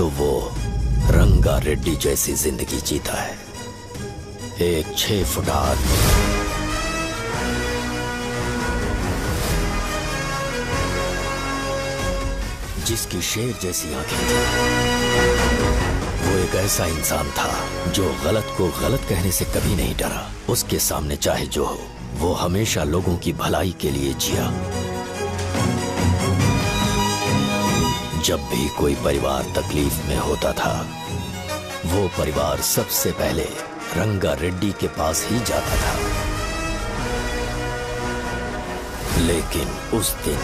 तो वो रंगा रेड्डी जैसी जिंदगी जीता है। एक 6 फुट आदमी, जिसकी शेर जैसी आंखें थी। वो एक ऐसा इंसान था जो गलत को गलत कहने से कभी नहीं डरा। उसके सामने चाहे जो हो, वो हमेशा लोगों की भलाई के लिए जिया। जब भी कोई परिवार तकलीफ में होता था, वो परिवार सबसे पहले रंगा रेड्डी के पास ही जाता था। लेकिन उस दिन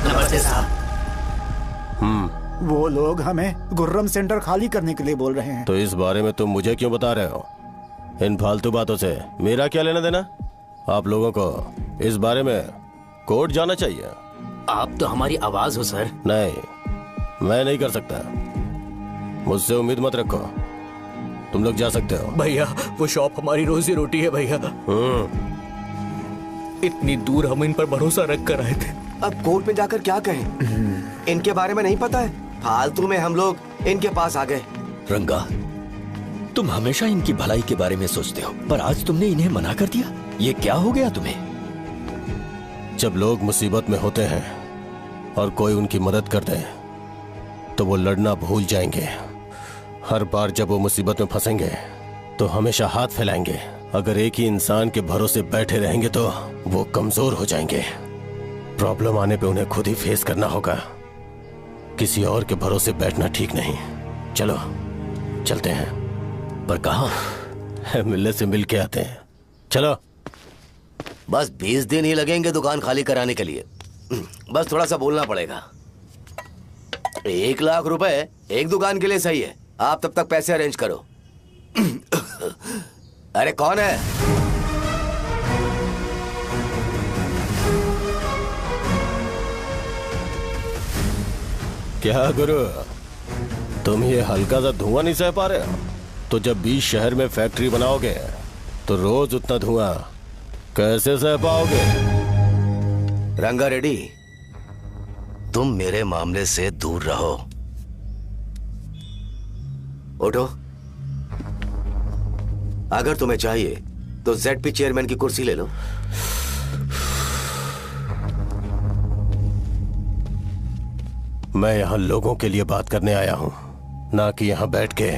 नमस्ते साहब। वो लोग हमें गुर्रम सेंटर खाली करने के लिए बोल रहे हैं। तो इस बारे में तुम मुझे क्यों बता रहे हो? इन फालतू बातों से मेरा क्या लेना देना? आप लोगों को इस बारे में कोर्ट जाना चाहिए। आप तो हमारी आवाज हो सर। नहीं, मैं नहीं कर सकता। मुझसे उम्मीद मत रखो। तुम लोग जा सकते हो। भैया वो शॉप हमारी रोजी रोटी है भैया। इतनी दूर हम इन पर भरोसा रख कर आए थे। अब कोर्ट में जाकर क्या कहें? इनके बारे में नहीं पता है। फालतू में हम लोग इनके पास आ गए। रंगा, तुम हमेशा इनकी भलाई के बारे में सोचते हो, पर आज तुमने इन्हें मना कर दिया। ये क्या हो गया तुम्हें? जब लोग मुसीबत में होते हैं और कोई उनकी मदद कर दे तो वो लड़ना भूल जाएंगे। हर बार जब वो मुसीबत में फंसेंगे तो हमेशा हाथ फैलाएंगे। अगर एक ही इंसान के भरोसे बैठे रहेंगे तो वो कमजोर हो जाएंगे। प्रॉब्लम आने पे उन्हें खुद ही फेस करना होगा। किसी और के भरोसे बैठना ठीक नहीं। चलो चलते हैं। पर कहाँ? मिलने से मिल के आते हैं। चलो। बस 20 दिन ही लगेंगे दुकान खाली कराने के लिए। बस थोड़ा सा बोलना पड़ेगा। 1 लाख रुपए एक दुकान के लिए सही है। आप तब तक पैसे अरेंज करो। अरे कौन है? क्या गुरु, तुम ये हल्का सा धुआं नहीं सह पा रहे हो? तो जब 20 शहर में फैक्ट्री बनाओगे तो रोज उतना धुआं कैसे सह पाओगे? रंगा रेड्डी, तुम मेरे मामले से दूर रहो। उठो। अगर तुम्हें चाहिए तो ZP चेयरमैन की कुर्सी ले लो। मैं यहाँ लोगों के लिए बात करने आया हूँ, ना कि यहाँ बैठ के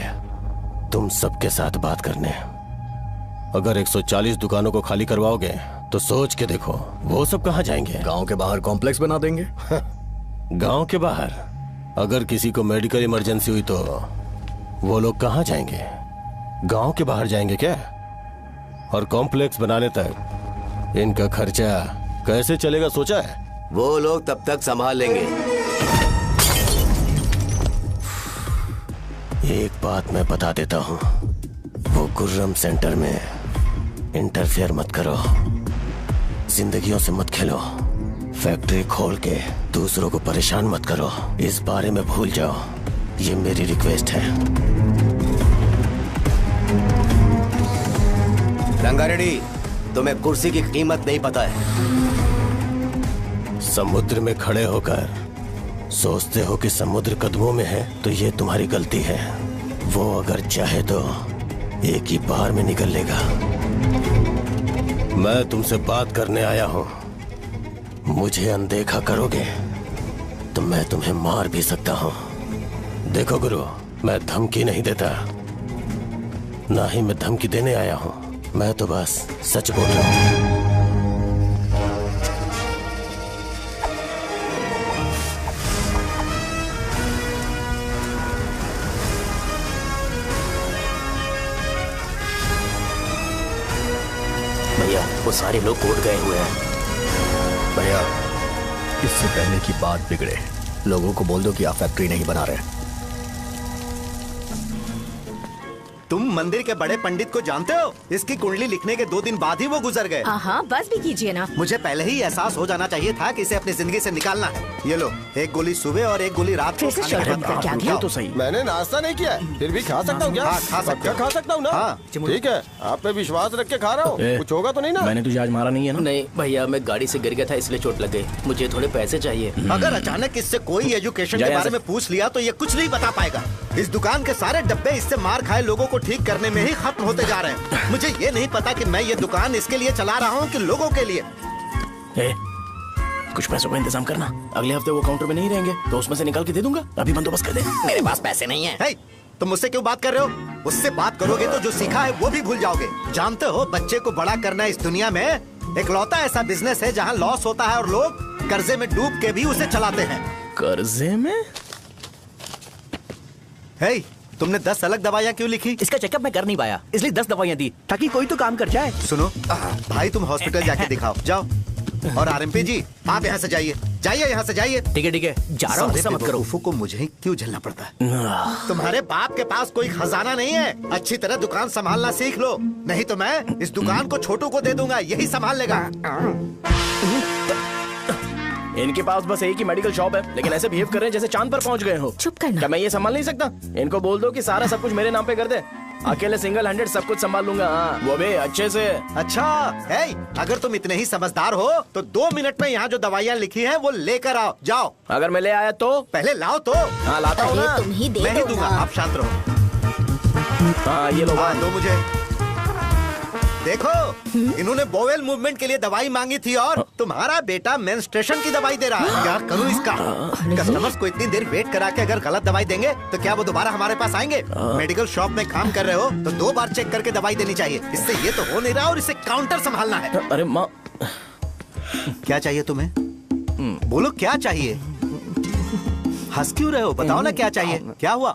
तुम सबके साथ बात करने। अगर 140 दुकानों को खाली करवाओगे तो सोच के देखो वो सब कहाँ जाएंगे? गांव के बाहर कॉम्प्लेक्स बना देंगे। गांव के बाहर? अगर किसी को मेडिकल इमरजेंसी हुई तो वो लोग कहाँ जाएंगे? गांव के बाहर जाएंगे क्या? और कॉम्प्लेक्स बनाने तक इनका खर्चा कैसे चलेगा सोचा है? वो लोग तब तक संभाल लेंगे। एक बात मैं बता देता हूँ, वो गुर्रम सेंटर में इंटरफेयर मत करो। जिंदगियों से मत खेलो। फैक्ट्री खोल के दूसरों को परेशान मत करो। इस बारे में भूल जाओ। ये मेरी रिक्वेस्ट है। रंगा रेड्डी, तुम्हें कुर्सी की कीमत नहीं पता है। समुद्र में खड़े होकर सोचते हो कि समुद्र कदमों में है, तो ये तुम्हारी गलती है। वो अगर चाहे तो एक ही बार में निकल लेगा। मैं तुमसे बात करने आया हूं। मुझे अनदेखा करोगे तो मैं तुम्हें मार भी सकता हूं। देखो गुरु, मैं धमकी नहीं देता, ना ही मैं धमकी देने आया हूं। मैं तो बस सच बोल रहा हूं। भैया वो सारे लोग कोर्ट गए हुए हैं। भैया इससे पहले की बात बिगड़े, लोगों को बोल दो कि आप फैक्ट्री नहीं बना रहे। तुम मंदिर के बड़े पंडित को जानते हो? इसकी कुंडली लिखने के 2 दिन बाद ही वो गुजर गए। हाँ, बस भी कीजिए ना। मुझे पहले ही एहसास हो जाना चाहिए था कि इसे अपनी जिंदगी से निकालना है। ये लो, एक गोली सुबह और एक गोली रात को खाने के बाद क्या गया? तो सही। मैंने नाश्ता नहीं किया है, फिर भी खा सकता हूँ क्या? हाँ, खा सकते हो। खा सकता हूँ ना? हाँ। ठीक है, आप पे विश्वास रख के खा रहा हूँ। कुछ होगा तो नहीं ना? मैंने तुझे आज मारा नहीं है ना? नहीं भैया, मैं गाड़ी से गिर गया था इसलिए चोट लग गई। मुझे थोड़े पैसे चाहिए। अगर अचानक इससे कोई एजुकेशन के बारे में पूछ लिया तो ये कुछ नहीं बता पाएगा। इस दुकान के सारे डब्बे इससे मार खाए लोगों को ठीक करने में ही खत्म होते जा रहे हैं। मुझे ये नहीं पता कि मैं ये दुकान इसके लिए चला रहा हूँ कि लोगों के लिए। कुछ पैसों का इंतजाम करना। अगले हफ्ते वो काउंटर में नहीं रहेंगे तो उसमें से निकाल के दे दूंगा। अभी बंदोबस्त कर दे। मेरे पास पैसे नहीं है। तुम मुझसे क्यों बात कर रहे हो? उससे बात करोगे तो जो सीखा है वो भी भूल जाओगे। जानते हो, बच्चे को बड़ा करना इस दुनिया में एकलौता ऐसा बिजनेस है जहाँ लॉस होता है और लोग कर्जे में डूब के भी उसे चलाते हैं। कर्जे में? तुमने 10 अलग दवाइयाँ क्यों लिखी? इसका चेकअप मैं कर नहीं पाया, इसलिए 10 दवाइयाँ दी ताकि कोई तो काम कर जाए। सुनो भाई, तुम हॉस्पिटल जाके दिखाओ, जाओ। और आरएमपी जी, आप यहाँ से जाइए, यहाँ से जाइए। ठीक है, जा रहा हूँ। गुस्सा मत करो। उफू को मुझे ही क्यों झेलना पड़ता है? तुम्हारे बाप के पास कोई खजाना नहीं है। अच्छी तरह दुकान संभालना सीख लो, नहीं तो मैं इस दुकान को छोटू को दे दूंगा, यही संभाल लेगा। इनके पास बस एक ही मेडिकल शॉप है, लेकिन ऐसे बिहेव कर रहे हैं जैसे चांद पर पहुंच गए हो। चुप करना। क्या मैं ये संभाल नहीं सकता? इनको बोल दो कि सारा सब कुछ मेरे नाम पे कर दे। अकेले सिंगल हैंडेड सब कुछ संभाल लूंगा। वो भी अच्छे से। अच्छा, अगर तुम इतने ही समझदार हो तो 2 मिनट में यहाँ जो दवाइयाँ लिखी हैं वो लेकर आओ, जाओ। अगर मैं ले आया तो? पहले लाओ तो। हाँ, लाता हूँ ना। तुम ही दे मैं ही दूंगा, आप शांत रहो। हाँ, ये लो। दो मुझे। देखो, इन्होंने बोवेल मूवमेंट के लिए दवाई मांगी थी और तुम्हारा बेटा मेंस्ट्रुएशन की दवाई दे रहा है। क्या करूं इसका? कस्टमर्स को इतनी देर वेट करा के अगर गलत दवाई देंगे तो क्या वो दोबारा हमारे पास आएंगे? मेडिकल शॉप में काम कर रहे हो तो 2 बार चेक करके दवाई देनी चाहिए। इससे ये तो हो नहीं रहा और इसे काउंटर संभालना है। अरे माँ, क्या चाहिए तुम्हें? बोलो क्या चाहिए? हंस क्यों रहे हो? बताओ ना क्या चाहिए? क्या हुआ?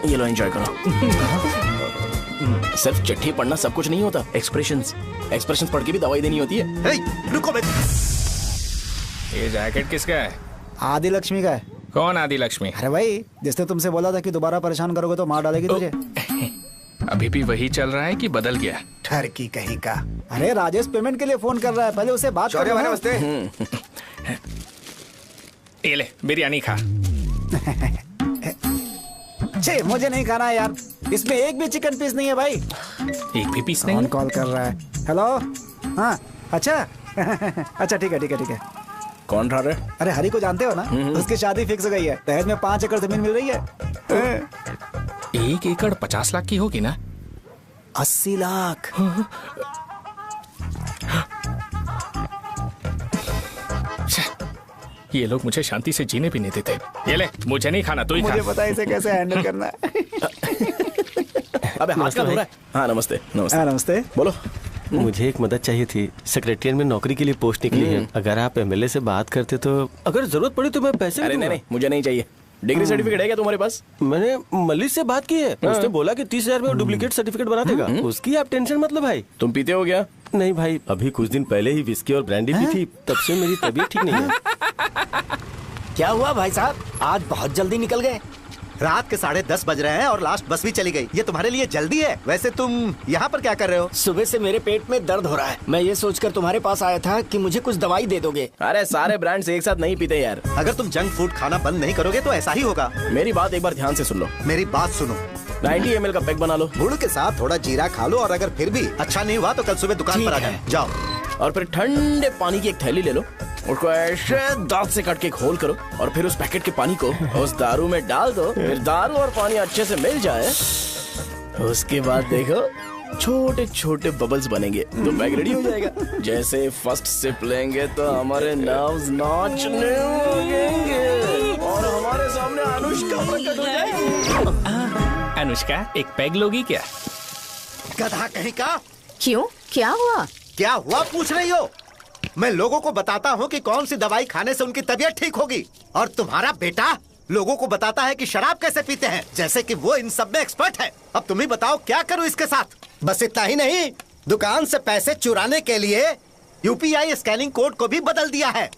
ये लो, एंजॉय करो। सिर्फ चिट्ठी पढ़ना सब कुछ नहीं होता। एक्सप्रेशंस पढ़ के भी दवाई देनी होती है। रुको बे। ये जैकेट किसका है? आदि लक्ष्मी का है। कौन आदि लक्ष्मी? अरे भाई, जिसने तुमसे बोला था कि दोबारा परेशान करोगे तो मार डालेगी तुझे। अभी भी वही चल रहा है कि बदल गया? ठरकी कहीं का। अरे राजेश पेमेंट के लिए फोन कर रहा है, पहले उसे बात करो। नमस्ते। ये ले, बिरयानी खा। छे, मुझे नहीं खाना है यार, इसमें एक भी चिकन पीस नहीं है भाई। एक भी पीस नहीं? कॉल कर रहा है। हेलो, हाँ, अच्छा। अच्छा, ठीक है। कौन रहा रे? अरे हरी को जानते हो ना, उसकी शादी फिक्स हो गई है। दहेज में 5 एकड़ जमीन मिल रही है। 1 एकड़ 50 लाख की होगी ना? 80 लाख। ये लोग मुझे शांति से जीने भी नहीं देते। ये ले, मुझे नहीं खाना, तू ही खा। मुझे पता है इसे कैसे हैंडल करना है। अबे हाथ का धो रहा है। हाँ, नमस्ते। नमस्ते। बोलो। मुझे एक मदद चाहिए थी। सेक्रेटरिएट में नौकरी के लिए पोस्ट निकली है। अगर आप एमएलए से बात करते तो अगर जरूरत पड़ी तो मैं पैसे। अरे नहीं, मुझे नहीं चाहिए। डिग्री सर्टिफिकेट है क्या तुम्हारे पास? मैंने मलिक से बात की है। उसने बोला कि 30,000 में वो डुप्लीकेट सर्टिफिकेट बना देगा। उसकी आप टेंशन मत लो भाई। तुम पीते हो क्या? नहीं भाई, अभी कुछ दिन पहले ही विस्की और ब्रांडी पी थी, तब से मेरी तबीयत ठीक नहीं है। क्या हुआ भाई साहब, आज बहुत जल्दी निकल गए? रात के 10:30 बज रहे हैं और लास्ट बस भी चली गई। ये तुम्हारे लिए जल्दी है? वैसे तुम यहाँ पर क्या कर रहे हो? सुबह से मेरे पेट में दर्द हो रहा है। मैं ये सोचकर तुम्हारे पास आया था कि मुझे कुछ दवाई दे दोगे। अरे सारे ब्रांड्स एक साथ नहीं पीते यार। अगर तुम जंक फूड खाना बंद नहीं करोगे तो ऐसा ही होगा। मेरी बात एक बार ध्यान से सुन लो। मेरी बात सुनो। 90 ml का पैक बना लो। गुड़ के साथ थोड़ा जीरा खा लो और अगर फिर भी अच्छा नहीं हुआ तो कल सुबह दुकान पर आ जाओ। और फिर ठंडे पानी की एक थैली ले लो, उसको ऐसे दांत से काट के खोल करो और फिर उस पैकेट के पानी को उस दारू में डाल दो। फिर दारू और पानी अच्छे से मिल जाए, उसके बाद देखो छोटे छोटे बबल्स बनेंगे तो पैक रेडी हो जाएगा। जैसे फर्स्ट सिप लेंगे तो हमारे नर्व्स नाचने लगेंगे और हमारे सामने अनुष्का प्रकट हो जाएगी। अनुष्का, एक पैग लोगी क्या? गधा कहीं का। क्यों, क्या हुआ? क्या हुआ पूछ रही हो? मैं लोगों को बताता हूँ कि कौन सी दवाई खाने से उनकी तबीयत ठीक होगी, और तुम्हारा बेटा लोगों को बताता है कि शराब कैसे पीते हैं, जैसे कि वो इन सब में एक्सपर्ट है। अब तुम ही बताओ क्या करूँ इसके साथ? बस इतना ही नहीं, दुकान से पैसे चुराने के लिए यूपीआई स्कैनिंग कोड को भी बदल दिया है।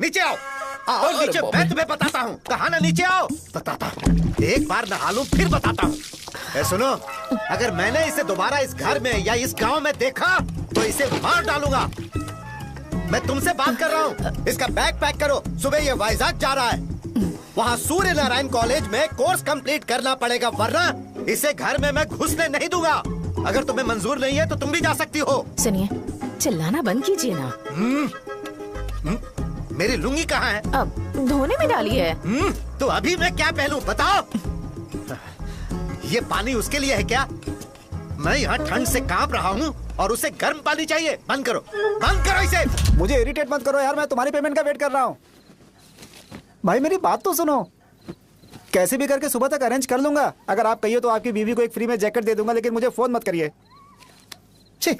नीचे आओ। आओ नीचे, मैं तुम्हें बताता हूँ। कहा ना नीचे आओ, बताता हूँ। एक बार नहा लूं फिर बताता हूँ। सुनो, अगर मैंने इसे दोबारा इस घर में या इस गांव में देखा तो इसे मार डालूंगा। मैं तुमसे बात कर रहा हूँ। इसका बैग पैक करो, सुबह ये वाइजाग जा रहा है। वहाँ सूर्य नारायण कॉलेज में कोर्स कंप्लीट करना पड़ेगा, वरना इसे घर में मैं घुसने नहीं दूंगा। अगर तुम्हें मंजूर नहीं है तो तुम भी जा सकती हो। सुनिए, चिल्लाना बंद कीजिए ना। मेरी लुंगी कहाँ है? अब धोने में डाली है। तो अभी मैं क्या पहनूं बताओ? ये पानी उसके लिए है क्या? मैं यहाँ ठंड से कांप रहा हूँ और उसे गर्म पानी चाहिए। बंद करो, बंद करो इसे। मुझे इरिटेट मत करो यार, मैं तुम्हारी पेमेंट का वेट कर रहा हूँ। भाई मेरी बात तो सुनो, कैसे भी करके सुबह तक अरेंज कर लूंगा। अगर आप कहिए तो आपकी बीवी को एक फ्री में जैकेट दे दूंगा, लेकिन मुझे फोन मत करिए। छी,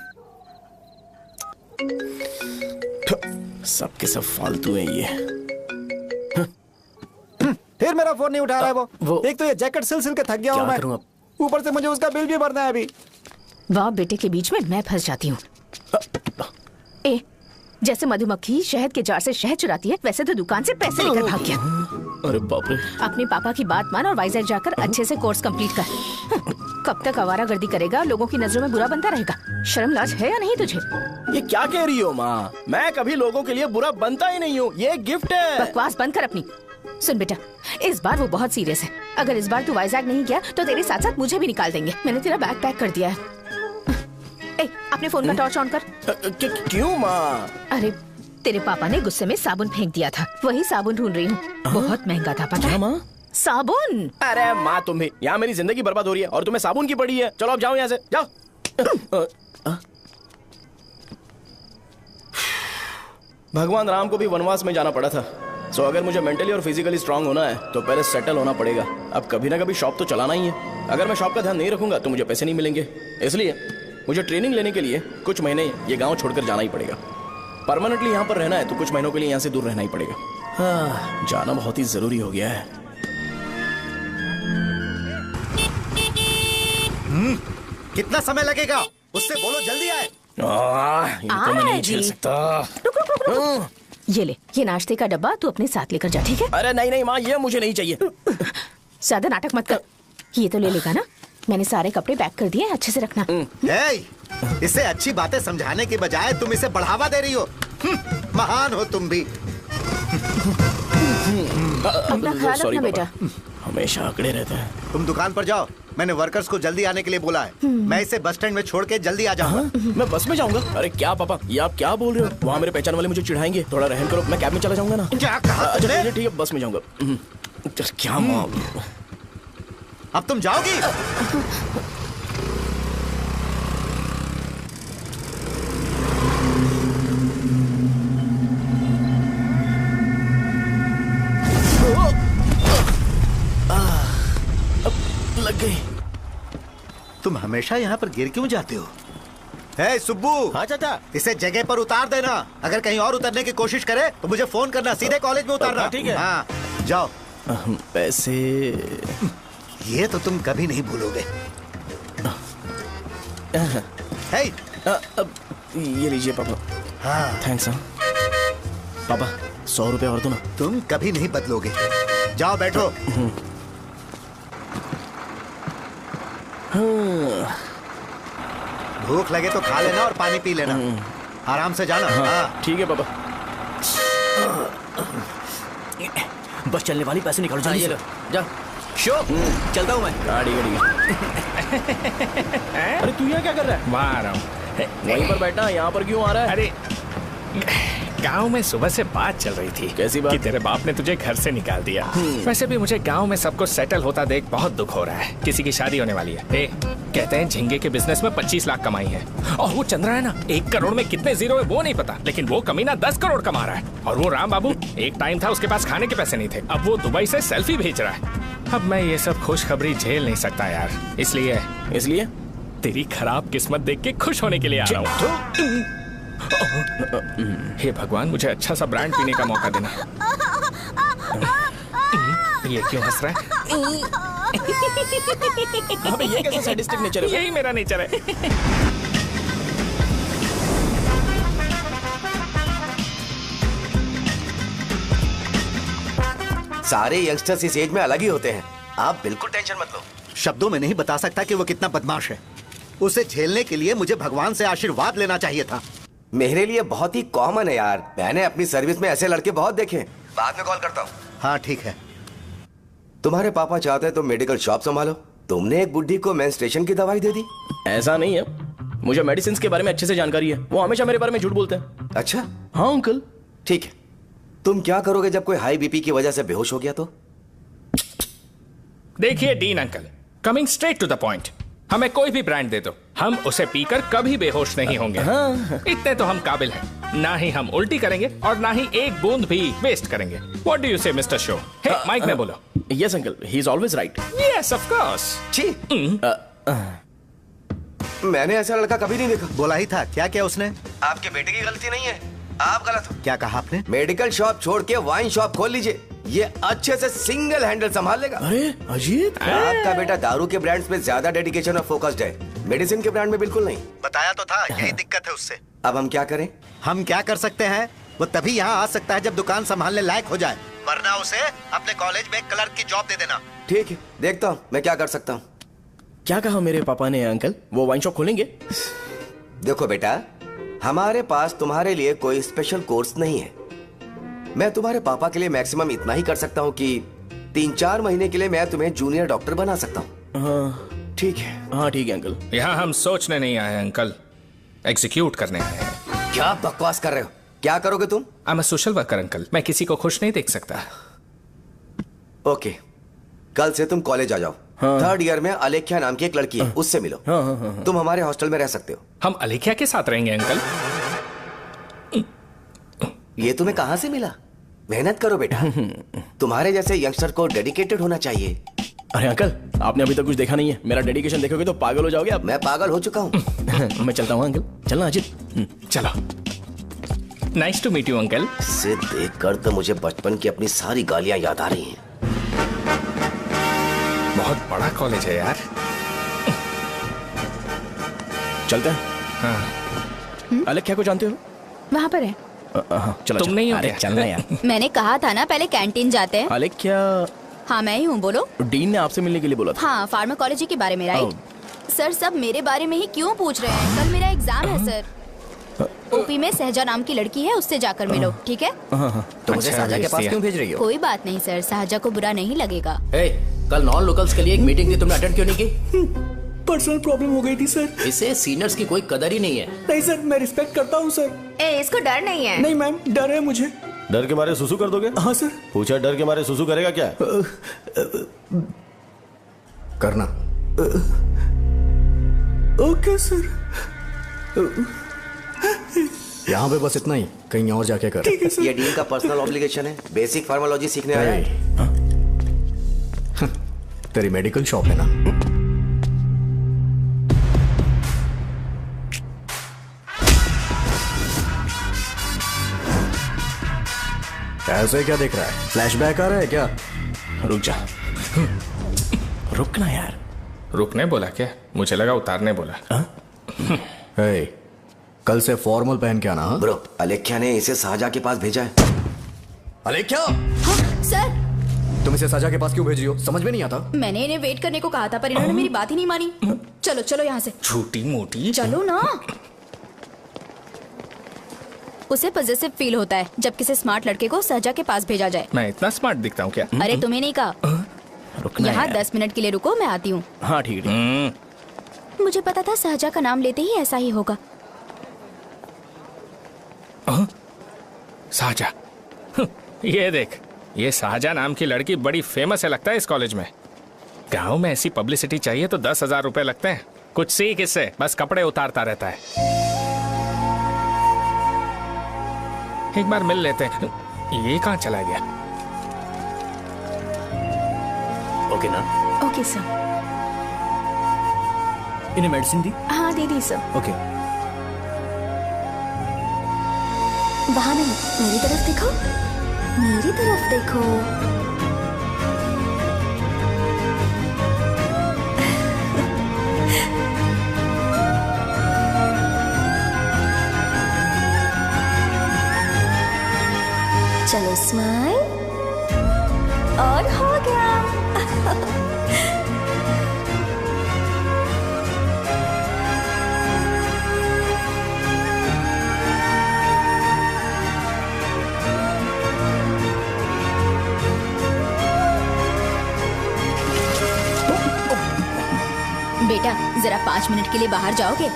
सबके सब फालतू है ये। फिर मेरा फोन नहीं उठा रहा है वो। एक तो ये जैकेट सिल सिल के थक गया हूँ मैं, करूं अब? ऊपर से मुझे उसका बिल भी भरना है अभी। वाह बेटे के बीच में मैं फंस जाती हूँ। ए, जैसे मधुमक्खी शहद के जार से शहद चुराती है, वैसे तो दुकान से पैसे लेकर भाग गया। अरे बाप रे। अपने पापा की बात मान और वाइजैक जाकर अच्छे से कोर्स कंप्लीट कर। कब तक आवारागर्दी करेगा, लोगों की नजरों में बुरा बनता रहेगा। शर्म लाज है या नहीं तुझे? ये क्या कह रही हो माँ? मैं कभी लोगों के लिए बुरा बनता ही नहीं हूँ, ये गिफ्ट है। बकवास बंद कर अपनी। सुन बेटा, इस बार वो बहुत सीरियस है। अगर इस बार तू वाइजैक नहीं गया तो तेरे साथ साथ मुझे भी निकाल देंगे। मैंने तेरा बैग पैक कर दिया है। ए, अपने फोन का टॉर्च ऑन कर। क्यों माँ? अरे तेरे पापा ने गुस्से में साबुन फेंक दिया था, वही साबुन ढूंढ रही हूँ। बहुत महंगा था, पता है? माँ? साबुन। अरे माँ तुम भी, यहाँ मेरी जिंदगी बर्बाद हो रही है और तुम्हें साबुन की पड़ी है। चलो अब जाओ यहाँ से, जाओ। भगवान राम को भी वनवास में जाना पड़ा था। सो अगर मुझे मेंटली और फिजिकली स्ट्रांग होना है तो पहले सेटल होना पड़ेगा। अब कभी ना कभी शॉप तो चलाना ही है। अगर मैं शॉप का ध्यान नहीं रखूंगा तो मुझे पैसे नहीं मिलेंगे। इसलिए मुझे ट्रेनिंग लेने के लिए कुछ महीने ये गांव छोड़कर जाना ही पड़ेगा। परमानेंटली यहाँ पर रहना है तो कुछ महीनों के लिए यहाँ से दूर रहना ही पड़ेगा। हाँ, जाना बहुत ही जरूरी हो गया है। कितना समय लगेगा? उससे बोलो जल्दी आए। इनको मैं नहीं झेल सकता। रुक रुक रुक रुक। ये ले, ये नाश्ते का डब्बा तू अपने साथ लेकर जा, ठीक है? अरे नहीं नहीं माँ, ये मुझे नहीं चाहिए। ज्यादा नाटक मत कर। ये तो ले लेगा ना? मैंने सारे कपड़े पैक कर दिए, अच्छे से रखना। इसे अच्छी बातें समझाने के बजाय तुम इसे बढ़ावा दे रही हो। महान हो तुम भी। अपना ख्याल रखना बेटा। हमेशा अकड़े रहते हैं। तुम दुकान पर जाओ, मैंने वर्कर्स को जल्दी आने के लिए बोला है। मैं इसे बस स्टैंड में छोड़ के जल्दी आ जाऊंगा। मैं बस में जाऊंगा? अरे क्या पापा, ये आप क्या बोल रहे हो? वहाँ मेरे पहचान वाले मुझे चिढ़ाएंगे। थोड़ा रहम करो, मैं कैब में चला जाऊंगा ना। क्या कहा? अच्छा ठीक है, बस में जाऊंगा। क्या माँ, अब तुम जाओगी? लग गई। तुम हमेशा यहाँ पर गिर क्यों जाते हो? हे सुब्बू। हाँ चाचा। इसे जगह पर उतार देना। अगर कहीं और उतरने की कोशिश करे तो मुझे फोन करना, सीधे कॉलेज में उतारना। ठीक है। हाँ, जाओ। पैसे ये तो तुम कभी नहीं भूलोगे। हे, अब ये लीजिए पापा। हाँ थैंक्स। पापा 100 रुपए और दो ना। तुम कभी नहीं बदलोगे। जाओ बैठो। भूख लगे तो खा लेना और पानी पी लेना। आराम से जाना। हाँ। ठीक है पापा। बस चलने वाली, पैसे निकालो जल्दी से। जा। शो, चलता हूँ मैं। गाड़ी अरे तू यहाँ क्या कर रहा है? वहाँ आ रहा हूँ। वहीं पर बैठना, यहाँ पर क्यों आ रहा है? अरे गांव में सुबह से बात चल रही थी। कैसी बात? कि तेरे बाप ने तुझे घर से निकाल दिया। वैसे भी मुझे गांव में सब कुछ सेटल होता देख बहुत दुख हो रहा है। किसी की शादी होने वाली है। कहते हैं झींगे के बिजनेस में 25 लाख कमाई है। और वो चंद्रा है ना, 1 करोड़ में कितने जीरो है वो नहीं पता, लेकिन वो कमीना 10 करोड़ कमा रहा है। और वो राम बाबू, एक टाइम था उसके पास खाने के पैसे नहीं थे, अब वो दुबई से सेल्फी भेज रहा है। अब मैं ये सब खुशखबरी झेल नहीं सकता यार, इसलिए तेरी खराब किस्मत देख के खुश होने के लिए आ रहा हूँ। हे भगवान, मुझे अच्छा सा ब्रांड पीने का मौका देना। ये क्यों हंस रहा है? अबे ये कैसा सैडिस्टिक नेचर है? यही मेरा नेचर है। सारे यंगस्टर्स इस एज में अलग ही होते हैं। आप बिल्कुल टेंशन मत लो। शब्दों में नहीं बता सकता कि वो कितना बदमाश है। उसे झेलने के लिए मुझे भगवान से आशीर्वाद लेना चाहिए था। मेरे लिए बहुत ही कॉमन है यार, मैंने अपनी सर्विस में ऐसे लड़के बहुत देखे। बाद में कॉल करता हूँ। हाँ ठीक है। तुम्हारे पापा चाहते हैं तुम मेडिकल शॉप संभालो। तुमने एक बुढ़ी को मेंस्ट्रुएशन की दवाई दे दी। ऐसा नहीं है, मुझे मेडिसिन के बारे में अच्छे से जानकारी है। वो हमेशा मेरे बारे में झूठ बोलते हैं। अच्छा हाँ अंकल। ठीक है, तुम क्या करोगे जब कोई हाई बीपी की वजह से बेहोश हो गया तो? देखिए Dean uncle, coming straight to the point, हमें कोई भी ब्रांड दे दो, हम उसे पीकर कभी बेहोश नहीं होंगे। इतने तो हम काबिल हैं। ना ही हम उल्टी करेंगे और ना ही एक बूंद भी वेस्ट करेंगे। व्हाट डू यू से मिस्टर शो? हे माइक में बोलो। Yes uncle, he is always right. Yes of course. छी, मैंने ऐसा लड़का कभी नहीं देखा। बोला ही था। क्या क्या उसने? आपके बेटे की गलती नहीं है, आप गलत हो। क्या कहा आपने? मेडिकल शॉप छोड़ के वाइन शॉप खोल लीजिए, ये अच्छे से सिंगल हैंडल संभाल लेगा। अरे अजीत, आपका बेटा दारू के ब्रांड्स में ज्यादा डेडिकेशन और फोकस्ड है, मेडिसिन के ब्रांड में बिल्कुल नहीं। बताया तो था, यही दिक्कत है उससे। अब हम क्या करें? हम क्या कर सकते हैं? वो तभी यहाँ आ सकता है जब दुकान संभालने लायक हो जाए, वरना उसे अपने कॉलेज में क्लर्क की जॉब दे देना। ठीक है, देखता हूँ मैं क्या कर सकता हूँ। क्या कहा मेरे पापा ने अंकल? वो वाइन शॉप खोलेंगे? देखो बेटा, हमारे पास तुम्हारे लिए कोई स्पेशल कोर्स नहीं है। मैं तुम्हारे पापा के लिए मैक्सिमम इतना ही कर सकता हूँ कि 3-4 महीने के लिए मैं तुम्हें जूनियर डॉक्टर बना सकता हूँ। हाँ ठीक है। हाँ ठीक है अंकल। यहाँ हम सोचने नहीं आए अंकल, एग्जीक्यूट करने आए हैं। क्या बकवास कर रहे हो? क्या करोगे तुम? I am a social worker uncle, मैं किसी को खुश नहीं देख सकता। ओके, कल से तुम कॉलेज आ जाओ। हाँ। 3rd ईयर में अलेख्या नाम की एक लड़की है, उससे मिलो। तुम हमारे हॉस्टल में रह सकते हो। हम अलेख्या के साथ रहेंगे अंकल? ये तुम्हें कहां से मिला? मेहनत करो बेटा, तुम्हारे जैसे यंगस्टर को डेडिकेटेड होना चाहिए। अरे अंकल, आपने अभी तक कुछ देखा नहीं है। मेरा डेडिकेशन देखोगे तो पागल हो जाओगे आप। मैं पागल हो चुका हूँ। मैं चलता हूँ अंकल। चलना अजीत। चलो, nice to meet you uncle. इसे देखकर तो मुझे बचपन की अपनी सारी गालियां याद आ रही हैं। बहुत बड़ा कॉलेज है यार। चलते हैं। हाँ। अलेख्या को जानते हो? वहाँ पर है। चलो तुम नहीं हो अरे क्या? चलना यार। मैंने कहा था ना पहले कैंटीन जाते हैं। अलेख्या, हाँ मैं ही हूँ, बोलो। डीन ने आपसे मिलने के लिए बोला था। हाँ, फार्माकोलॉजी के बारे में, राइट? सर सब मेरे बारे में ही क्यों पूछ रहे हैं? कल मेरा एग्जाम है सर। ओपी में सहजा नाम की लड़की है, उससे जाकर मिलो, ठीक है? तो मुझे अच्छा, साजा के भेज पास दिया। क्यों भेज रही हो? कोई बात नहीं सर, सहजा को बुरा नहीं लगेगा। कल नॉन लोकल्स के लिए एक मीटिंग थी, तुमने अटेंड क्यों नहीं की? पर्सनल प्रॉब्लम हो गई थी सर। इसे सीनियर्स की कोई कदर ही नहीं है। नहीं सर, मैं रिस्पेक्ट करता हूँ सर। इसको डर नहीं है? नहीं मैम, डर है मुझे। डर के मारे सुसु कर दोगे? हाँ सर। पूछा डर के मारे सुसु करेगा क्या? करना। Okay sir. यहाँ पे बस इतना ही, कहीं और जाके कर। ठीक है सर। ये डीन का पर्सनल ऑब्लिगेशन है, बेसिक फार्माकोलॉजी सीखने आया है। तेरी मेडिकल शॉप है ना? ऐसे क्या देख रहा है? फ्लैशबैक आ रहा है क्या? रुक जा। रुकना यार। रुकने बोला क्या? मुझे लगा उतारने बोला। हे, कल से फॉर्मल पहन के आना। हाँ? ब्रो, अलेख्या ने इसे साजा के पास भेजा है। अलेख्या, हाँ, सर तुम इसे साजा के पास क्यों भेज रही हो? समझ में नहीं आता। मैंने इन्हें वेट करने को कहा था, पर इन्होंने मेरी बात ही नहीं मानी। चलो चलो यहाँ से, छोटी मोटी। चलो ना। उसे पॉजिटिव फील होता है जब किसी स्मार्ट लड़के को सहजा के पास भेजा जाए। मैं इतना स्मार्ट दिखता हूँ क्या? अरे तुम्हें नहीं कहा। रुकना यहाँ यार। 10 मिनट के लिए रुको, मैं आती हूँ। हाँ ठीक है। मुझे पता था सहजा का नाम लेते ही ऐसा ही होगा। साजा। ये देख, ये साजा नाम की लड़की बड़ी फेमस है लगता है इस कॉलेज में। गांव में ऐसी पब्लिसिटी चाहिए तो 10,000 रुपए लगते हैं। कुछ सीख इससे, बस कपड़े उतारता रहता है। एक बार मिल लेते हैं। ये कहाँ चला गया? ओके ना? Okay sir. इन्हें मेडिसिन दी? हाँ दे दी सर। ओके। वहाँ नहीं, मेरी तरफ देखो, मेरी तरफ देखो। चलो स्माइल। और हो गया। बेटा जरा 5 मिनट के लिए बाहर जाओगे?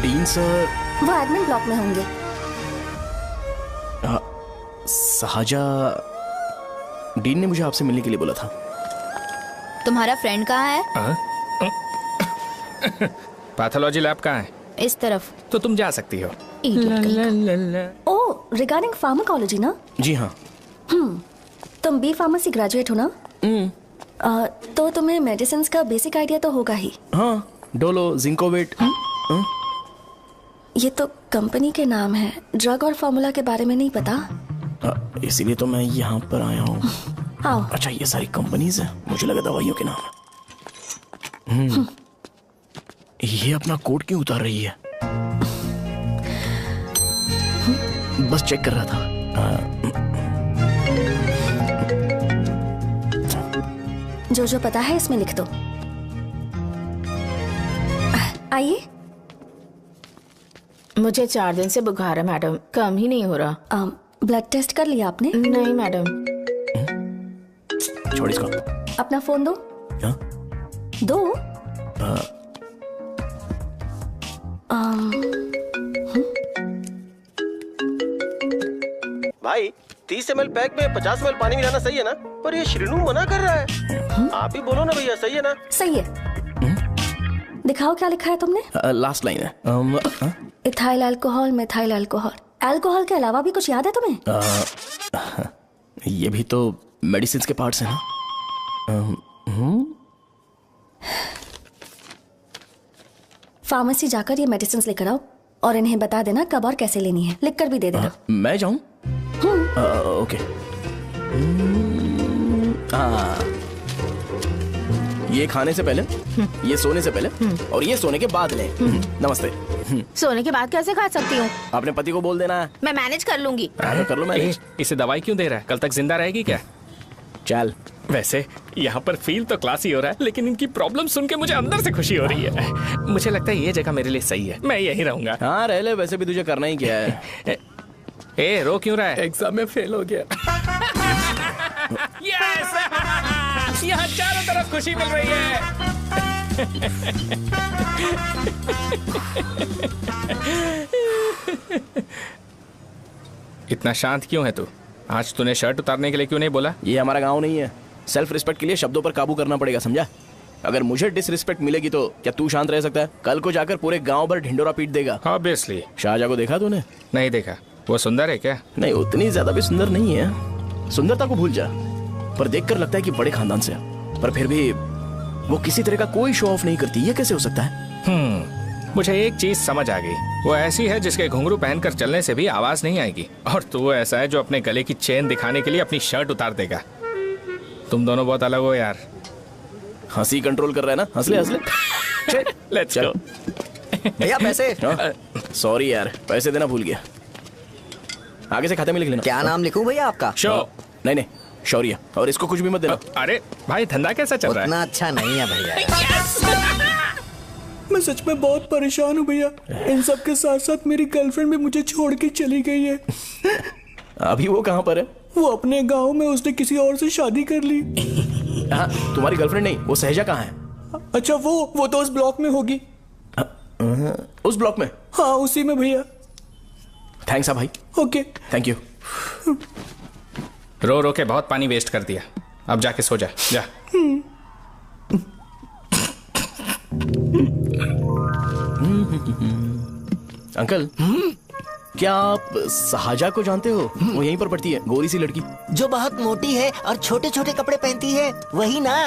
डीन सर वो एडमिन ब्लॉक में होंगे। साजा, डीन ने मुझे आपसे मिलने के लिए बोला था। तुम्हारा फ्रेंड कहाँ है? पैथोलॉजी लैब कहाँ है? इस तरफ। तो तुम जा सकती हो। ओ, रिगार्डिंग फार्माकोलॉजी ना? जी हाँ। तुम बी फार्मेसी ग्रेजुएट हो ना? तो तुम्हें मेडिसिन का बेसिक आइडिया तो होगा ही। हाँ, डोलो, जिंकोवेट। ये तो कंपनी के नाम है, ड्रग और फॉर्मूला के बारे में नहीं पता। इसीलिए तो मैं यहाँ पर आया हूँ। आओ। अच्छा, ये सारी कंपनीज है, मुझे लगा दवाइयों के नाम। ये अपना कोट क्यों उतार रही है? बस चेक कर रहा था। जो जो पता है इसमें लिख दो। आइए। मुझे 4 दिन से बुखार है मैडम, कम ही नहीं हो रहा। ब्लड टेस्ट कर लिया आपने? नहीं मैडम। छोड़ इसको। अपना फोन दो। हाँ? दो। भाई 30 ml पैक में 50 ml पानी मिलाना सही है ना? पर ये श्रीनू मना कर रहा है। आप ही बोलो ना भैया, सही है ना? सही है। दिखाओ क्या लिखा है तुमने? लास्ट लाइन है। Ethyl alcohol, methyl alcohol. Alcohol के अलावा भी कुछ याद है तुम्हें? ये भी तो मेडिसिन के पार्ट्स हैं ना? फार्मेसी जाकर ये मेडिसिन लेकर आओ और इन्हें बता देना कब और कैसे लेनी है। लिख कर भी दे देना। मैं जाऊं? ओके। ये खाने से पहले, ये सोने से पहले और ये सोने के बाद ले। नमस्ते। सोने के बाद कैसे खा सकती हूँ? अपने पति को बोल देना। मैं मैनेज कर लूंगी। कर लो मैनेज। इसे दवाई क्यों दे रहा है? कल तक जिंदा रहेगी क्या? चल। वैसे यहाँ पर फील तो क्लासी हो रहा है, लेकिन इनकी प्रॉब्लम सुन के मुझे अंदर से खुशी हो रही है। मुझे लगता है ये जगह मेरे लिए सही है, मैं यहीं रहूंगा। हाँ रह ले, वैसे भी तुझे करना ही क्या है। ए, रो क्यों रहा है? एग्जाम में फेल हो गया। यस! यहाँ चारों तरफ खुशी मिल रही है। इतना शांत क्यों है तू? आज तूने शर्ट उतारने के लिए क्यों नहीं बोला? ये हमारा गांव नहीं है। सेल्फ रिस्पेक्ट के लिए शब्दों पर काबू करना पड़ेगा, समझा? अगर मुझे डिसरिस्पेक्ट मिलेगी तो क्या तू शांत रह सकता है? कल को जाकर पूरे गांव भर ढिंडोरा पीट देगा। ऑब्वियसली। शाहजहां को देखा तूने? नहीं देखा। वो सुंदर है क्या? नहीं, उतनी ज्यादा भी सुंदर नहीं है। सुंदरता को भूल जा, पर देखकर लगता है कि बड़े खानदान से है। पर फिर भी वो किसी तरह का कोई शो ऑफ नहीं करती। ये कैसे हो सकता है? मुझे एक चीज समझ आ गई। वो ऐसी है जिसके घुंघरू पहनकर चलने से भी आवाज नहीं आएगी, और तू ऐसा है जो अपने गले की चेन दिखाने के लिए अपनी शर्ट उतार देगा। तुम दोनों बहुत अलग हो यार। हंसी कंट्रोल कर रहा है ना? हंस ले हंस ले। Let's go. भैया पैसे। सॉरी यार, पैसे देना भूल गया। आगे से खाते में लिख लेना। क्या नाम लिखूं भैया आपका? शो। नहीं, शौर्य। और इसको कुछ भी मत देना। अरे भाई, धंधा कैसा चल रहा है? उतना अच्छा नहीं है भैया। मैं सच में बहुत परेशान हूँ भैया। इन सब के साथ साथ मेरी गर्लफ्रेंड भी मुझे छोड़ के चली गई है। अभी वो कहाँ पर है? वो अपने गांव में, उसने किसी और से शादी कर ली। हाँ, तुम्हारी गर्लफ्रेंड नहीं, वो सहजा कहाँ है? अच्छा, वो तो उस ब्लॉक में होगी। उस ब्लॉक में? हाँ, उसी में भैया। थैंक्स भाई। Okay, thank you. रो रो के बहुत पानी वेस्ट कर दिया। अब जाके सो जा, जा। अंकल, क्या आप सहाजा को जानते हो? वो यहीं पर पढ़ती है, गोरी सी लड़की। जो बहुत मोटी है और छोटे छोटे कपड़े पहनती है, वही ना?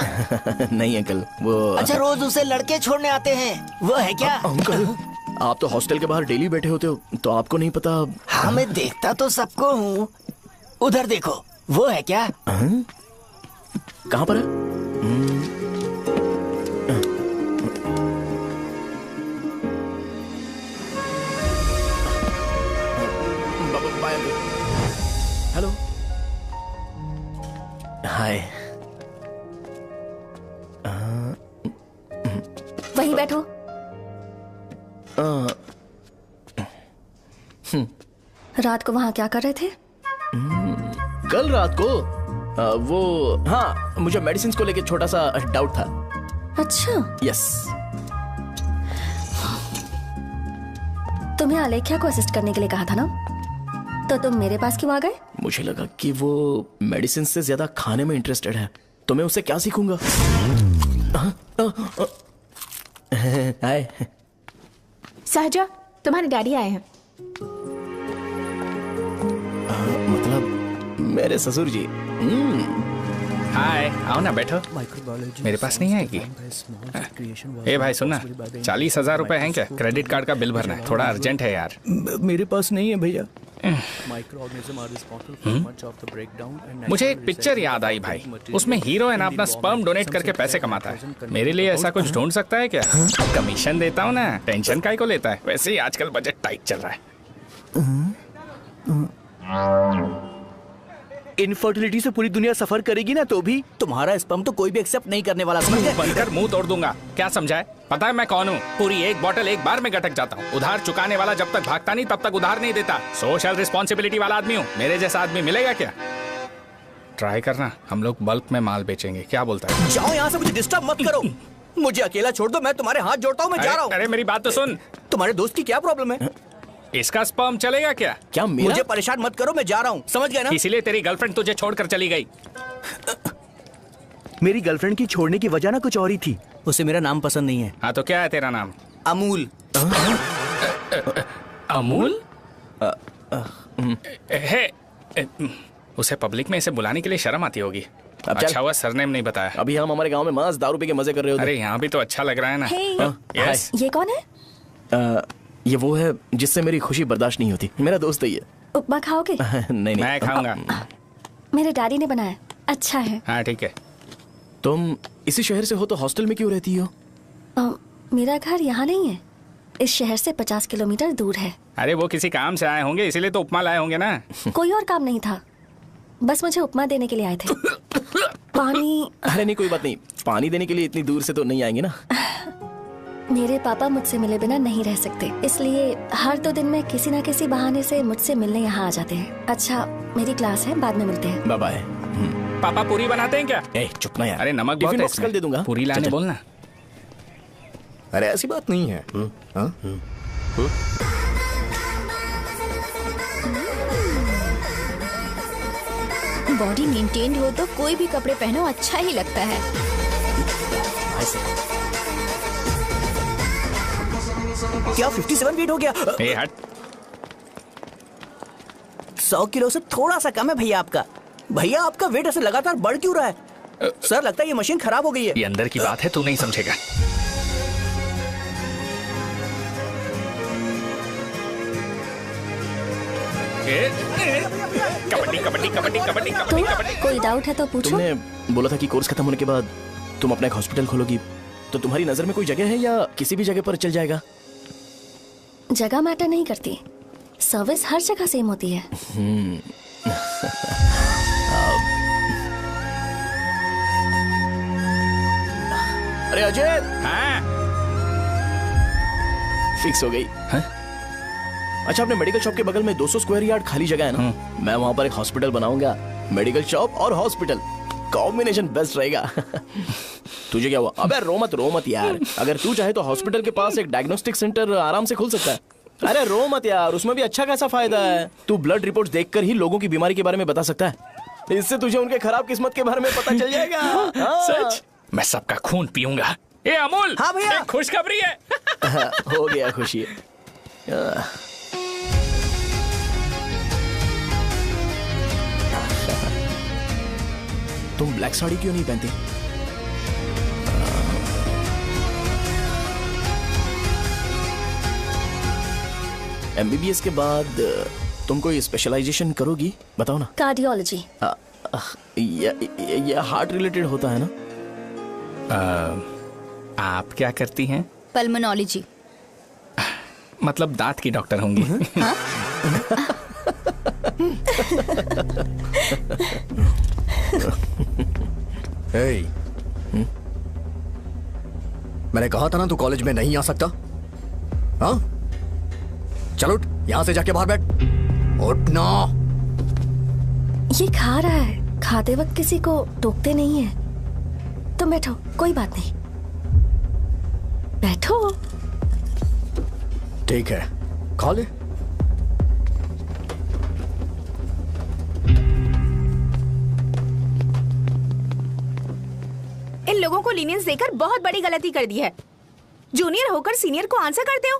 नहीं अंकल, वो अच्छा, रोज उसे लड़के छोड़ने आते हैं, वो है क्या? अंकल, आप तो हॉस्टल के बाहर डेली बैठे होते हो, तो आपको नहीं पता? हाँ, मैं देखता तो सबको हूँ। उधर देखो, वो है क्या? कहाँ पर है? हेलो, हाय। वहीं बैठो। रात को वहाँ क्या कर रहे थे? कल रात को वो, हाँ, मुझे मेडिसिन को लेके छोटा सा डाउट था। अच्छा। यस। तुम्हें आलेख्या को असिस्ट करने के लिए कहा था ना, तो तुम मेरे पास क्यों आ गए? मुझे लगा कि वो मेडिसिन से ज्यादा खाने में इंटरेस्टेड है, तो मैं उससे क्या सीखूंगा। हाय। सहजा, तुम्हारे डैडी आए हैं। मतलब मेरे ससुर जी। हाय, आओ ना, बैठो। मेरे पास नहीं आएगी। ए भाई सुनना, 40,000 रुपए हैं क्या? क्रेडिट कार्ड का बिल भरना है, थोड़ा अर्जेंट है यार। मेरे पास नहीं है भैया। मुझे एक पिक्चर याद आई भाई, उसमें हीरो है ना अपना स्पर्म डोनेट करके पैसे कमाता है। मेरे लिए ऐसा कुछ ढूंढ सकता है क्या? कमीशन देता हूँ ना, टेंशन काहे को लेता है? वैसे ही आजकल बजट टाइट चल रहा है। इनफर्टिलिटी से पूरी दुनिया सफर करेगी ना, तो भी तुम्हारा स्पर्म तो कोई भी एक्सेप्ट नहीं करने वाला, समझ गए? बनकर मुंह तोड़ दूंगा। क्या समझाए? पता है मैं कौन हूँ? पूरी एक बोतल एक बार में गटक जाता हूँ। उधार चुकाने वाला जब तक भागता नहीं तब तक उधार नहीं देता। सोशल रिस्पॉन्सिबिलिटी वाला आदमी हूँ। मेरे जैसा आदमी मिलेगा क्या? ट्राई करना, हम लोग बल्क में माल बेचेंगे। क्या बोलता है? जाओ यहाँ से, मुझे डिस्टर्ब मत करो। मुझे अकेला छोड़ दो, मैं तुम्हारे हाथ जोड़ता हूँ, मैं जा रहा हूँ। अरे मेरी बात तो सुन। तुम्हारे दोस्त की क्या प्रॉब्लम है? इसका स्पर्म चलेगा क्या? क्या मेरा? मुझे परेशान मत करो, मैं जा रहा हूँ, समझ गए ना? इसीलिए तेरी गर्लफ्रेंड तुझे छोड़कर चली गई। मेरी गर्लफ्रेंड की छोड़ने की वजह ना कुछ और ही थी। उसे मेरा नाम पसंद नहीं है। हाँ तो क्या है तेरा नाम? अमूल। अमूल? उसे पब्लिक में इसे बुलाने के लिए शर्म आती होगी। अच्छा हुआ सरनेम नहीं बताया। अभी हम हमारे गांव में मस्त दारू पी के मजे कर रहे होते। अरे यहाँ भी तो अच्छा लग रहा है ना। यस। ये कौन है? ये वो है जिससे मेरी खुशी बर्दाश्त नहीं होती। मेरा दोस्त ही है। उपमा खाओगे? नहीं। मैं खाऊंगा। मेरे डैडी ने बनाया, अच्छा है। हाँ ठीक है। तुम इसी शहर से हो तो हॉस्टल में क्यों रहती हो? मेरा घर यहाँ नहीं है, इस शहर से 50 किलोमीटर दूर है। अरे वो किसी काम से आए होंगे, इसीलिए तो उपमा लाए होंगे ना। कोई और काम नहीं था, बस मुझे उपमा देने के लिए आए थे। पानी? अरे नहीं, कोई बात नहीं, पानी देने के लिए इतनी दूर से तो नहीं आएंगे ना। मेरे पापा मुझसे मिले बिना नहीं रह सकते, इसलिए हर 2 दिन में किसी न किसी बहाने से मुझसे मिलने यहाँ आ जाते हैं। अच्छा, मेरी क्लास है, बाद में मिलते हैं। Bye bye. पापा पूरी बनाते हैं क्या? चुप ना यार। अरे नमक बहुत है इसमें। कल दे दूंगा। पूरी लाने बोलना। अरे ऐसी बात नहीं है। बॉडी मेंटेन्ड हो तो कोई भी कपड़े पहनो अच्छा ही लगता है। क्या 57 फीट हो गया? ए हट। 100 किलो से थोड़ा सा कम है भैया आपका। भैया आपका वेट ऐसे लगातार बढ़ क्यों रहा है? सर लगता है ये मशीन खराब हो गई है। ये अंदर की बात है, तू नहीं समझेगा। कबड्डी कबड्डी कबड्डी कबड्डी कबड्डी कबड्डी। कोई डाउट है तो पूछो। तुमने बोला था कि कोर्स खत्म होने के बाद तुम अपना एक हॉस्पिटल खोलोगी, तो तुम्हारी नजर में कोई जगह है या किसी भी जगह पर चल जाएगा? जगह मैटर नहीं करती, सर्विस हर जगह सेम होती है। अरे अजय। हाँ? फिक्स हो गई। अच्छा, अपने मेडिकल शॉप के बगल में 200 स्क्वायर यार्ड खाली जगह है ना, मैं वहां पर एक हॉस्पिटल बनाऊंगा। मेडिकल शॉप और हॉस्पिटल कॉम्बिनेशन बेस्ट रहेगा। तुझे क्या हुआ? अबे रो मत यार। अगर तू चाहे तो हॉस्पिटल के पास एक डायग्नोस्टिक सेंटर आराम से खुल सकता है। अरे रो मत यार, उसमें भी अच्छा खासा फायदा है। तू ब्लड रिपोर्ट्स देखकर ही लोगों की बीमारी के बारे में बता सकता है। इससे तुझे उनके खराब किस्मत के बारे में पता चल जाएगा। हाँ। सच? मैं सबका खून पीऊंगा। ए अमूल, हाँ भैया। एक खुशखबरी है। हो गया खुशी। तुम ब्लैक साड़ी क्यों नहीं पहनती? एमबीबीएस के बाद तुम कोई स्पेशलाइजेशन करोगी? बताओ ना। कार्डियोलॉजी। ये हार्ट रिलेटेड होता है ना? आप क्या करती हैं? पल्मोनोलॉजी। मतलब दांत की डॉक्टर होंगी। हाँ? hey, मैंने कहा था ना तू कॉलेज में नहीं आ सकता। हाँ, चलो उठ, यहां से जाके बाहर बैठ। उठ ना। ये खा रहा है, खाते वक्त किसी को टोकते नहीं है। तुम बैठो, कोई बात नहीं, बैठो। ठीक है, खा ले। इन लोगों को लीनियंस देकर बहुत बड़ी गलती कर दी है। जूनियर होकर सीनियर को आंसर करते हो।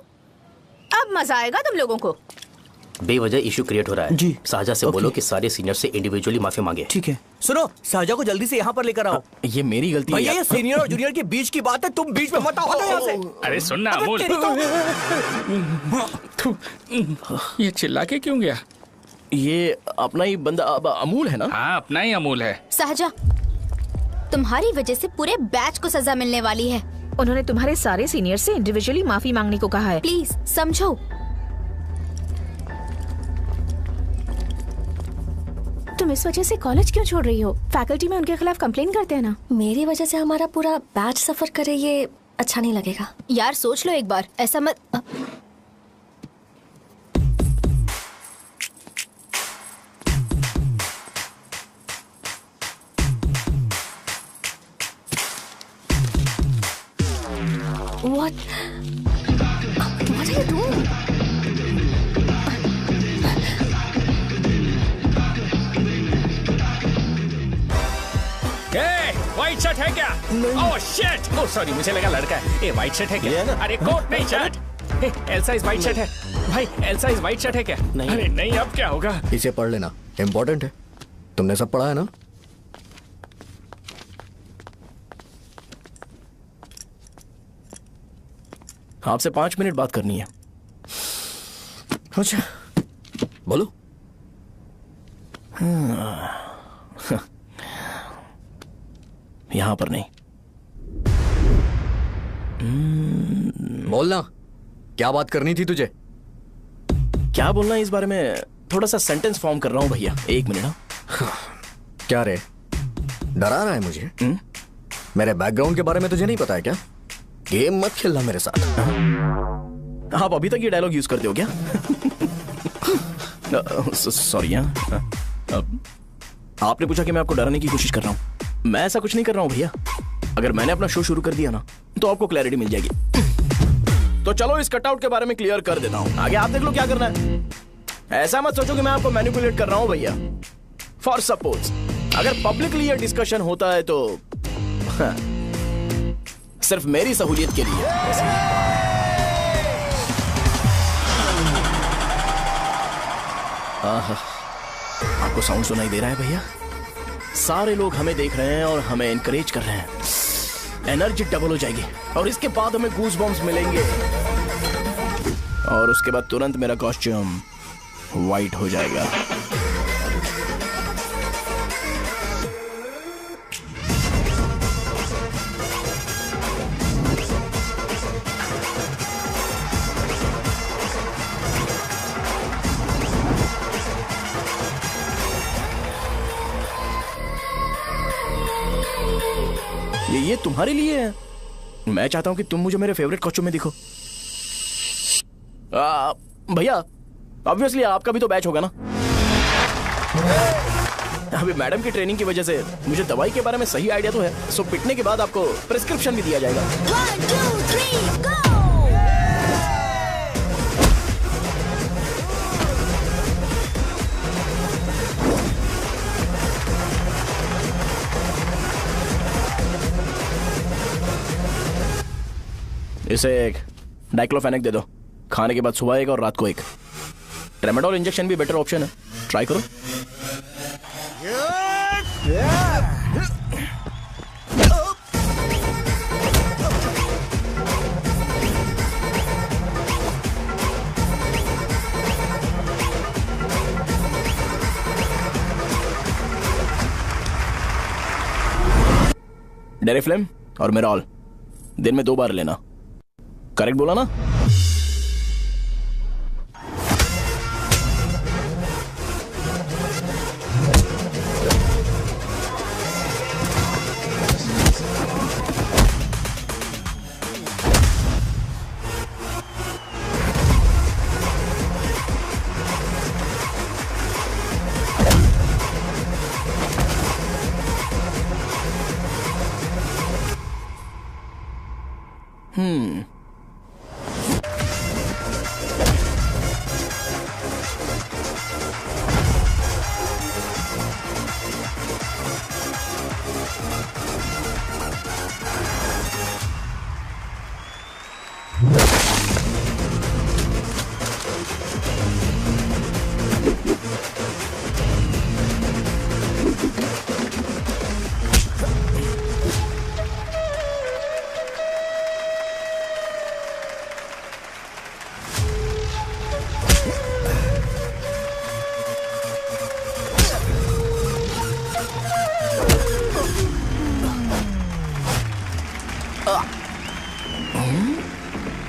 अब मजा आएगा तुम लोगों को। बेवजह इशू क्रिएट हो रहा है जी। साजा से बोलो कि सारे सीनियर से इंडिविजुअली माफी मांगे। ठीक है। सुनो, साजा को जल्दी से यहाँ पर लेकर आओ। ये मेरी गलती भैया, है। ये सीनियर और जूनियर के बीच की बात है, तुम बीच में मत आओ यहाँ से। अरे सुन ना अमूल, ये चिल्ला के क्यों गया? ये अपना ही बंदा अमूल है ना? हाँ, अपना ही अमूल है। सहजा, तुम्हारी वजह से पूरे बैच को सजा मिलने वाली है। उन्होंने तुम्हारे सारे सीनियर से इंडिविजुअली माफी मांगने को कहा है। प्लीज समझो। तुम इस वजह से कॉलेज क्यों छोड़ रही हो? फैकल्टी में उनके खिलाफ कंप्लेन करते हैं ना। मेरी वजह से हमारा पूरा बैच सफर करे, ये अच्छा नहीं लगेगा। यार सोच लो एक बार, ऐसा मत। What are you doing? White shirt है क्या? Oh shit! ओह सॉरी, मुझे लगा लड़का है। ए व्हाइट शर्ट है क्या? अरे कोट नहीं, shirt. L size white shirt है भाई। एल साइज व्हाइट शर्ट है क्या? नहीं। अरे नहीं, अब क्या होगा? इसे पढ़ लेना, इम्पोर्टेंट है। तुमने सब पढ़ा है ना? आपसे 5 मिनट बात करनी है। अच्छा, बोलो। यहां पर नहीं। बोलना, क्या बात करनी थी तुझे? क्या बोलना है इस बारे में? थोड़ा सा सेंटेंस फॉर्म कर रहा हूं भैया, 1 मिनट। क्या रे, डरा रहा है मुझे? मेरे बैकग्राउंड के बारे में तुझे नहीं पता है क्या? गेम मत खेलना मेरे साथ। आप अभी तक ये डायलॉग यूज करते हो क्या? सॉरी। आपने पूछा कि मैं आपको डराने की कोशिश कर रहा हूं। मैं ऐसा कुछ नहीं कर रहा हूं भैया। अगर मैंने अपना शो शुरू कर दिया ना, तो आपको क्लैरिटी मिल जाएगी। तो चलो इस कटआउट के बारे में क्लियर कर देता हूं। आगे आप देख लो क्या करना है। ऐसा मत सोचो कि मैं आपको मैनिपुलेट कर रहा हूं भैया। फॉर सपोज अगर पब्लिकली ये डिस्कशन होता है तो सिर्फ मेरी सहूलियत के लिए। आपको साउंड सुनाई दे रहा है भैया? सारे लोग हमें देख रहे हैं और हमें एनकरेज कर रहे हैं। एनर्जी डबल हो जाएगी और इसके बाद हमें गूज बम्स मिलेंगे और उसके बाद तुरंत मेरा कॉस्ट्यूम वाइट हो जाएगा। ये तुम्हारे लिए है। मैं चाहता हूं कि तुम मुझे मेरे फेवरेट कॉस्ट्यूम में दिखो। भैया ऑब्वियसली आपका भी तो बैच होगा ना। अभी मैडम की ट्रेनिंग की वजह से मुझे दवाई के बारे में सही आइडिया तो है। सो पिटने के बाद आपको प्रिस्क्रिप्शन भी दिया जाएगा। 1 2 3 गो। इसे एक डाइक्लोफेनेक दे दो, खाने के बाद सुबह एक और रात को एक। ट्रेमाडोल इंजेक्शन भी बेटर ऑप्शन है, ट्राई करो। डेरिफ्लेम और मेरॉल दिन में 2 बार लेना। करेक्ट बोला ना?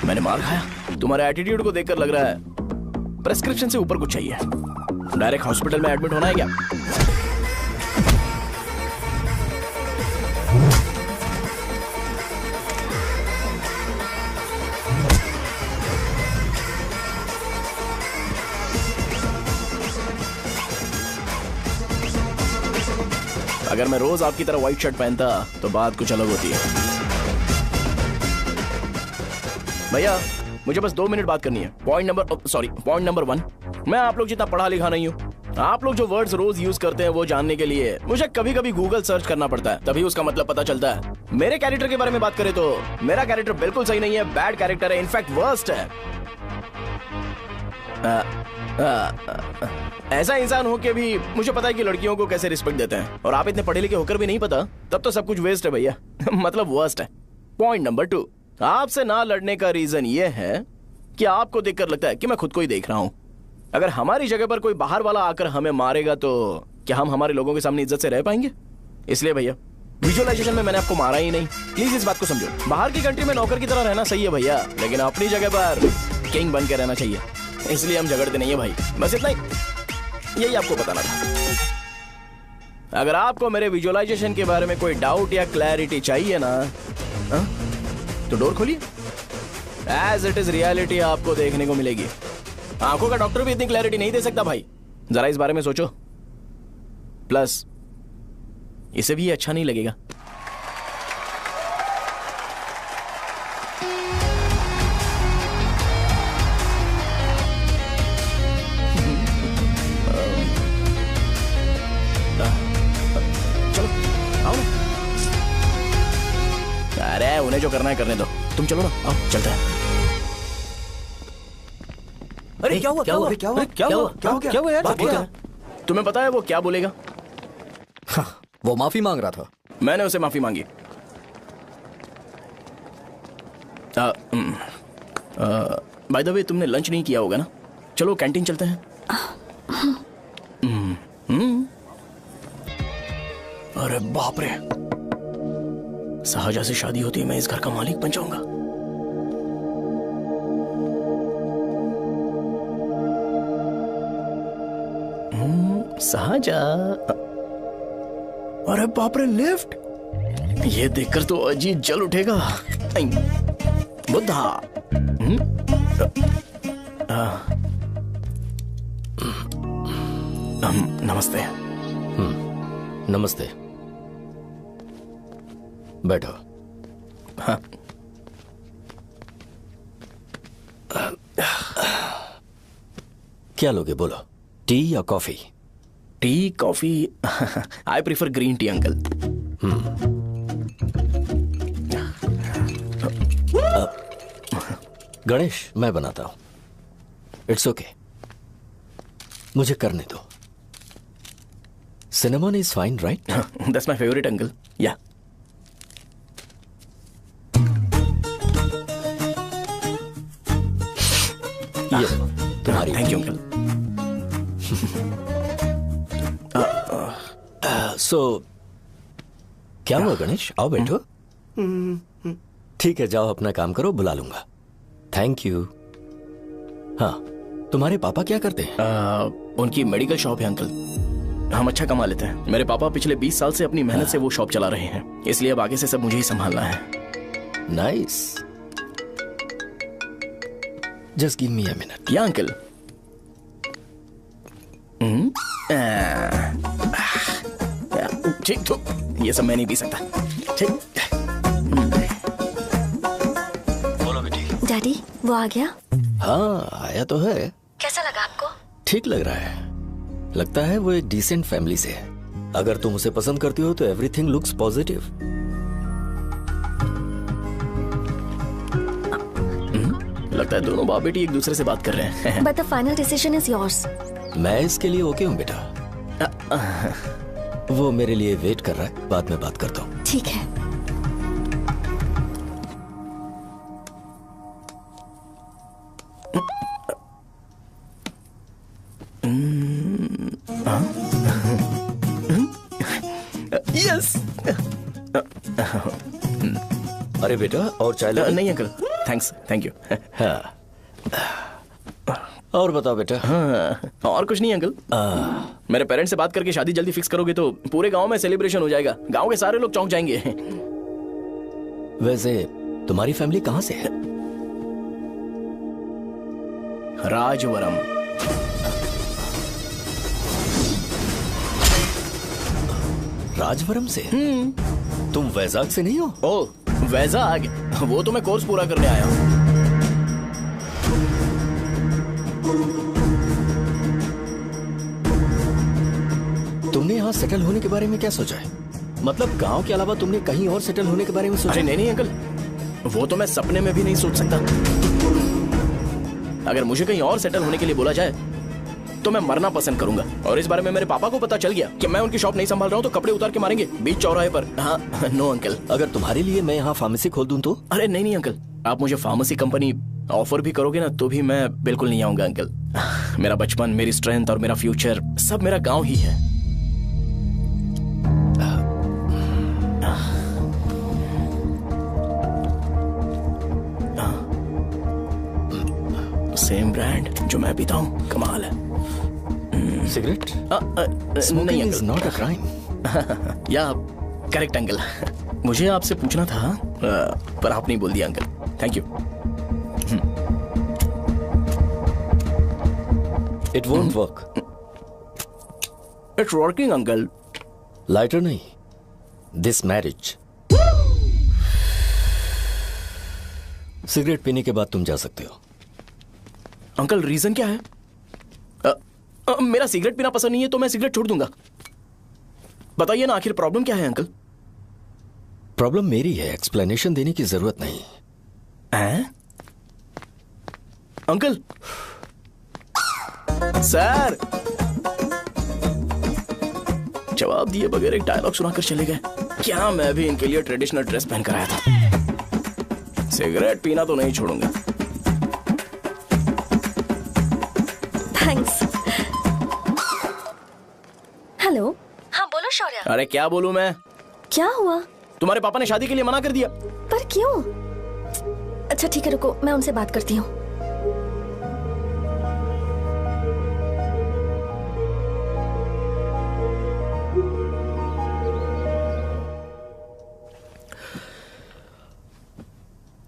मैंने मार खाया? तुम्हारे एटीट्यूड को देखकर लग रहा है प्रेस्क्रिप्शन से ऊपर कुछ चाहिए। डायरेक्ट हॉस्पिटल में एडमिट होना है क्या? अगर मैं रोज आपकी तरह व्हाइट शर्ट पहनता तो बात कुछ अलग होती है। भैया मुझे बस 2 मिनट बात करनी है। पॉइंट नंबर 1, मैं आप लोग जितना पढ़ा लिखा नहीं हूँ। आप लोग जो वर्ड्स रोज यूज करते हैं वो जानने के लिए मुझे कभी कभी गूगल सर्च करना पड़ता है, तभी उसका मतलब पता चलता है। मेरे कैरेक्टर के बारे में बात करें तो मेरा कैरेक्टर बिल्कुल सही नहीं है, बैड कैरेक्टर है, इनफैक्ट वर्स्ट है। ऐसा इंसान हो के भी मुझे पता है कि लड़कियों को कैसे रिस्पेक्ट देते हैं, और आप इतने पढ़े लिखे होकर भी नहीं पता, तब तो सब कुछ वेस्ट है भैया। मतलब वर्स्ट है। पॉइंट नंबर 2, आपसे ना लड़ने का रीजन ये है कि आपको देखकर लगता है कि मैं खुद को ही देख रहा हूं। अगर हमारी जगह पर कोई बाहर वाला आकर हमें मारेगा तो क्या हम हमारे लोगों के सामने इज्जत से रह पाएंगे? इसलिए भैया विजुअलाइजेशन में मैंने आपको मारा ही नहीं, प्लीज इस बात को समझो। बाहर की कंट्री में नौकर की तरह रहना सही है भैया, लेकिन अपनी जगह पर किंग बन के रहना चाहिए। इसलिए हम झगड़ते नहीं है भाई, बस इतना ही, यही आपको बताना था। अगर आपको मेरे विजुअलाइजेशन के बारे में कोई डाउट या क्लैरिटी चाहिए ना, तो डोर खोलिए। एज इट इज रियलिटी आपको देखने को मिलेगी। आंखों का डॉक्टर भी इतनी क्लैरिटी नहीं दे सकता भाई, जरा इस बारे में सोचो। प्लस इसे भी अच्छा नहीं लगेगा। चलो आओ ना। अरे उन्हें जो करना है करने दो, तुम चलो ना, आओ चलते हैं। अरे क्या हुआ यार? तुम्हें पता है वो क्या बोलेगा? वो माफी मांग रहा था। मैंने उसे माफी मांगी। बाय द वे तुमने लंच नहीं किया होगा ना? चलो कैंटीन चलते हैं। अरे बाप रे, शाहजहां से शादी होती है मैं इस घर का मालिक बन जाऊंगा। शाहजहां, अरे बाप रे लिफ्ट, ये देखकर तो अजीत जल उठेगा। बुद्धा, नमस्ते। नमस्ते, बैठो। हाँ। क्या लोगे बोलो, टी या coffee? Tea coffee? I prefer green tea uncle. Ganesh, मैं बनाता हूं। इट्स ओके, मुझे करने दो। Cinnamon is fine, right? That's my favourite uncle. या ये तुम्हारी। Thank you uncle. सो क्या हुआ गणेश? आओ बैठो। ठीक है, जाओ अपना काम करो, बुला लूंगा। Thank you. हाँ, तुम्हारे पापा क्या करते हैं? उनकी मेडिकल शॉप है अंकल। हम अच्छा कमा लेते हैं। मेरे पापा पिछले 20 साल से अपनी मेहनत से वो शॉप चला रहे हैं, इसलिए अब आगे से सब मुझे ही संभालना है। Nice. Just give me a minute. या अंकल। ठीक, तो ये सब मैं नहीं पी सकता। ठीक। बोलो बेटी। डैडी, वो आ गया? हाँ, आया तो है। कैसा लगा आपको? ठीक लग रहा है। लगता है वो एक डिसेंट फैमिली से है। अगर तुम उसे पसंद करती हो तो एवरीथिंग लुक्स पॉजिटिव। लगता है दोनों बाप बेटी एक दूसरे से बात कर रहे हैं। But the final decision is yours. मैं इसके लिए ओके हूँ बेटा। वो मेरे लिए वेट कर रहा है, बाद में बात करता हूँ। ठीक है। यस। अरे बेटा, और चाय नहीं अंकल, थैंक्स, थैंक यू। हाँ। और बताओ बेटा। हाँ, और कुछ नहीं अंकल। मेरे पेरेंट्स से बात करके शादी जल्दी फिक्स करोगे तो पूरे गांव में सेलिब्रेशन हो जाएगा। गांव के सारे लोग चौंक जाएंगे। वैसे तुम्हारी फैमिली कहाँ से है? राजवरम। राजवरम से? तुम वैजाग से नहीं हो? ओ, वैजाग? वो तो मैं कोर्स पूरा करने आया हूँ। तुमने यहाँ सेटल होने के बारे में क्या सोचा है? मतलब गांव के अलावा तुमने कहीं और सेटल होने के बारे में सोचा? अरे नहीं अंकल, वो तो मैं सपने में भी नहीं सोच सकता। अगर मुझे कहीं और सेटल होने के लिए बोला जाए तो मैं मरना पसंद करूंगा। और इस बारे में मेरे पापा को पता चल गया कि मैं उनकी शॉप नहीं संभाल रहा हूँ तो कपड़े उतार के मारेंगे बीच चौराहे पर। हाँ, नो अंकल। अगर तुम्हारे लिए मैं यहाँ फार्मेसी खोल दूं तो? अरे नहीं अंकल, आप मुझे फार्मेसी कंपनी ऑफर भी करोगे ना तो भी मैं बिल्कुल नहीं आऊंगा अंकल। मेरा बचपन, मेरी स्ट्रेंथ और मेरा फ्यूचर सब मेरा गांव ही है। सेम ब्रांड जो मैं पीता हूँ, कमाल है। सिगरेट? नहीं इज नॉट अ क्राइम। या करेक्ट अंकल। मुझे आपसे पूछना था पर आप नहीं बोल दिया uncle. Thank you. It won't work. It's working uncle. Lighter नहीं, दिस मैरिज। सिगरेट पीने के बाद तुम जा सकते हो। अंकल रीजन क्या है? मेरा सिगरेट पीना पसंद नहीं है तो मैं सिगरेट छोड़ दूंगा। बताइए ना, आखिर प्रॉब्लम क्या है अंकल? प्रॉब्लम मेरी है, एक्सप्लेनेशन देने की जरूरत नहीं। अंकल सर जवाब दिए बगैर एक डायलॉग सुनाकर चले गए। क्या मैं भी इनके लिए ट्रेडिशनल ड्रेस पहन कर आया था। सिगरेट पीना तो नहीं छोड़ूंगा। थैंक्स। हेलो। हाँ बोलो शौर्य। अरे क्या बोलूं मैं? क्या हुआ? तुम्हारे पापा ने शादी के लिए मना कर दिया। पर क्यों? अच्छा ठीक है, रुको मैं उनसे बात करती हूँ।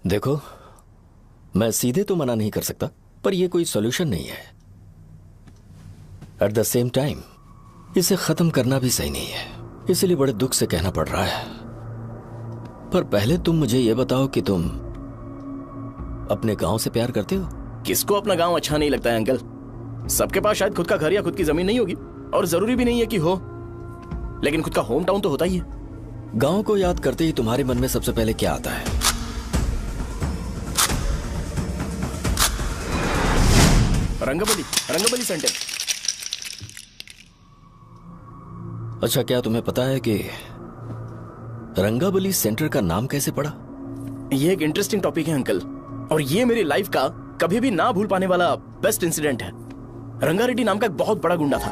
देखो, मैं सीधे तो मना नहीं कर सकता, पर यह कोई सॉल्यूशन नहीं है। एट द सेम टाइम इसे खत्म करना भी सही नहीं है, इसलिए बड़े दुख से कहना पड़ रहा है। पर पहले तुम मुझे यह बताओ कि तुम अपने गांव से प्यार करते हो? किसको अपना गांव अच्छा नहीं लगता है अंकल? सबके पास शायद खुद का घर या खुद की जमीन नहीं होगी, और जरूरी भी नहीं है कि हो, लेकिन खुद का होम टाउन तो होता ही है। गांव को याद करते ही तुम्हारे मन में सबसे पहले क्या आता है? रंगबली सेंटर। अच्छा, क्या तुम्हें पता है कि रंगाबली सेंटर का नाम कैसे पड़ा? ये एक इंटरेस्टिंग टॉपिक है अंकल, और ये मेरी लाइफ का कभी भी ना भूल पाने वाला बेस्ट इंसिडेंट है। रंगारेड्डी नाम का एक बहुत बड़ा गुंडा था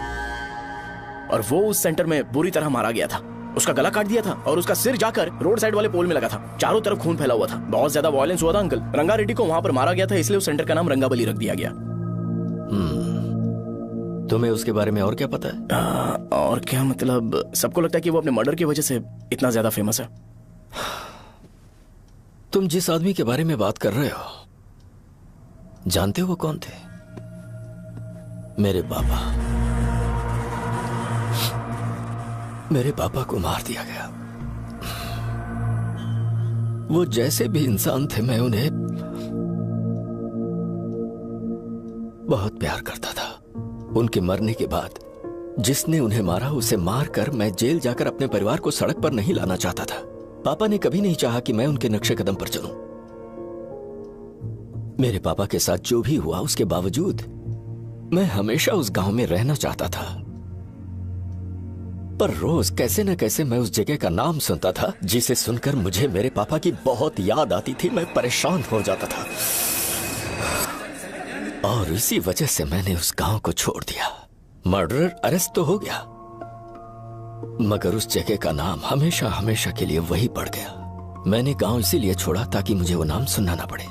और वो उस सेंटर में बुरी तरह मारा गया था। उसका गला काट दिया था और उसका सिर जाकर रोड साइड वाले पोल में लगा था। चारों तरफ खून फैला हुआ था, बहुत ज्यादा वायलेंस हुआ था अंकल। रंगारेड्डी को वहां पर मारा गया था, इसलिए उस सेंटर का नाम रंगाबली रख दिया गया। तुम्हें उसके बारे में और क्या पता है? और क्या मतलब, सबको लगता है कि वो अपने मर्डर की वजह से इतना ज्यादा फेमस है। तुम जिस आदमी के बारे में बात कर रहे हो, जानते हो वो कौन थे? मेरे पापा। मेरे पापा को मार दिया गया। वो जैसे भी इंसान थे, मैं उन्हें बहुत प्यार करता था। उनके मरने के बाद जिसने उन्हें मारा उसे मारकर मैं जेल जाकर अपने परिवार को सड़क पर नहीं लाना चाहता था। पापा ने कभी नहीं चाहा कि मैं उनके नक्शे कदम पर चलूं। मेरे पापा के साथ जो भी हुआ उसके बावजूद मैं हमेशा उस गांव में रहना चाहता था। पर रोज कैसे न कैसे मैं उस जगह का नाम सुनता था, जिसे सुनकर मुझे मेरे पापा की बहुत याद आती थी। मैं परेशान हो जाता था और इसी वजह से मैंने उस गांव को छोड़ दिया। मर्डरर अरेस्ट तो हो गया, मगर उस जगह का नाम हमेशा हमेशा के लिए वही पड़ गया। मैंने गांव इसीलिए छोड़ा ताकि मुझे वो नाम सुनना ना पड़े।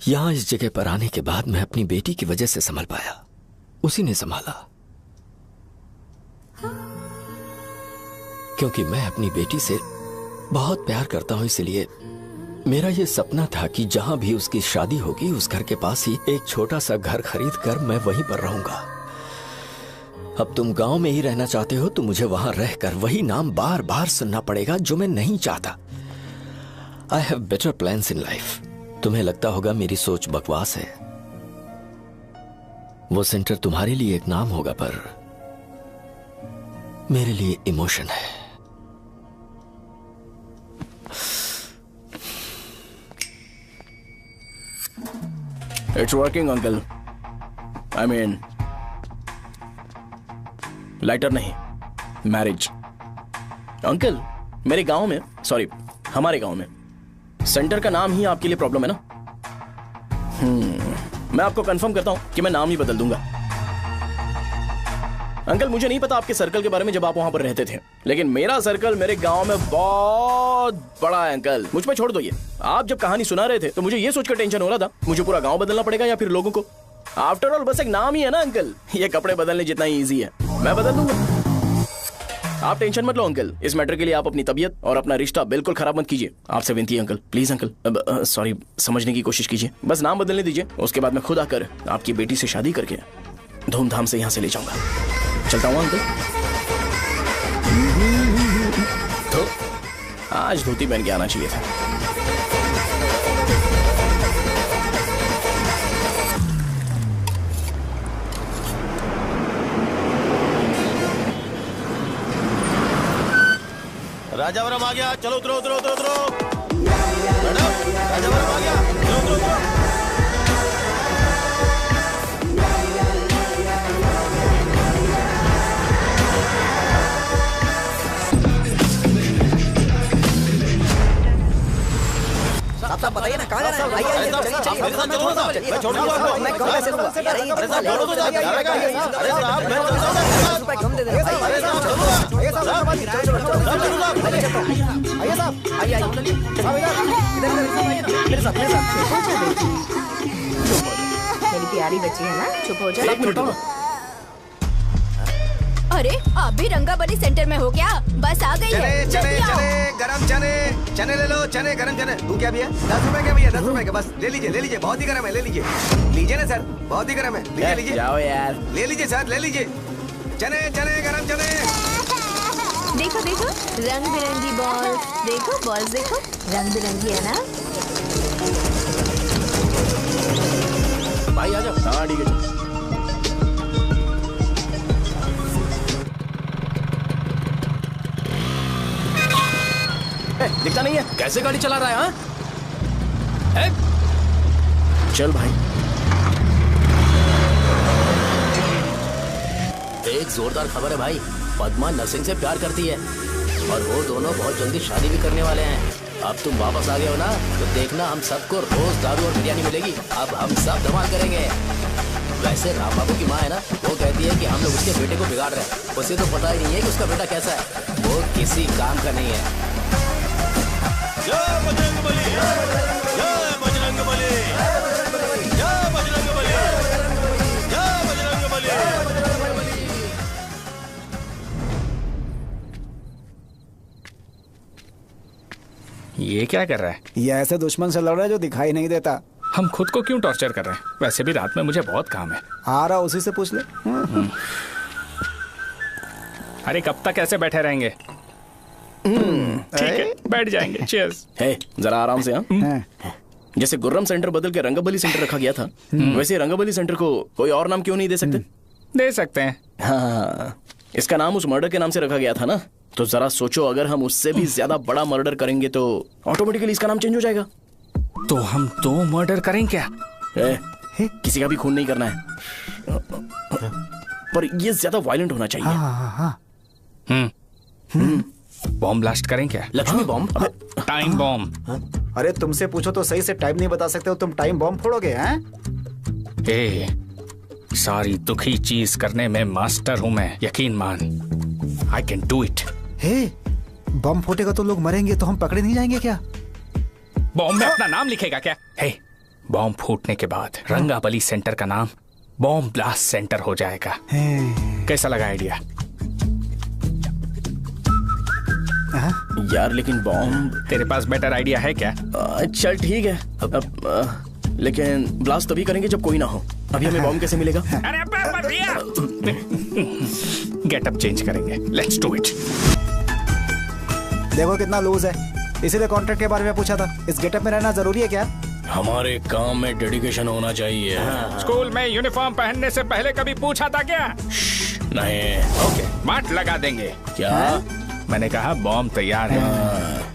यहां इस जगह पर आने के बाद मैं अपनी बेटी की वजह से संभल पाया, उसी ने संभाला। क्योंकि मैं अपनी बेटी से बहुत प्यार करता हूं, इसलिए मेरा यह सपना था कि जहां भी उसकी शादी होगी उस घर के पास ही एक छोटा सा घर खरीद कर मैं वहीं पर रहूंगा। अब तुम गांव में ही रहना चाहते हो तो मुझे वहां रहकर वही नाम बार बार सुनना पड़ेगा, जो मैं नहीं चाहता। I have better plans in life. तुम्हें लगता होगा मेरी सोच बकवास है। वो सेंटर तुम्हारे लिए एक नाम होगा, पर मेरे लिए इमोशन है। It's working uncle. I mean lighter नहीं, मैरिज। अंकल, मेरे गांव में, सॉरी हमारे गांव में सेंटर का नाम ही आपके लिए प्रॉब्लम है ना? मैं आपको कंफर्म करता हूं कि मैं नाम ही बदल दूंगा। अंकल, मुझे नहीं पता आपके सर्कल के बारे में जब आप वहां पर रहते थे, लेकिन मेरा सर्कल मेरे गांव में बहुत बड़ा है अंकल। मुझ पे छोड़ दो ये। आप जब कहानी सुना रहे थे तो मुझे ये सोचकर टेंशन हो रहा था मुझे पूरा गांव बदलना पड़ेगा या फिर लोगों को। आफ्टर ऑल बस एक नाम ही है ना अंकल, ये कपड़े बदलने जितना ही ईजी है। मैं बदल दूंगा, आप टेंशन मत लो अंकल। इस मैटर के लिए आप अपनी तबीयत और अपना रिश्ता बिल्कुल खराब मत कीजिए। आपसे विनती है अंकल, प्लीज अंकल। सॉरी, समझने की कोशिश कीजिए। बस नाम बदलने दीजिए, उसके बाद मैं खुद आकर आपकी बेटी से शादी करके धूमधाम से यहां से ले जाऊंगा। चलता हूं अंकल। तो आज धोती पहन के आना चाहिए था। राजावरम आ गया, चलो उतरो उतरो उतरो उतरो। मैडम, राजावरम आ गया, चलो उतरो उतरो। साहब बताइए ना कहाँ जाना है? आइए चलिए चलिए। मैं छोड़ दूंगा आपको। मैं कम पैसे दूंगा। अरे साहब छोड़ो तो साहब। अरे साहब मैं ₹10 कम दे देना। अरे साहब छोड़ो। आइए साहब, आइए साहब, आइए आइए मेरे साथ मेरी प्यारी बच्ची है ना, चुप हो जा। एक मिनट। अरे आप भी रंगाबली सेंटर में हो क्या? बस आ गई है, चने जल्दी आओ। चने गरम चने, चने ले लो, चने गरम चने। तू क्या भैया? 10 रुपए का भैया, 10 रुपए का। बस ले लीजिए, बहुत ही गरम है, ले लीजिए। लीजिए ना सर, बहुत ही गरम है, लीजिए जाओ यार, ले लीजिए सर, ले लीजिए। चने चने गरम चने। देखो देखो रंग बिरंगी बॉल, देखो बॉल्स देखो, रंग बिरंगी है ना। भाई आ जाओ। हाँ ठीक है। दिखता नहीं है, कैसे गाड़ी चला रहा है? हाँ? चल भाई। एक जोरदार खबर है भाई, पद्मा नरसिंह से प्यार करती है और वो दोनों बहुत जल्दी शादी भी करने वाले हैं। अब तुम वापस आ गए हो ना, तो देखना हम सबको रोज दारू और बिरयानी मिलेगी। अब हम सब धमाल करेंगे। वैसे राम बाबू की माँ है ना, वो कहती है कि हम लोग उसके बेटे को बिगाड़ रहे हैं। उसे तो पता ही नहीं है कि उसका बेटा कैसा है, वो किसी काम का नहीं है। जय बजरंग बली, जय बजरंग बली, जय बजरंग बली, जय बजरंग बली। ये क्या कर रहा है? ये ऐसे दुश्मन से लड़ रहा है जो दिखाई नहीं देता। हम खुद को क्यों टॉर्चर कर रहे हैं? वैसे भी रात में मुझे बहुत काम है। आ रहा उसी से पूछ ले। अरे कब तक ऐसे बैठे रहेंगे? ठीक है, बैठ जाएंगे। चीयर्स। हे, जरा आराम से। हाँ, जैसे गुर्रम सेंटर बदल के रंगबली सेंटर रखा गया था, वैसे रंगबली सेंटर को कोई और नाम क्यों नहीं दे सकते? दे सकते हैं। हाँ, इसका नाम उस मर्डर के नाम से रखा गया था ना, तो जरा सोचो, अगर हम उससे भी ज्यादा बड़ा मर्डर करेंगे तो ऑटोमेटिकली इसका नाम चेंज हो जाएगा। तो हम 2 मर्डर करें क्या? किसी का भी खून नहीं करना है, पर ये ज्यादा वायलेंट होना चाहिए। बॉम्ब ब्लास्ट करें क्या? लक्ष्मी बॉम्ब? Time bomb. अरे तुमसे पूछो तो सही से टाइम नहीं बता सकते हो, तुम टाइम बॉम्ब फोड़ोगे? हैं? सारी दुखी चीज करने में मास्टर हूं मैं, यकीन मान। I can do it. Bomb फूटेगा तो लोग मरेंगे, तो हम पकड़े नहीं जाएंगे क्या? बॉम्ब में अपना नाम लिखेगा क्या? बॉम्ब फूटने के बाद रंगाबली सेंटर का नाम बॉम्ब ब्लास्ट सेंटर हो जाएगा। कैसा लगा आइडिया? यार लेकिन बॉम्ब, तेरे पास बेटर आइडिया है क्या? चल ठीक है, लेकिन ब्लास्ट तभी करेंगे जब कोई ना हो। अभी हमें बॉम्ब कैसे मिलेगा? अरे भैया, गेटअप चेंज करेंगे। Let's do it. देखो कितना लूज है, इसीलिए कॉन्ट्रैक्ट के बारे में पूछा था। इस गेटअप में रहना जरूरी है क्या? हमारे काम में डेडिकेशन होना चाहिए। स्कूल में यूनिफॉर्म पहनने से पहले कभी पूछा था क्या? नहीं। ओके, मार्ट लगा देंगे। क्या? मैंने कहा बॉम्ब तैयार है।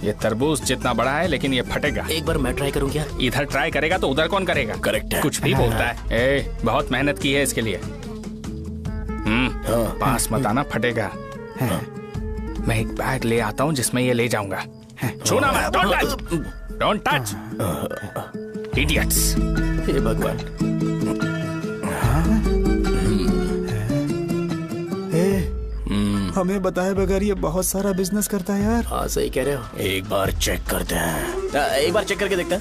ये तरबूज जितना बड़ा है, लेकिन ये फटेगा। एक बार मैं ट्राई करूं क्या? इधर ट्राई करेगा तो उधर कौन करेगा? करेक्ट है। कुछ भी बोलता है। बहुत मेहनत की है इसके लिए। पास मत आना, फटेगा। मैं एक बैग ले आता हूँ जिसमें ये ले जाऊंगा। छूना मत, don't touch, don't touch, idiots. हे भगवान। हमें बताए बगैर ये बहुत सारा बिजनेस करता है यार। हाँ सही कह रहे हो। एक बार चेक करते हैं। एक बार चेक करके देखते हैं।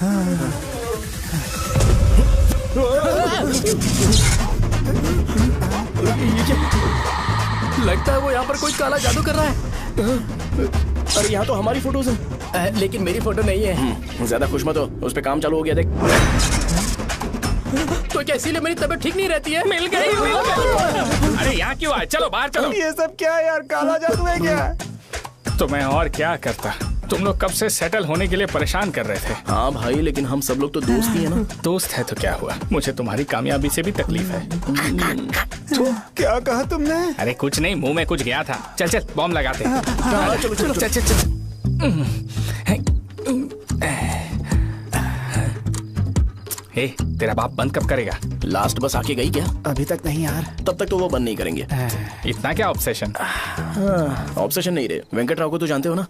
लगता है वो यहाँ पर कोई काला जादू कर रहा है। अरे यहाँ तो हमारी फोटोज हैं, लेकिन मेरी फोटो नहीं है। ज्यादा खुश मत हो, उस पे काम चालू हो गया। देख तो क्या इसीलिए मेरी तबीयत ठीक नहीं रहती है? मिल गई, मिल गई। अरे यहाँ क्यों आए? चलो बाहर चलो। ये सब क्या है यार? काला जादू है क्या? तो मैं और क्या करता? तुम लोग कब से सेटल होने के लिए परेशान कर रहे थे। हाँ भाई, लेकिन हम सब लोग तो दोस्त ही है ना। दोस्त है तो क्या हुआ? मुझे तुम्हारी कामयाबी से भी तकलीफ है। क्या कहा तुमने? अरे कुछ नहीं, मुंह में कुछ गया था। चल चल बॉम्ब लगाते। चलो चलो चल चल चल। तेरा बाप बंद कब करेगा? लास्ट बस आके गई क्या? अभी तक नहीं यार। तब तक तो वो बंद नहीं करेंगे। इतना क्या ऑब्सेशन? ऑब्सेशन नहीं रे, वेंकट राव को तो जानते हो ना?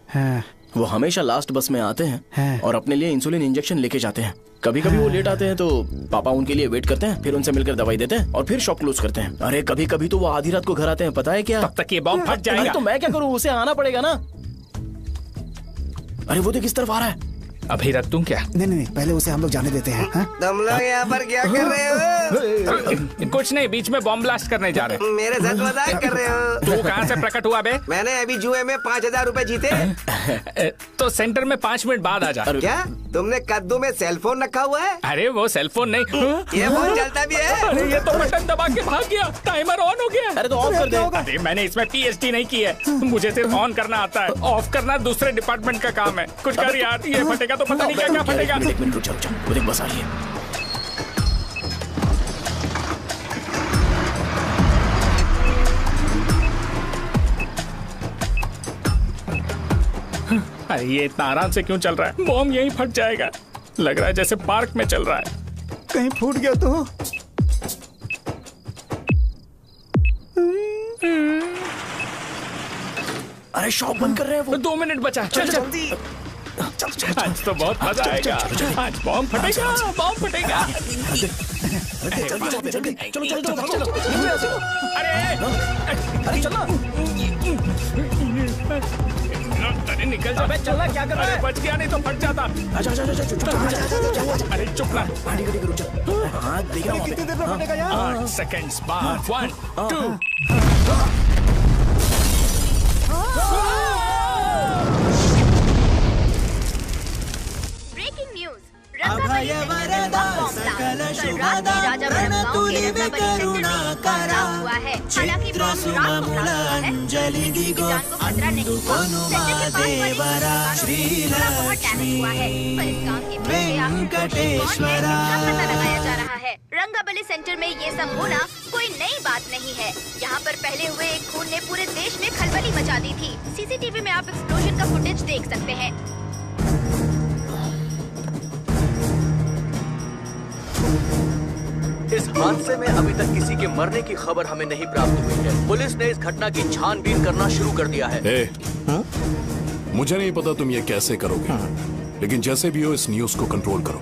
वो हमेशा लास्ट बस में आते हैं और अपने लिए इंसुलिन इंजेक्शन लेके जाते हैं। कभी कभी वो लेट आते हैं तो पापा उनके लिए वेट करते हैं, फिर उनसे मिलकर दवाई देते हैं और फिर शॉप क्लोज करते हैं। अरे कभी कभी तो वो आधी रात को घर आते हैं, पता है क्या? तब तक ये बॉम्ब फट जाएगा। तो मैं क्या करूँ, उसे आना पड़ेगा ना। अरे वो देख किस तरफ आ रहा है। अभी रख दूं क्या? नहीं, पहले उसे हम लोग जाने देते हैं। तुम लोग यहाँ पर क्या कर रहे हो? कुछ नहीं, बीच में बॉम्ब ब्लास्ट करने जा रहे हैं। मेरे साथ मजाक कर रहे हो? तू कहाँ से प्रकट हुआ बे? मैंने अभी जुए में 5,000 रुपए जीते। तो सेंटर में 5 मिनट बाद आ जा। क्या तुमने कद्दू में सेलफोन रखा हुआ है? अरे वो सेलफोन नहीं, ये फोन चलता भी है। अरे ये तो बटन दबा के भाग गया, टाइमर ऑन हो गया। अरे तो ऑफ कर दे। अरे मैंने इसमें PhD नहीं की है, मुझे सिर्फ ऑन करना आता है। ऑफ करना दूसरे डिपार्टमेंट का काम है। कुछ कर यार, ये फटेगा तो पता नहीं क्या क्या फटेगा। एक मिनट रुक जाओ, वो देख बस आ रही है। अरे ये इतना आराम से क्यों चल रहा है? बॉम्ब यहीं फट जाएगा। लग रहा है जैसे पार्क में चल रहा है। कहीं फूट गया तो। अरे शॉप बंद कर रहे हैं वो। 2 मिनट बचा, चल जल्दी। आज तो बहुत मजा आएगा। आज बॉम्ब फटेगा, बॉम्ब फटेगा। चलो। अरे चलना। अरे निकल जा। चलना, क्या कर रहा है? बच गया नहीं तो फट जाता। अरे चुप रहा। रुक जा। हाँ देख रहा हूँ। कितनी देर में फटेगा यार? 8 सेकंड्स बाद 1 2। Breaking news. अभय वरदा सकल शुभदा प्रणतुलिवे करुणा करा चित्र सुममूल अंजलि दिगो अंदुकोनुमा देवरा श्रीलक्ष्मी वेंकटेश्वरा। लगाया जा रहा है। रंगाबली सेंटर में ये सब होना कोई नई बात नहीं है। यहाँ पर पहले हुए एक खून ने पूरे देश में खलबली मचा दी थी। सीसीटीवी में आप एक्सप्लोजन का फुटेज देख सकते हैं। इस हादसे में अभी तक किसी के मरने की खबर हमें नहीं प्राप्त हुई है। पुलिस ने इस घटना की छानबीन करना शुरू कर दिया है। मुझे नहीं पता तुम ये कैसे करोगे, लेकिन जैसे भी हो इस न्यूज को कंट्रोल करो।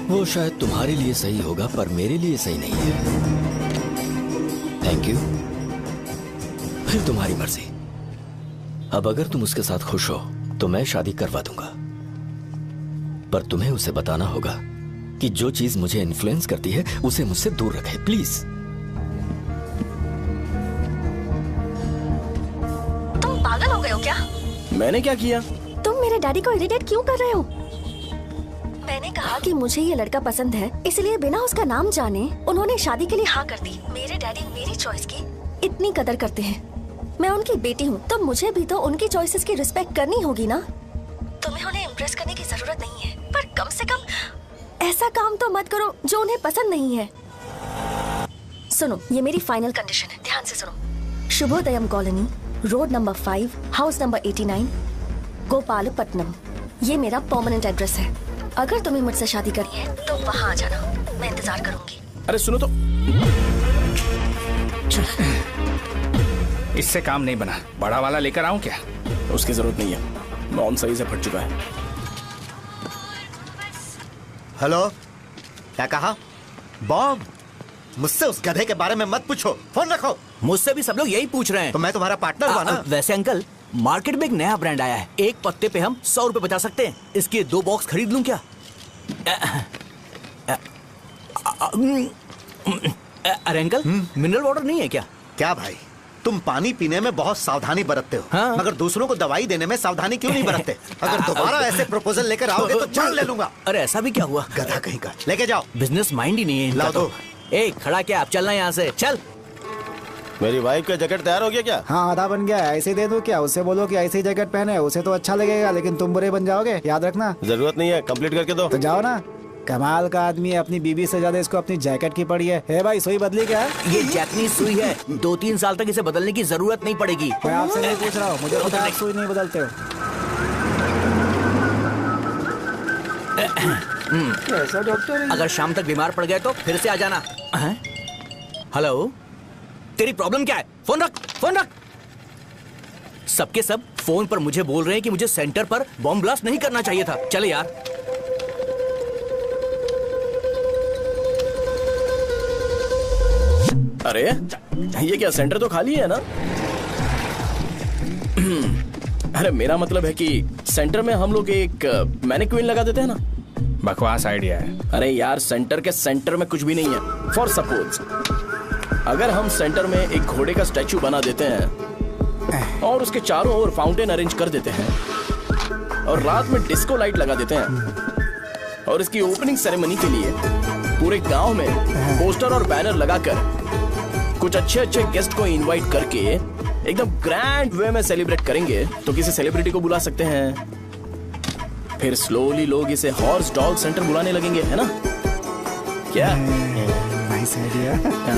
वो शायद तुम्हारे लिए सही होगा पर मेरे लिए सही नहीं है। Thank you. फिर तुम्हारी मर्जी। अब अगर तुम उसके साथ खुश हो तो मैं शादी करवा दूंगा, पर तुम्हें उसे बताना होगा कि जो चीज मुझे इन्फ्लुएंस करती है उसे मुझसे दूर रखे, प्लीज। तुम पागल हो गए हो क्या? मैंने क्या किया? तुम मेरे डैडी को इरिटेट क्यों कर रहे हो? मैंने कहा कि मुझे ये लड़का पसंद है, इसलिए बिना उसका नाम जाने उन्होंने शादी के लिए हाँ कर दी। मेरे डैडी मेरी चॉइस की इतनी कदर करते हैं। मैं उनकी बेटी हूँ तो मुझे भी तो उनकी चॉइसेस की रिस्पेक्ट करनी होगी ना। तुम्हें उन्हें इम्प्रेस करने की जरूरत नहीं है, पर कम से कम ऐसा काम तो मत करो जो उन्हें पसंद नहीं है। सुनो, ये मेरी फाइनल कंडीशन है, ध्यान से सुनो। Shubhodayam colony, road number 5, house number 89, Gopalapatnam. ये मेरा परमानेंट एड्रेस है। अगर तुम्हें मुझसे शादी करनी है तो वहाँ आ जाना, मैं इंतजार करूंगी। अरे सुनो तो। इससे काम नहीं बना। बड़ा वाला लेकर आऊं क्या? उसकी जरूरत नहीं है, बॉम्ब सही से फट चुका है। हेलो, क्या कहा? बॉम्ब? मुझसे उस गधे के बारे में मत पूछो, फोन रखो। मुझसे भी सब लोग यही पूछ रहे हैं। तो मैं तुम्हारा पार्टनर हुआ ना। वैसे अंकल, मार्केट में एक नया ब्रांड आया है। एक पत्ते पे हम 100 रुपए बचा सकते हैं। इसके 2 बॉक्स खरीद लूं क्या? अरे अंकल, मिनरल वाटर नहीं है क्या? क्या भाई, तुम पानी पीने में बहुत सावधानी बरतते हो, हाँ? मगर दूसरों को दवाई देने में सावधानी क्यों नहीं बरतते? अगर दोबारा ऐसे प्रपोजल लेकर आओगे तो जान ले लूंगा। अरे ऐसा भी क्या हुआ? गधा कहीं का, लेके जाओ। बिजनेस माइंड ही नहीं है इनका। लाओ दो। खड़ा क्या, आप चलना यहाँ से, चल। मेरी वाइफ का जैकेट तैयार हो गया क्या? हाँ, आधा बन गया। ऐसे ही दे दो क्या? उससे बोलो कि ऐसे ही जैकेट पहने, उसे तो अच्छा लगेगा, लेकिन तुम बुरे बन जाओगे, याद रखना। जरूरत नहीं है, कंप्लीट करके दो। तो जाओ ना। कमाल का आदमी है, अपनी बीबी से ज्यादा इसको अपनी जैकेट की पड़ी है। हे भाई, सुई बदली क्या? ये जैपनीज सुई है, 2-3 साल तक इसे बदलने की जरूरत नहीं पड़ेगी। मैं आपसे नहीं पूछ रहा हूँ, मुझे पता है आप सुई नहीं बदलते हो। ऐसा डॉक्टर, अगर शाम तक बीमार पड़ गए तो फिर से आ जाना। हेलो, तेरी प्रॉब्लम क्या है? फोन रख, फोन रख। सबके सब फोन पर मुझे बोल रहे हैं कि मुझे सेंटर पर बॉम्ब ब्लास्ट नहीं करना चाहिए था। चले यार। अरे ये क्या, सेंटर तो खाली है ना? अरे मेरा मतलब है कि सेंटर में हम लोग एक मैनिक्विन लगा देते हैं ना। बकवास आइडिया है। अरे यार, सेंटर के सेंटर में कुछ भी नहीं है। फॉर सपोज अगर हम सेंटर में एक घोड़े का स्टैचू बना देते हैं और उसके चारों ओर फाउंटेन अरेंज कर देते हैं और रात में डिस्को लाइट लगा देते हैं और इसकी ओपनिंग सेरेमनी के लिए पूरे गांव में पोस्टर और बैनर लगाकर कुछ अच्छे अच्छे गेस्ट को इनवाइट करके एकदम ग्रैंड वे में सेलिब्रेट करेंगे तो किसी सेलिब्रिटी को बुला सकते हैं। फिर स्लोली लोग इसे हॉर्स डॉग सेंटर बुलाने लगेंगे, है ना? क्या नाइस आइडिया।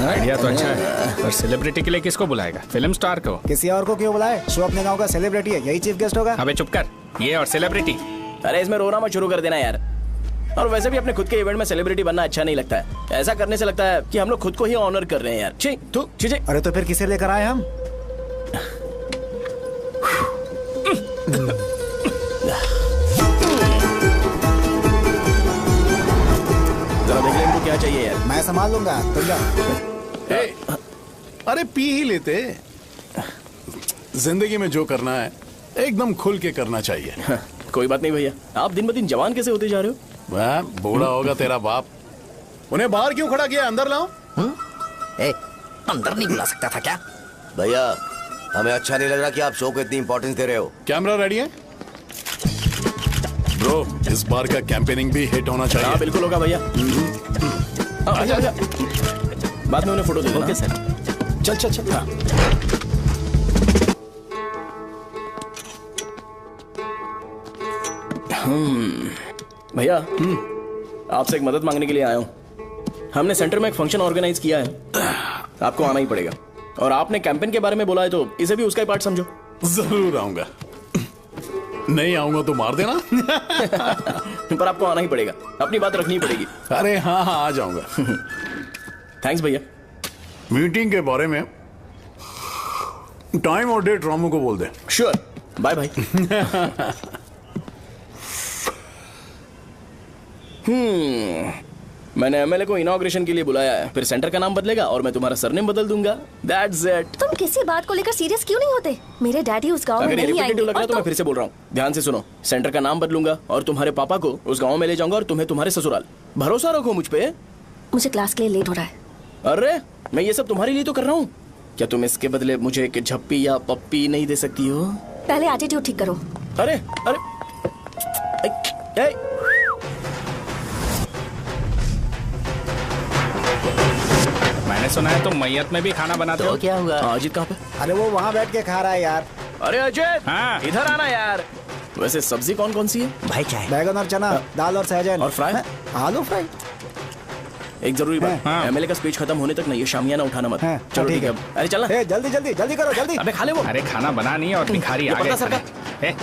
आइडिया तो अच्छा है, पर सेलिब्रिटी के लिए किसको बुलाएगा? फिल्म स्टार को। किसी और को क्यों बुलाए? शो अपने गांव का सेलिब्रिटी है, यही चीफ गेस्ट होगा। अबे चुप कर। ये और सेलिब्रिटी अरे इसमें रोना मत शुरू कर देना यार। और वैसे भी अपने खुद के इवेंट में सेलिब्रिटी बनना अच्छा नहीं लगता है। ऐसा करने से लगता है कि हम लोग खुद को ही ऑनर कर रहे हैं यार। छी तू छी। अरे तो फिर किसे लेकर आए हम? जरा देख ले इनको क्या चाहिए यार। मैं संभाल लूंगा, तुम जाओ। अरे पी ही लेते। जिंदगी में जो करना है एकदम खुल के करना चाहिए। कोई बात नहीं भैया, आप दिन ब दिन जवान कैसे होते जा रहे हो? बूढ़ा होगा तेरा बाप। उन्हें बाहर क्यों खड़ा किया? अंदर लाओ। अंदर नहीं बुला सकता था क्या? भैया हमें अच्छा नहीं लग रहा कि आप शो को इतनी इंपॉर्टेंस दे रहे हो। कैमरा रेडी है ब्रो? इस बार का कैंपेनिंग भी हिट होना चाहिए। हाँ बिल्कुल होगा भैया। आजा आजा, बाद में उन्हें फोटो दे देना। Okay sir. चल चल चल। हाँ। भैया आपसे एक मदद मांगने के लिए आया हूँ। हमने सेंटर में एक फंक्शन ऑर्गेनाइज किया है, आपको आना ही पड़ेगा। और आपने कैंपेन के बारे में बोला है तो इसे भी उसका ही पार्ट समझो। जरूर आऊंगा। नहीं आऊंगा तो मार देना। पर आपको आना ही पड़ेगा, अपनी बात रखनी पड़ेगी। अरे हाँ हाँ आ जाऊंगा। थैंक्स भैया। मीटिंग के बारे में टाइम और डेट रामू को बोल दे। Sure, bye bye. मैंने एमएलए को इनॉग्रेशन के लिए बुलाया है, फिर सेंटर का नाम बदलेगा और मैं तुम्हारा सरनेम बदल दूंगा। That's it. तुम किसी बात को लेकर सीरियस क्यों नहीं होते? मेरे डैडी उस गांव में अगर ये नहीं आएंगे। रिपीटेटिव लग रहा है तो मैं फिर से बोल रहा हूँ, ध्यान से सुनो। सेंटर का नाम बदलूंगा और तुम्हारे पापा को उस गांव में ले जाऊंगा और तुम्हें तुम्हारे ससुराल। भरोसा रखो मुझ पे। मुझे क्लास के लिए लेट हो रहा है। अरे मैं ये सब तुम्हारे लिए तो कर रहा हूँ। क्या तुम इसके बदले मुझे एक झप्पी या पप्पी नहीं दे सकती हो? पहले एटीट्यूड ठीक करो। अरे अरे मैंने सुना है तुम मैयत में भी खाना बनाते हो। क्या हुआ? अजीत कहाँ पे? अरे वो वहाँ बैठ के खा रहा है यार। अरे अजीत हाँ। इधर आना यार। वैसे सब्जी कौन कौन सी है? भाई क्या है? बैगन और चना, दाल और सहजन और फ्राई? आलू फ्राई। एक जरूरी बात, हाँ। एमएलए का स्पीच खत्म होने तक ना ये शामियाना उठाना मत। हाँ, चलो ठीक ठीक है। है। अरे चलना। जल्दी जल्दी जल्दी करो, जल्दी। अबे खा ले वो। अरे खाना बना नहीं है और भिखारी आ पर्दा गए। सरका। ए,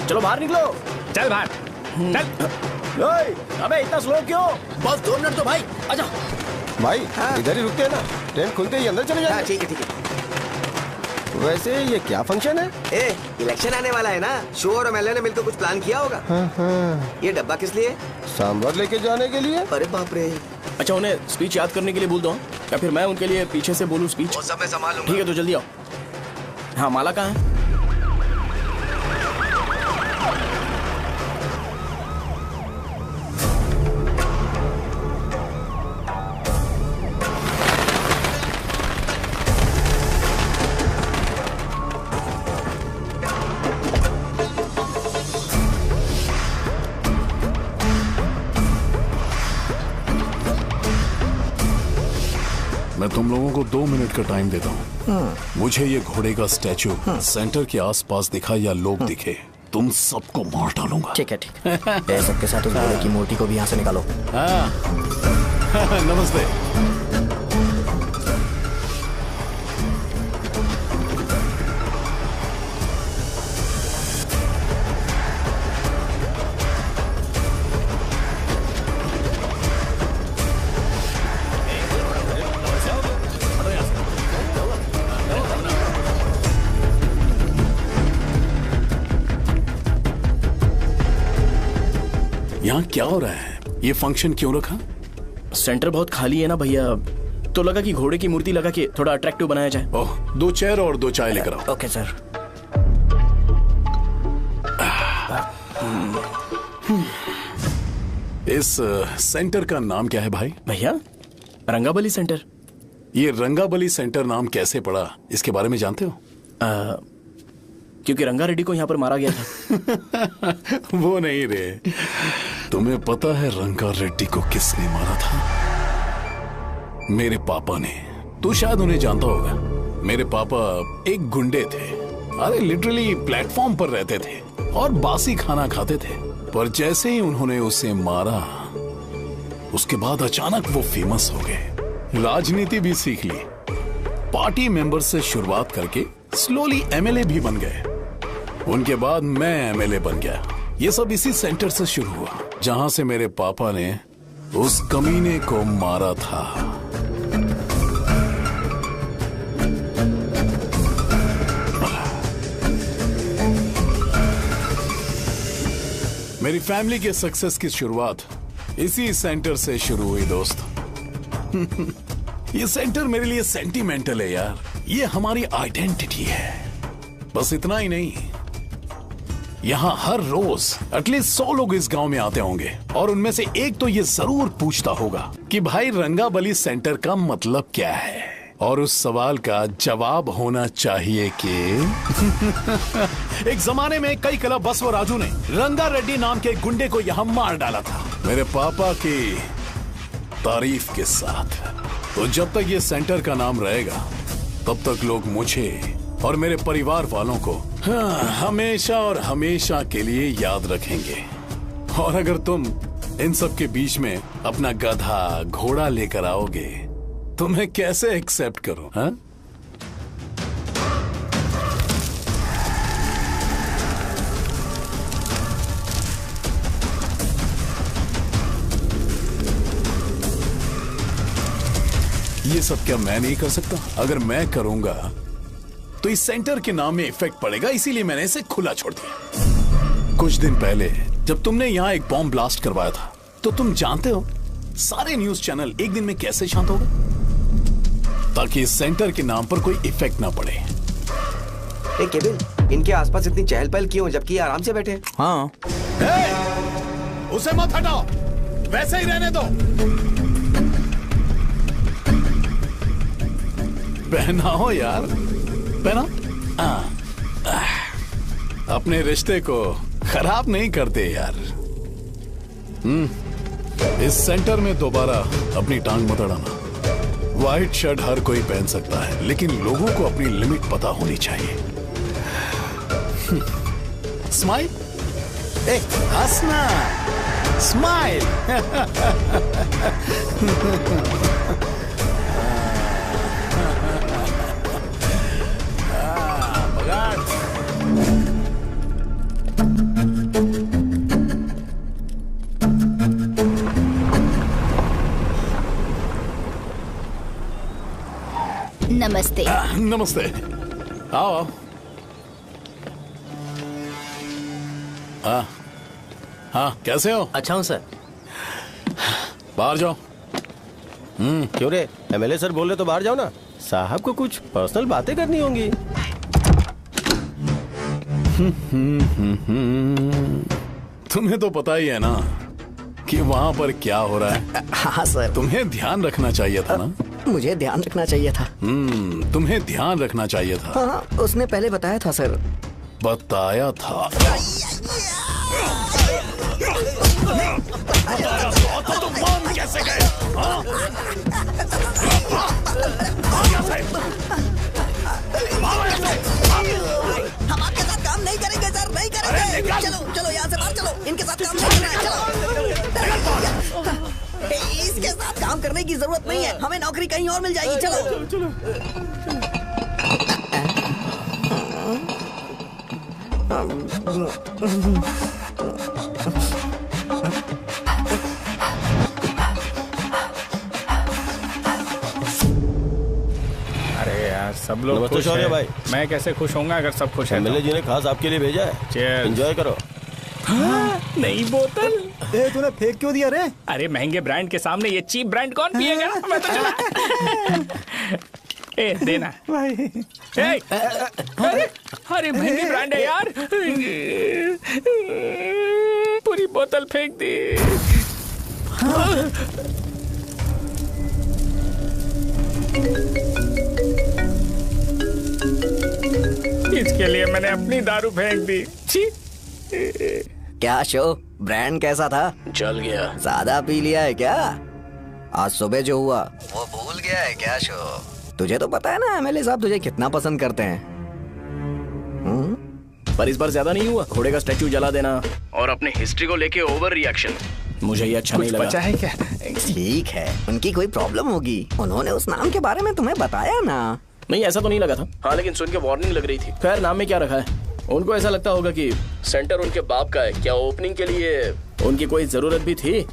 चलो बाहर निकलो। चल बाहर चल। ओए, अबे इतना स्लो क्यों? बस 2 मिनट तो भाई, आजा। भाई इधर ही रुकते हैं ना, ट्रेन खुलते ही अंदर चले जाएंगे। ठीक है ठीक है। वैसे ये क्या फंक्शन है? ए, इलेक्शन आने वाला है ना, शो और एमएलए ने मिलकर कुछ प्लान किया होगा। ये डब्बा किस लिए? सांभर लेके जाने के लिए। अरे बाप रे। अच्छा उन्हें स्पीच याद करने के लिए बोल दो या फिर मैं उनके लिए पीछे से बोलूं स्पीच? वो सब मैं संभालूंगा। ठीक है तो जल्दी आओ। हाँ माला कहाँ है? मैं तुम लोगों को 2 मिनट का टाइम देता हूँ। मुझे ये घोड़े का स्टैचू सेंटर के आसपास दिखा या लोग दिखे, तुम सबको मार डालूंगा। ठीक है ठीक है। सबके साथ उस घोड़े की मूर्ति को भी यहाँ से निकालो। नमस्ते। यहाँ क्या हो रहा है? ये फंक्शन क्यों रखा? सेंटर बहुत खाली है ना भैया, तो लगा कि घोड़े की मूर्ति लगा के थोड़ा अट्रैक्टिव बनाया जाए। ओह, 2 चेयर और 2 चाय लेकर आओ। Okay sir. इस सेंटर का नाम क्या है भाई? भैया रंगाबली सेंटर। ये रंगाबली सेंटर नाम कैसे पड़ा, इसके बारे में जानते हो? क्योंकि रंगा रेड्डी को यहाँ पर मारा गया था। वो नहीं रे, तुम्हें पता है रंगा रेड्डी को किसने मारा था? मेरे पापा ने। तू शायद उन्हें जानता होगा। मेरे पापा एक गुंडे थे। अरे लिटरली प्लेटफॉर्म पर रहते थे और बासी खाना खाते थे। पर जैसे ही उन्होंने उसे मारा, उसके बाद अचानक वो फेमस हो गए। राजनीति भी सीख ली, पार्टी मेंबर से शुरुआत करके स्लोली एमएलए भी बन गए। उनके बाद मैं एमएलए बन गया ये सब इसी सेंटर से शुरू हुआ जहां से मेरे पापा ने उस कमीने को मारा था। मेरी फैमिली के सक्सेस की शुरुआत इसी सेंटर से शुरू हुई दोस्त। ये सेंटर मेरे लिए सेंटिमेंटल है यार, ये हमारी आइडेंटिटी है। बस इतना ही नहीं, यहाँ हर रोज एटलीस्ट 100 लोग इस गांव में आते होंगे और उनमें से एक तो ये जरूर पूछता होगा कि भाई रंगाबली सेंटर का मतलब क्या है, और उस सवाल का जवाब होना चाहिए कि एक जमाने में कई क्लब बसव राजू ने रंगा रेड्डी नाम के गुंडे को यहाँ मार डाला था मेरे पापा की तारीफ के साथ। तो जब तक ये सेंटर का नाम रहेगा तब तक लोग मुझे और मेरे परिवार वालों को हमेशा और हमेशा के लिए याद रखेंगे। और अगर तुम इन सब के बीच में अपना गधा घोड़ा लेकर आओगे तो मैं कैसे एक्सेप्ट करूं? हाँ? ये सब क्या मैं नहीं कर सकता? अगर मैं करूंगा तो इस सेंटर के नाम में इफेक्ट पड़ेगा, इसीलिए मैंने इसे खुला छोड़ दिया। कुछ दिन पहले जब तुमने यहाँ एक बॉम्ब ब्लास्ट करवाया था तो तुम जानते हो सारे न्यूज चैनल एक दिन में कैसे शांत हो गए, ताकि इस सेंटर के नाम पर कोई इफेक्ट ना पड़े। केविन, इनके आसपास इतनी चहल पहल क्यों जबकि ये आराम से बैठे? हाँ। उसे मत हटाओ, वैसे ही रहने दो। पहनाओ यार, पहना। अपने रिश्ते को खराब नहीं करते यार। इस सेंटर में दोबारा अपनी टांग मत अड़ाना। व्हाइट शर्ट हर कोई पहन सकता है, लेकिन लोगों को अपनी लिमिट पता होनी चाहिए। स्माइल, हंसना, स्माइल। नमस्ते। नमस्ते, आओ। हाँ, कैसे हो? अच्छा हूँ सर। बाहर जाओ। क्यों रे, एमएलए सर बोल रहे तो बाहर जाओ ना, साहब को कुछ पर्सनल बातें करनी होंगी। तुम्हें तो पता ही है ना कि वहाँ पर क्या हो रहा है। हाँ सर। तुम्हें ध्यान रखना चाहिए था ना। मुझे ध्यान रखना चाहिए था। तुम्हें ध्यान रखना चाहिए था। हाँ, उसने पहले बताया था सर। बताया था? तो मान कैसे गए? हम आपके साथ काम नहीं करेंगे सर, नहीं करेंगे। चलो चलो यहाँ से बाहर चलो, इनके साथ काम नहीं करना है। चलो, इसके साथ काम करने की जरूरत नहीं है, हमें नौकरी कहीं और मिल जाएगी। चलो चलो। अरे यार, सब लोग नमस्ते खुश शौर्य हैं। भाई। मैं कैसे खुश होऊंगा अगर सब खुश हैं? एमएलए जी ने खास आपके लिए भेजा है। Cheers। एंजॉय करो। नई बोतल। तूने फेंक क्यों दिया रे? अरे महंगे ब्रांड के सामने ये चीप ब्रांड कौन पिएगा? मैं तो चला। ए देना भाई। अरे महंगी ब्रांड है यार, पूरी बोतल फेंक दी। इसके लिए मैंने अपनी दारू फेंक दी। छी। क्या शो, ब्रांड कैसा था? चल गया। ज्यादा पी लिया है क्या? आज सुबह जो हुआ वो भूल गया है क्या शो? तुझे तो पता है ना एमएलए साहब तुझे कितना पसंद करते हैं। पर इस बार ज्यादा नहीं हुआ? घोड़े का स्टैचू जला देना और अपने हिस्ट्री को लेके ओवर रिएक्शन, मुझे ये अच्छा नहीं लगा। बचा है क्या? ठीक है, उनकी कोई प्रॉब्लम होगी, उन्होंने उस नाम के बारे में तुम्हें बताया ना। नहीं, ऐसा तो नहीं लगा था। हाँ, लेकिन सुन के वार्निंग लग रही थी। खैर, नाम में क्या रखा है? उनको ऐसा लगता होगा कि सेंटर उनके बाप का है। क्या ओपनिंग के लिए उनकी कोई जरूरत भी थी?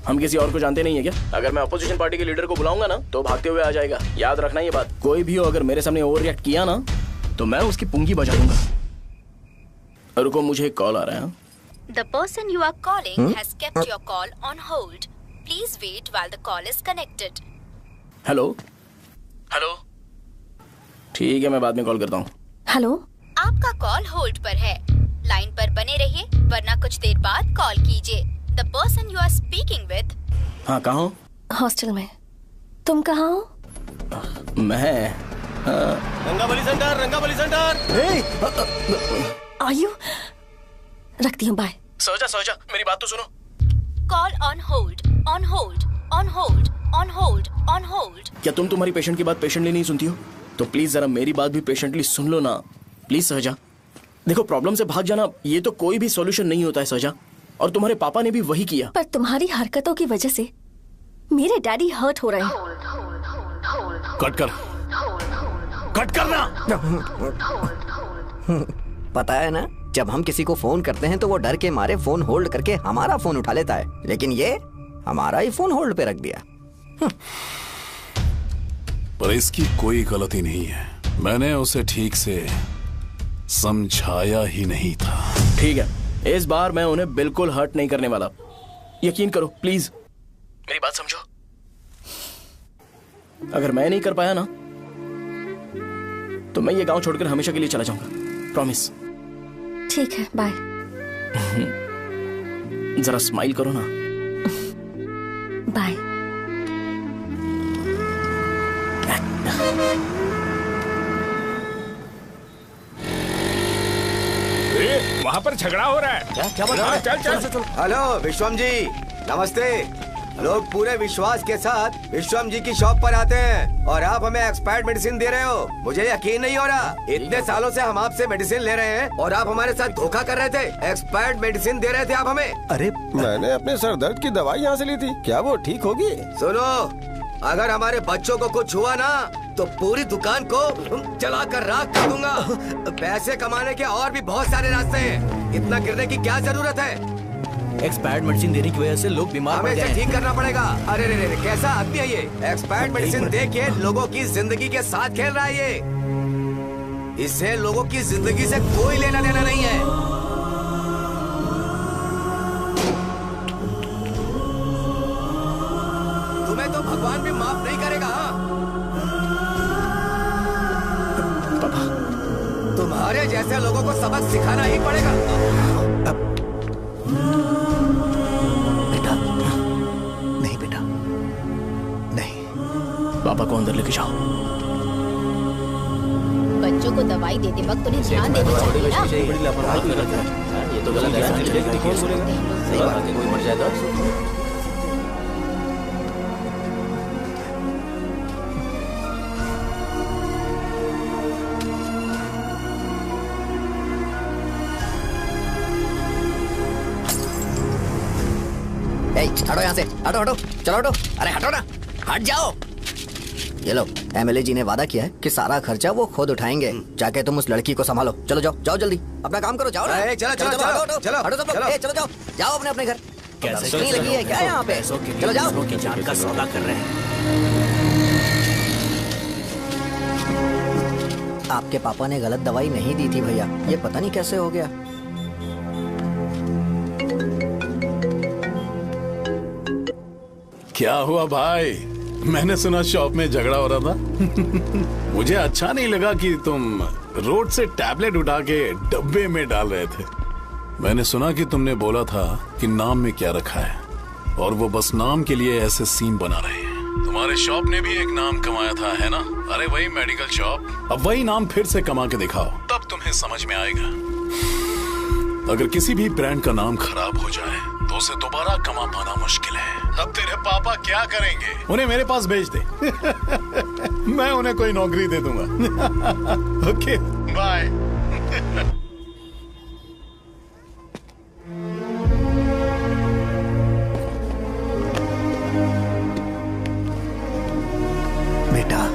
हम किसी और को जानते नहीं है क्या? अगर मैं अपोजिशन पार्टी के लीडर को बुलाऊंगा ना तो भागते हुए आ जाएगा। याद रखना ये बात। कोई भी हो अगर मेरे सामने ओवर रिएक्ट किया ना तो मैं उसकी पुंगी बजा दूंगा। रुको, मुझे एक कॉल आ रहा है। The person you are calling has kept your call on hold. Please wait while the call is connected. Hello hello, ठीक है मैं बाद में कॉल करता हूँ। हेलो, आपका कॉल होल्ड पर है। लाइन पर बने रहिए वरना कुछ देर बाद कॉल कीजिए। The person you are speaking with. हाँ, कहाँ हो? हॉस्टल में। तुम कहाँ हो? मैं रंगाबली सेंटर, रंगाबली सेंटर। आयु, रखती हूँ, बाय। सोचा मेरी बात तो सुनो। Call on hold, on hold, on hold, on hold, on hold. क्या तुम तुम्हारी पेशेंट की बात पेशेंटली नहीं सुनती हो? तो प्लीज जरा मेरी बात भी पेशेंटली सुन लो ना। प्लीज सहजा, देखो प्रॉब्लम से भाग जाना ये तो कोई भी सॉल्यूशन नहीं होता है सहजा, और तुम्हारे पापा ने भी वही किया। पर तुम्हारी हरकतों की वजह से मेरे डैडी हर्ट हो रहे हैं। कट करना। पता है ना, जब हम किसी को फोन करते हैं तो वो डर के मारे फोन होल्ड करके हमारा फोन उठा लेता है, लेकिन ये हमारा ही फोन होल्ड पे रख दिया। पर इसकी कोई गलती नहीं है, मैंने उसे ठीक से समझाया ही नहीं था। ठीक है, इस बार मैं उन्हें बिल्कुल हर्ट नहीं करने वाला। यकीन करो प्लीज, मेरी बात समझो। अगर मैं नहीं कर पाया ना तो मैं ये गांव छोड़कर हमेशा के लिए चला जाऊंगा। प्रॉमिस। ठीक है, बाय। जरा स्माइल करो ना। बाय। वहाँ पर झगड़ा हो रहा है। क्या बात है? चल। हेलो विश्वम जी, नमस्ते। लोग पूरे विश्वास के साथ विश्वम जी की शॉप पर आते हैं और आप हमें एक्सपायर्ड मेडिसिन दे रहे हो। मुझे यकीन नहीं हो रहा, इतने सालों से हम आपसे मेडिसिन ले रहे हैं और आप हमारे साथ धोखा कर रहे थे। एक्सपायर्ड मेडिसिन दे रहे थे आप हमें। अरे मैंने अपने सर दर्द की दवाई यहाँ से ली थी, क्या वो ठीक होगी? सुनो, अगर हमारे बच्चों को कुछ हुआ ना तो पूरी दुकान को जला कर राख कर दूंगा। पैसे कमाने के और भी बहुत सारे रास्ते हैं, इतना गिरने की क्या जरूरत है? एक्सपायर्ड मेडिसिन देने की वजह से लोग बीमार पड़ हमें गए इसे हैं। ठीक करना पड़ेगा। अरे रे, कैसा आदमी है ये? एक्सपायर्ड मेडिसिन दे के लोगों की जिंदगी के साथ खेल रहा है ये। इससे लोगों की जिंदगी से कोई लेना देना नहीं है। तुम्हें तो भगवान भी माफ नहीं करेगा। तुम्हारे जैसे लोगों को सबक सिखाना ही पड़ेगा। पापा को अंदर लेके जाओ। बच्चों को दवाई देते वक्त उन्हें ध्यान देना चाहिए ना। ये तो गलत है। सही बात है, कोई मर जाए तो। हटो यहाँ से, हटो, चलो हटो। अरे हटो ना, हट जाओ। ये लो, एमएलए जी ने वादा किया है कि सारा खर्चा वो खुद उठाएंगे। जाके तुम उस लड़की को संभालो। चलो जाओ जल्दी, अपना काम करो। जाओ ना। चलो हटो सब लोग। जाओ अपने घर। कैसे नहीं लगी है क्या यहाँ पे? चलो जाओ। की जान का सौदा कर रहे हैं। आपके पापा ने गलत दवाई नहीं दी थी भैया, ये पता नहीं कैसे हो गया। क्या हुआ भाई? मैंने सुना शॉप में झगड़ा हो रहा था। मुझे अच्छा नहीं लगा कि तुम रोड से टैबलेट उठा के डब्बे में डाल रहे थे। मैंने सुना कि तुमने बोला था कि नाम में क्या रखा है, और वो बस नाम के लिए ऐसे सीन बना रहे हैं। तुम्हारे शॉप ने भी एक नाम कमाया था, है ना? अरे वही मेडिकल शॉप। अब वही नाम फिर से कमा के दिखाओ, तब तुम्हें समझ में आएगा। अगर किसी भी ब्रांड का नाम खराब हो जाए तो उसे दोबारा कमा पाना मुश्किल है। अब तेरे पापा क्या करेंगे? उन्हें मेरे पास भेज दे। मैं उन्हें कोई नौकरी दे दूंगा। Okay, bye. बेटा,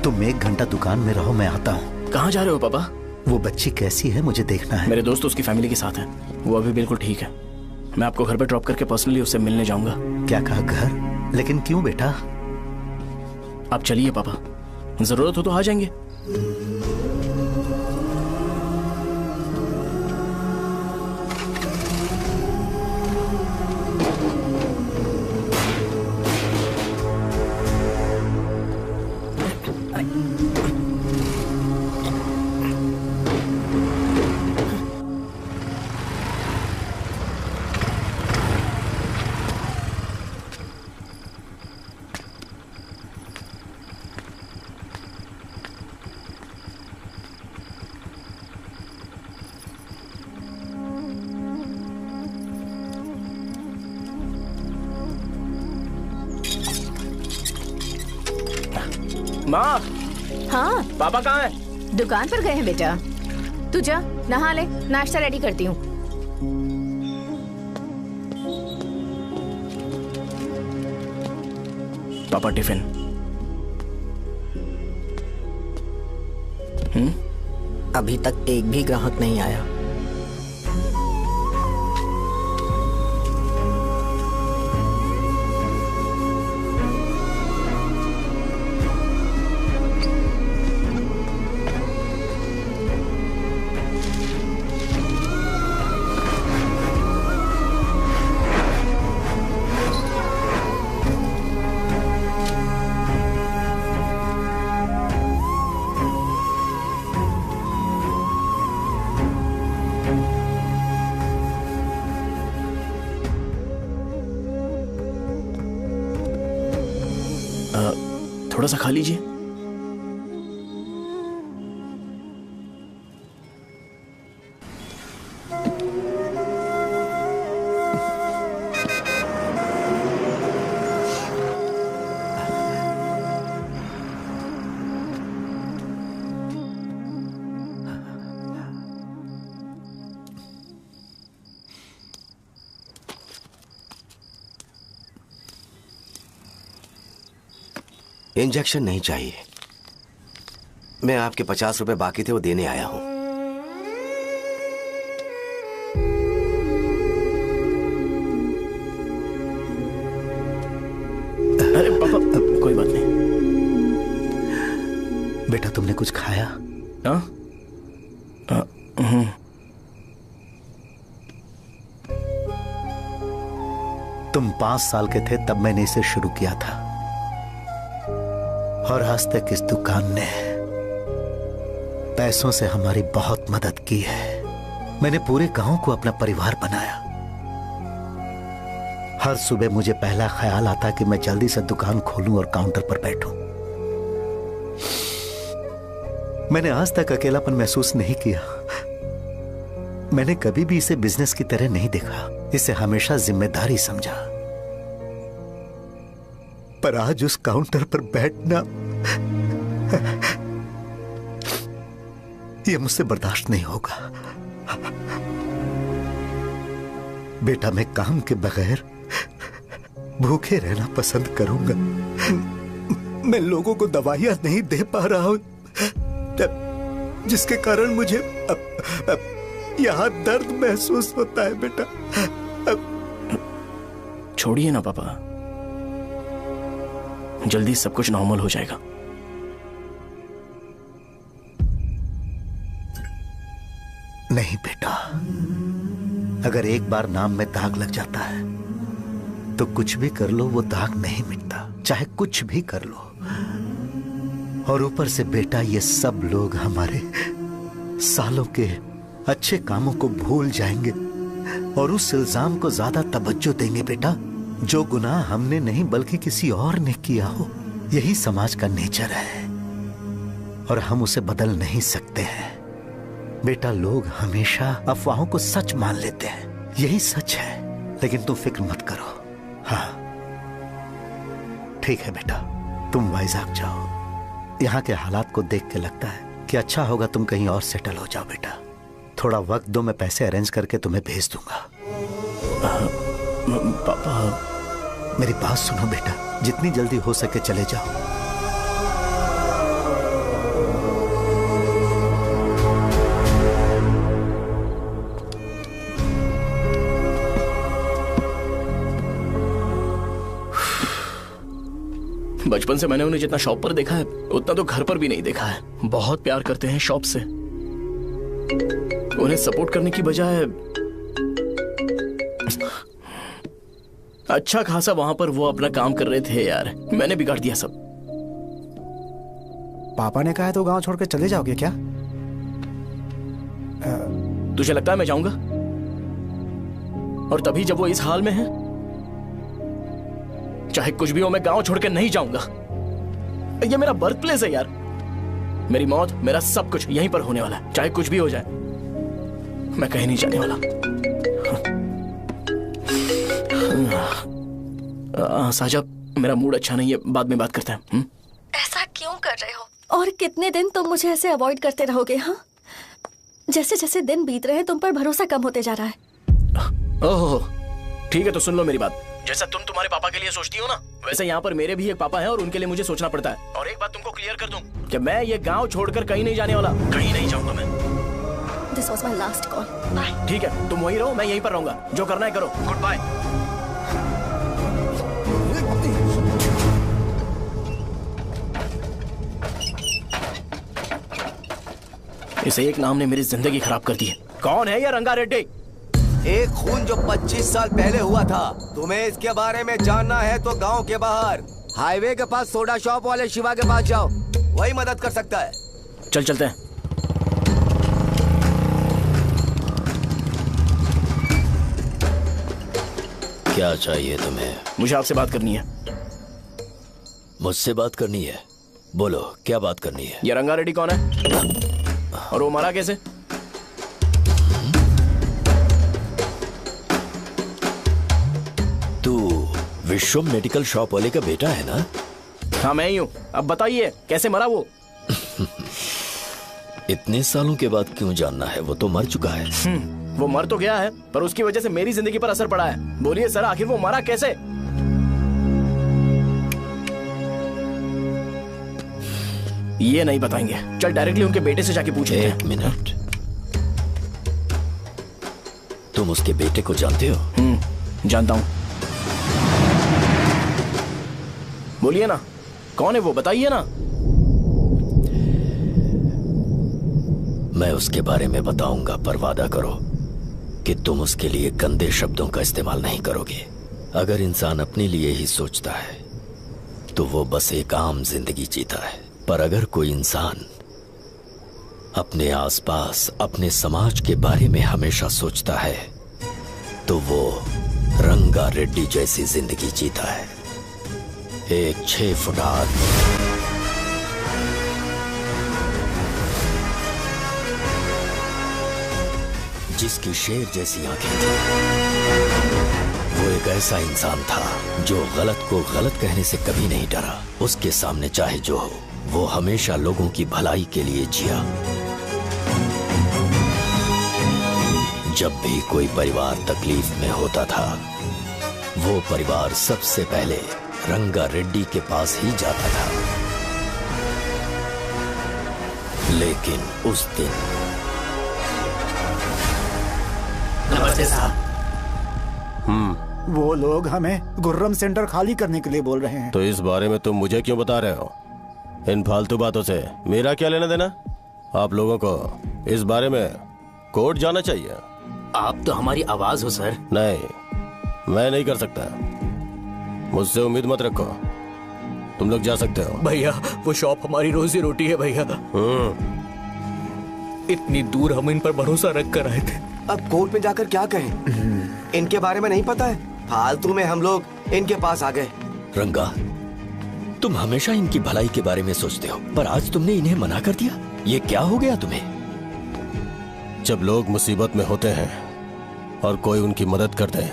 तुम 1 घंटा दुकान में रहो, मैं आता हूँ। कहाँ जा रहे हो पापा? वो बच्ची कैसी है मुझे देखना है। मेरे दोस्त उसकी फैमिली के साथ हैं। वो अभी बिल्कुल ठीक है। मैं आपको घर पे ड्रॉप करके पर्सनली उससे मिलने जाऊंगा। क्या कहा घर? लेकिन क्यों बेटा? आप चलिए पापा, जरूरत हो तो आ जाएंगे। माँ। हाँ पापा कहाँ हैं? दुकान पर गए हैं बेटा। तू जा नहा ले, नाश्ता रेडी करती हूँ। पापा टिफिन। अभी तक एक भी ग्राहक नहीं आया। थोड़ा सा खा लीजिए। इंजेक्शन नहीं चाहिए। मैं आपके 50 रुपए बाकी थे वो देने आया हूं। अरे पापा कोई बात नहीं। बेटा तुमने कुछ खाया? तुम 5 साल के थे तब मैंने इसे शुरू किया था और आज तक इस दुकान ने पैसों से हमारी बहुत मदद की है। मैंने पूरे गांव को अपना परिवार बनाया। हर सुबह मुझे पहला ख्याल आता कि मैं जल्दी से दुकान खोलूं और काउंटर पर बैठूं। मैंने आज तक अकेलापन महसूस नहीं किया। मैंने कभी भी इसे बिजनेस की तरह नहीं देखा। इसे हमेशा जिम्मेदारी समझा। पर आज उस काउंटर पर बैठना यह मुझसे बर्दाश्त नहीं होगा। बेटा मैं काम के बगैर भूखे रहना पसंद करूंगा। मैं लोगों को दवाइयां नहीं दे पा रहा हूं जिसके कारण मुझे यहां दर्द महसूस होता है। बेटा छोड़िए ना पापा, जल्दी सब कुछ नॉर्मल हो जाएगा। नहीं बेटा, अगर एक बार नाम में दाग लग जाता है तो कुछ भी कर लो वो दाग नहीं मिटता, चाहे कुछ भी कर लो। और ऊपर से बेटा ये सब लोग हमारे सालों के अच्छे कामों को भूल जाएंगे और उस इल्जाम को ज्यादा तवज्जो देंगे बेटा जो गुनाह हमने नहीं बल्कि किसी और ने किया हो। यही समाज का नेचर है और हम उसे बदल नहीं सकते हैं। बेटा लोग हमेशा अफवाहों को सच मान लेते हैं, यही सच है। लेकिन तुम फिक्र मत करो। हाँ ठीक है बेटा, तुम वाइजाग जाओ। यहाँ के हालात को देख के लगता है कि अच्छा होगा तुम कहीं और सेटल हो जाओ। बेटा थोड़ा वक्त दो, मैं पैसे अरेंज करके तुम्हें भेज दूंगा। पापा मेरी बात सुनो बेटा, जितनी जल्दी हो सके चले जाओ। बचपन से मैंने उन्हें जितना शॉप पर देखा है उतना तो घर पर भी नहीं देखा है। बहुत प्यार करते हैं शॉप से। उन्हें सपोर्ट करने की बजाय अच्छा खासा वहां पर वो अपना काम कर रहे थे यार। मैंने बिगाड़ दिया सब। पापा ने कहा है तो गांव छोड़कर चले जाओगे क्या? तुझे लगता है मैं जाऊंगा? और तभी जब वो इस हाल में है, चाहे कुछ भी हो मैं गांव छोड़कर नहीं जाऊंगा। ये मेरा बर्थ प्लेस है यार। मेरी मौत, मेरा सब कुछ यहीं पर होने वाला है। चाहे कुछ भी हो जाए, मैं कहीं नहीं जाने वाला। साजा, मेरा मूड अच्छा नहीं है, बाद में बात करते हैं। ऐसा क्यों कर रहे हो? और कितने दिन तुम मुझे ऐसे अवॉइड करते रहोगे? हाँ, जैसे जैसे दिन बीत रहे हैं तुम पर भरोसा कम होते जा रहा है। ओह, ठीक है तो सुन लो मेरी बात। जैसा तुम तुम्हारे पापा के लिए सोचती हो ना, वैसे यहाँ पर मेरे भी एक पापा हैं और उनके लिए मुझे सोचना पड़ता है। और एक बात तुमको क्लियर कर दूं कि मैं ये गांव छोड़कर कहीं नहीं जाने वाला। कहीं नहीं जाऊंगा मैं। This was my last call. Bye. ठीक है, तुम वहीं रहो, मैं यहीं पर रहूंगा। जो करना है करो। Goodbye. इसे एक नाम ने मेरी जिंदगी खराब कर दी है। कौन है ये रंगा रेड्डी? एक खून जो 25 साल पहले हुआ था। तुम्हें इसके बारे में जानना है तो गांव के बाहर हाईवे के पास सोडा शॉप वाले शिवा के पास जाओ, वही मदद कर सकता है। चल चलते हैं। क्या चाहिए तुम्हें? मुझे आपसे बात करनी है। मुझसे बात करनी है? बोलो, क्या बात करनी है? ये रंगा रेड्डी कौन है और वो मरा कैसे? तू विश्वम मेडिकल शॉप वाले का बेटा है ना? हाँ मैं ही हूँ। अब बताइए कैसे मरा वो? इतने सालों के बाद क्यों जानना है? वो तो मर चुका है। वो मर तो गया है, पर उसकी वजह से मेरी जिंदगी पर असर पड़ा है। बोलिए सर, आखिर वो मरा कैसे? ये नहीं बताएंगे। चल डायरेक्टली उनके बेटे से जाके पूछे। एक मिनट, तुम उसके बेटे को जानते हो? जानता हूं। बोलिए ना, कौन है वो? बताइए ना। मैं उसके बारे में बताऊंगा, पर वादा करो कि तुम उसके लिए गंदे शब्दों का इस्तेमाल नहीं करोगे। अगर इंसान अपने लिए ही सोचता है तो वो बस एक आम जिंदगी जीता है, पर अगर कोई इंसान अपने आसपास, अपने समाज के बारे में हमेशा सोचता है तो वो रंगा रेड्डी जैसी जिंदगी जीता है। एक 6 फुट आदमी, जिसकी शेर जैसी आंखें थी। वो एक ऐसा इंसान था जो गलत को गलत कहने से कभी नहीं डरा। उसके सामने चाहे जो हो, वो हमेशा लोगों की भलाई के लिए जिया। जब भी कोई परिवार तकलीफ में होता था, वो परिवार सबसे पहले रंगा रेड्डी के पास ही जाता था। लेकिन उस दिन नमस्ते साहब। वो लोग हमें गुर्रम सेंटर खाली करने के लिए बोल रहे हैं। तो इस बारे में तुम मुझे क्यों बता रहे हो? इन फालतू बातों से मेरा क्या लेना देना? आप लोगों को इस बारे में कोर्ट जाना चाहिए। आप तो हमारी आवाज हो सर। नहीं, मैं नहीं कर सकता। मुझसे उम्मीद मत रखो। तुम लोग जा सकते हो। भैया, वो शॉप हमारी रोजी रोटी है भैया। इतनी दूर हम इन पर भरोसा रख कर आए थे। अब कोर्ट में जाकर क्या कहें? इनके बारे में नहीं पता है। फालतू में हम लोग इनके पास आ गए। रंगा, तुम हमेशा इनकी भलाई के बारे में सोचते हो, पर आज तुमने इन्हें मना कर दिया। ये क्या हो गया तुम्हें? जब लोग मुसीबत में होते हैं और कोई उनकी मदद कर दे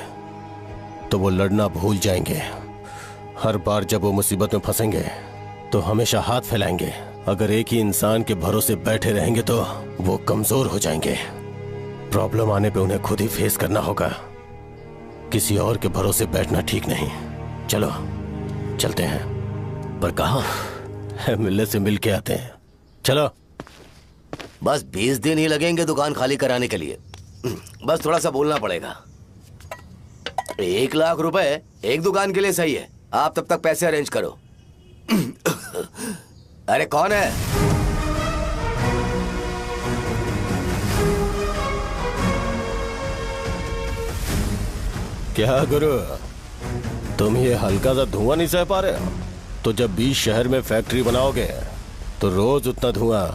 तो वो लड़ना भूल जाएंगे। हर बार जब वो मुसीबत में फंसेंगे तो हमेशा हाथ फैलाएंगे। अगर एक ही इंसान के भरोसे बैठे रहेंगे तो वो कमजोर हो जाएंगे। प्रॉब्लम आने पे उन्हें खुद ही फेस करना होगा। किसी और के भरोसे बैठना ठीक नहीं। चलो चलते हैं। पर कहाँ? मिलने से मिल के आते हैं। चलो। बस 20 दिन ही लगेंगे दुकान खाली कराने के लिए। बस थोड़ा सा बोलना पड़ेगा। 1 लाख रुपए एक दुकान के लिए सही है। आप तब तक पैसे अरेंज करो। अरे कौन है? क्या गुरु, तुम ये हल्का सा धुआं नहीं सह पा रहे हो? तो जब 20 शहर में फैक्ट्री बनाओगे तो रोज उतना धुआं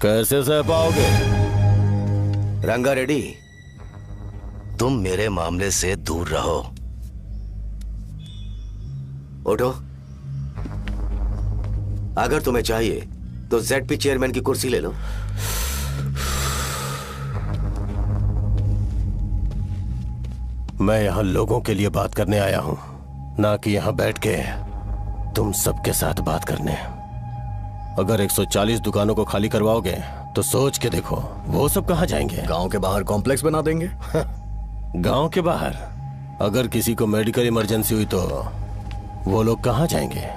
कैसे सह पाओगे? रंगा रेड्डी, तुम मेरे मामले से दूर रहो। उठो। अगर तुम्हें चाहिए तो जेडपी चेयरमैन की कुर्सी ले लो। मैं यहां लोगों के लिए बात करने आया हूं, ना कि यहां बैठ के तुम सबके साथ बात करने। अगर 140 दुकानों को खाली करवाओगे तो सोच के देखो वो सब कहां जाएंगे? गांव के बाहर कॉम्प्लेक्स बना देंगे। गांव के बाहर? अगर किसी को मेडिकल इमरजेंसी हुई तो वो लोग कहां जाएंगे?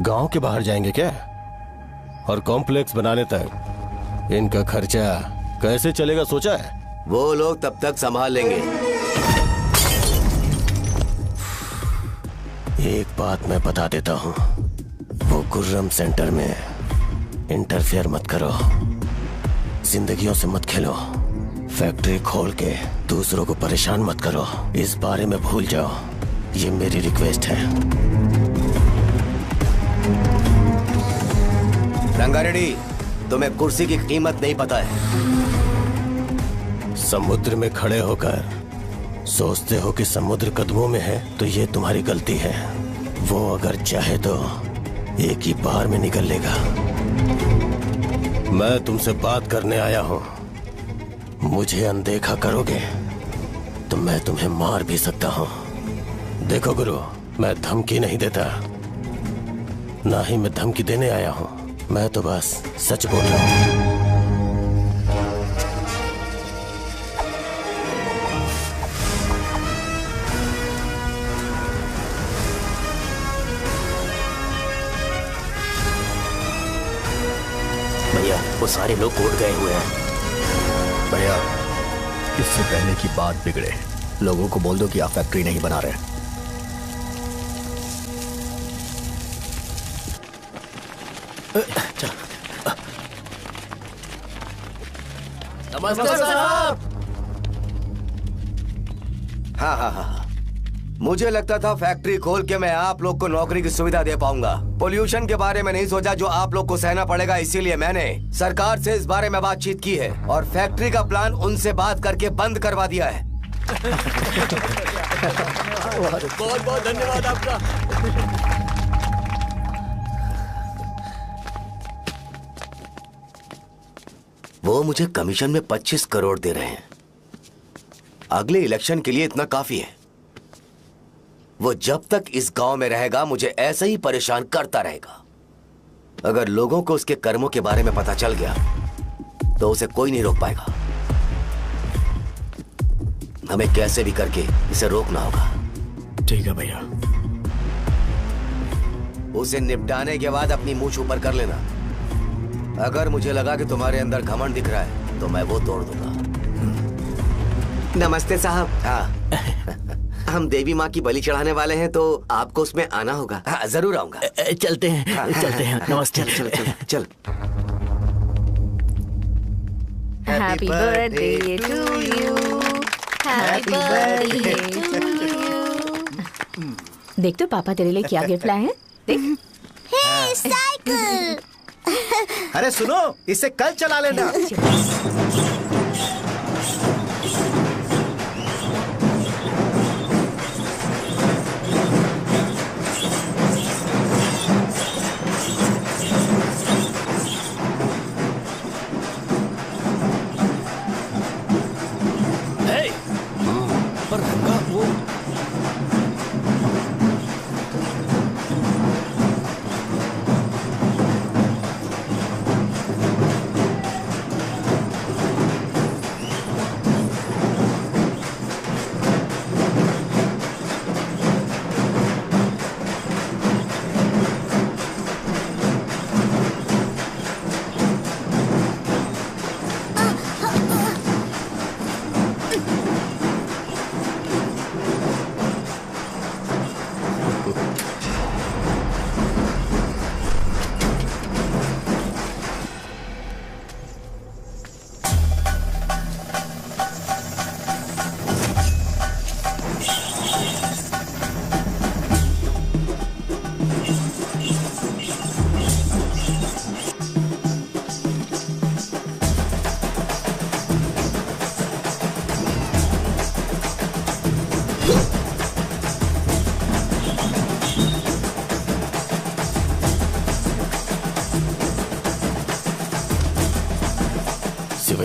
गांव के बाहर जाएंगे क्या? और कॉम्प्लेक्स बनाने तक इनका खर्चा कैसे चलेगा सोचा है? वो लोग तब तक संभाल लेंगे। एक बात मैं बता देता हूं, वो गुर्रम सेंटर में इंटरफेयर मत करो, जिंदगियों से मत खेलो, फैक्ट्री खोल के दूसरों को परेशान मत करो। इस बारे में भूल जाओ, ये मेरी रिक्वेस्ट है। रंगा रेड्डी, तुम्हें कुर्सी की कीमत नहीं पता है। समुद्र में खड़े होकर सोचते हो कि समुद्र कदमों में है तो ये तुम्हारी गलती है। वो अगर चाहे तो एक ही बार में निकल लेगा। मैं तुमसे बात करने आया हूं, मुझे अनदेखा करोगे तो मैं तुम्हें मार भी सकता हूं। देखो गुरु, मैं धमकी नहीं देता, ना ही मैं धमकी देने आया हूं, मैं तो बस सच बोल रहा हूं। भैया, वो सारे लोग कोर्ट गए हुए हैं। भैया, इससे पहले की बात बिगड़े, लोगों को बोल दो कि आप फैक्ट्री नहीं बना रहे। नमस्ते साहब। हाँ हाँ हाँ, मुझे लगता था फैक्ट्री खोल के मैं आप लोग को नौकरी की सुविधा दे पाऊंगा। पोल्यूशन के बारे में नहीं सोचा जो आप लोग को सहना पड़ेगा, इसीलिए मैंने सरकार से इस बारे में बातचीत की है और फैक्ट्री का प्लान उनसे बात करके बंद करवा दिया है। बहुत बहुत धन्यवाद आपका। वो मुझे कमीशन में 25 करोड़ दे रहे हैं। अगले इलेक्शन के लिए इतना काफी है। वो जब तक इस गांव में रहेगा मुझे ऐसे ही परेशान करता रहेगा। अगर लोगों को उसके कर्मों के बारे में पता चल गया तो उसे कोई नहीं रोक पाएगा। हमें कैसे भी करके इसे रोकना होगा। ठीक है भैया। उसे निपटाने के बाद अपनी मूंछ ऊपर कर लेना। अगर मुझे लगा कि तुम्हारे अंदर घमंड दिख रहा है तो मैं वो तोड़ दूंगा। नमस्ते साहब। हाँ। हम देवी माँ की बलि चढ़ाने वाले हैं तो आपको उसमें आना होगा। हाँ, जरूर आऊंगा। चलते हैं। हाँ, चलते हैं। नमस्ते। चल चल चल चल। Happy birthday to you, happy birthday to you. देख तो पापा तेरे लिए क्या गिफ्ट लाए हैं, देख। हे साइकिल। अरे सुनो, इसे कल चला लेना। पर रंगा वो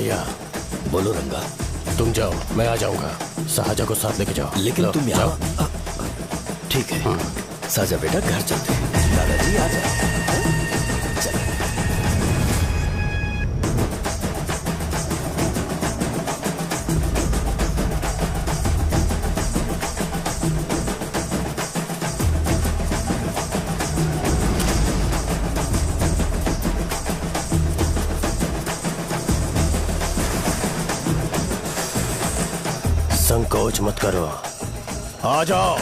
भैया। बोलो रंगा। तुम जाओ, मैं आ जाऊंगा। साजा को साथ लेके जाओ। लेकिन लो, तुम जाओ। यहाँ। ठीक है साजा बेटा, घर चलते हैं। दादाजी आ जाओ। चलो। संकोच मत करो, आ जाओ।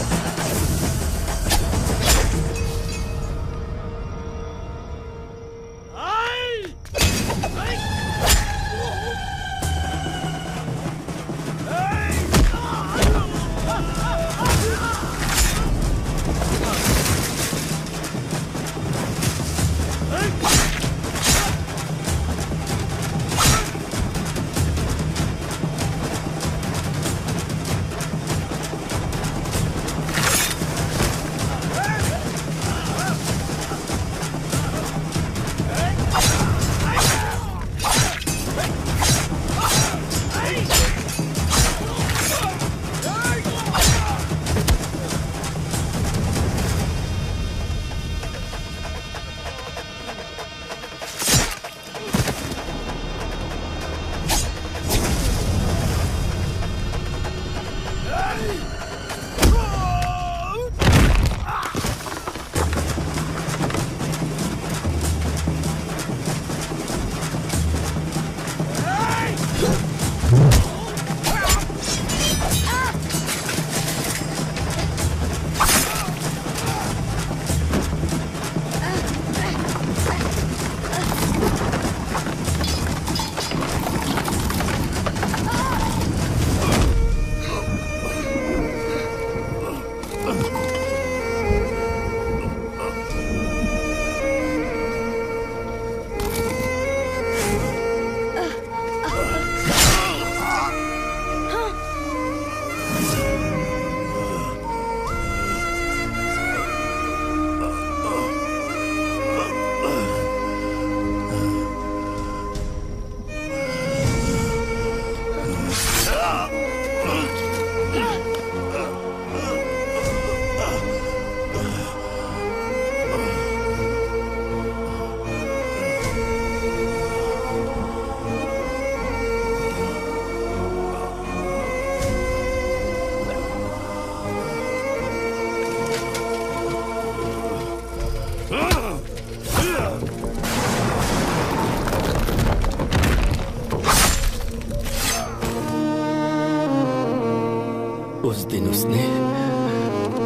उस दिन उसने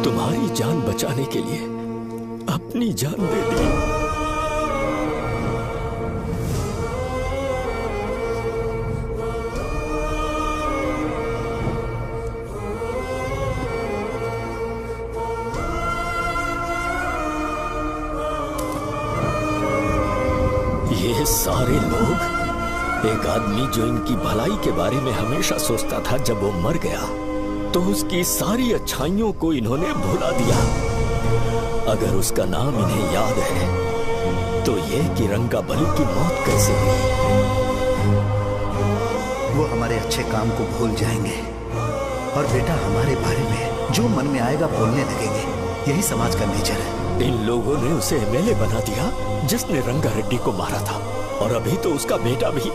तुम्हारी जान बचाने के लिए अपनी जान दे दी। ये सारे लोग, एक आदमी जो इनकी भलाई के बारे में हमेशा सोचता था, जब वो मर गया तो उसकी सारी अच्छाइयों को इन्होंने भुला दिया। अगर उसका नाम इन्हें याद है तो ये कि रंगाबली की मौत कैसे हुई। वो हमारे अच्छे काम को भूल जाएंगे और बेटा हमारे बारे में जो मन में आएगा बोलने लगेंगे। यही समाज का नेचर है। इन लोगों ने उसे एमएलए बना दिया जिसने रंगा रेड्डी को मारा था, और अभी तो उसका बेटा भी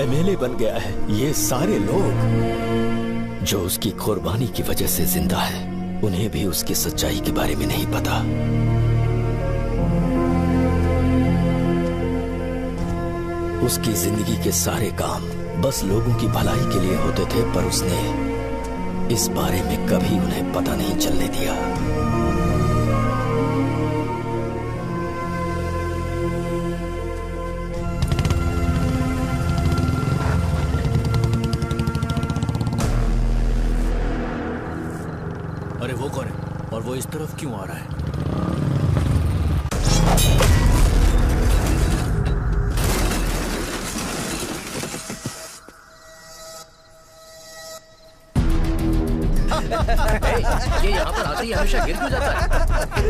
एमएलए बन गया है। ये सारे लोग जो उसकी कुर्बानी की वजह से जिंदा है, उन्हें भी उसकी सच्चाई के बारे में नहीं पता। उसकी जिंदगी के सारे काम बस लोगों की भलाई के लिए होते थे, पर उसने इस बारे में कभी उन्हें पता नहीं चलने दिया। अरे वो कौन है और वो इस तरफ क्यों आ रहा है? ये यहाँ पर आते ही हमेशा गिर क्यों जाता है?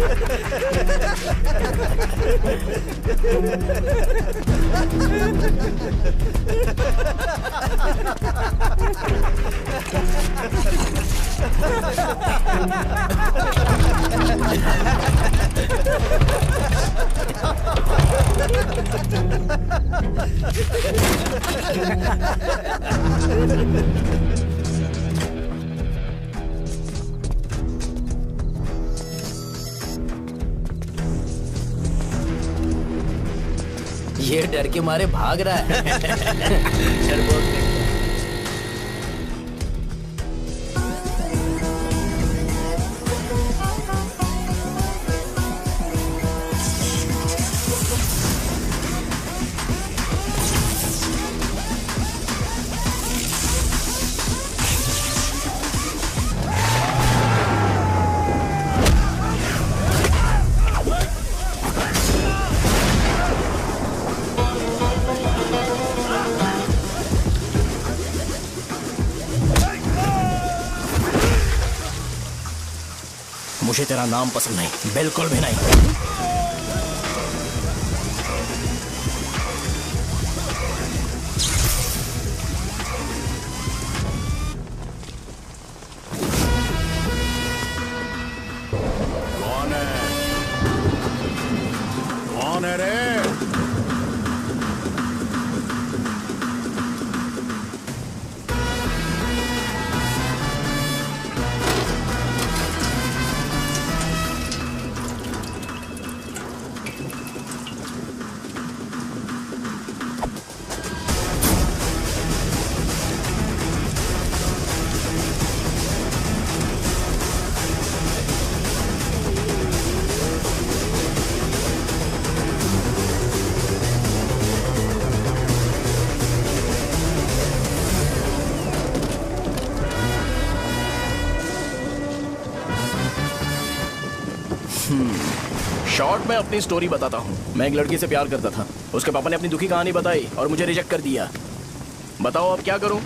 ये डर के मारे भाग रहा है। डरपोक नहीं। मुझे तेरा नाम पसंद नहीं, बिल्कुल भी नहीं। कौन है? कौन है रे? शॉर्ट में अपनी स्टोरी बताता हूँ। मैं एक लड़की से प्यार करता था। उसके पापा ने अपनी दुखी कहानी बताई और मुझे रिजेक्ट कर दिया। बताओ अब क्या करूँ?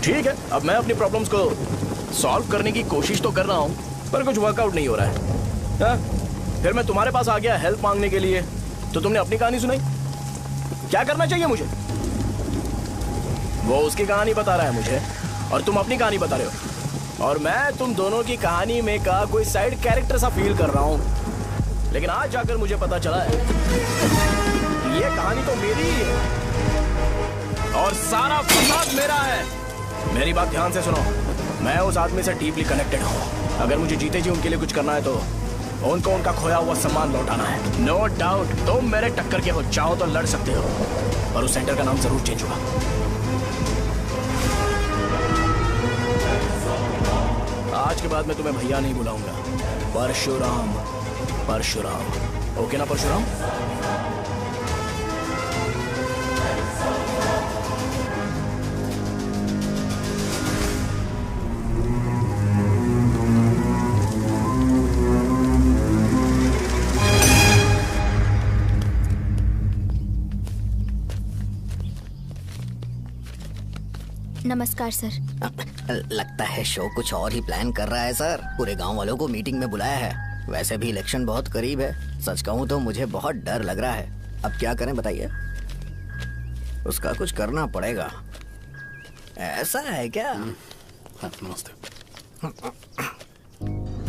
ठीक है, अब मैं अपनी प्रॉब्लम्स को सॉल्व करने की कोशिश तो कर रहा हूँ, पर कुछ वर्कआउट नहीं हो रहा है। फिर मैं तुम्हारे पास आ गया हेल्प मांगने के लिए, तो तुमने अपनी कहानी सुनाई। क्या करना चाहिए मुझे? वो उसकी कहानी बता रहा है मुझे और तुम अपनी कहानी बता रहे हो, और मैं तुम दोनों की कहानी में का कोई साइड कैरेक्टर सा फील कर रहा हूँ। लेकिन आज जाकर मुझे पता चला है ये कहानी तो मेरी ही है और सारा फसाद मेरा है। मेरी बात ध्यान से सुनो, मैं उस आदमी से डीपली कनेक्टेड हूँ। अगर मुझे जीते जी उनके लिए कुछ करना है तो उनको उनका खोया हुआ सम्मान लौटाना है। नो डाउट तुम मेरे टक्कर के हो, चाहो तो लड़ सकते हो, और उस सेंटर का नाम जरूर चेंज होगा। आज के बाद मैं तुम्हें भैया नहीं बुलाऊंगा, परशुराम। परशुराम, ओके ना परशुराम? नमस्कार सर। लगता है शो कुछ और ही प्लान कर रहा है सर। पूरे गांव वालों को मीटिंग में बुलाया है। वैसे भी इलेक्शन बहुत करीब है। सच कहूँ तो मुझे बहुत डर लग रहा है। अब क्या करें बताइए? उसका कुछ करना पड़ेगा। ऐसा है क्या? नमस्ते।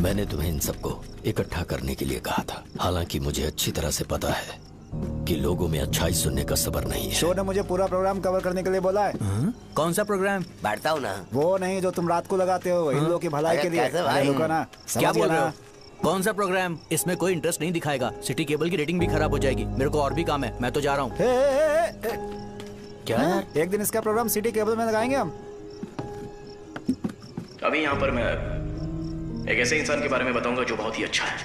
मैंने तुम्हें इन सबको इकट्ठा करने के लिए कहा था। हालांकि मुझे अच्छी तरह से पता है कि लोगों में अच्छाई सुनने का सब्र नहीं है। शो ने मुझे पूरा प्रोग्राम कवर करने के लिए बोला है। कौन सा प्रोग्राम? बैठता हूँ ना। वो नहीं जो तुम रात को लगाते हो, इन लोगों की भलाई के लिए। क्या बोल रहे हो? कौन सा प्रोग्राम? इसमें कोई इंटरेस्ट नहीं दिखाएगा। सिटी केबल की रेटिंग भी खराब हो जाएगी। मेरे को और भी काम है, मैं तो जा रहा हूँ। क्या? एक दिन इसका प्रोग्राम सिटी केबल में लगाएंगे हम। अभी यहाँ पर मैं एक ऐसे इंसान के बारे में बताऊंगा जो बहुत ही अच्छा है।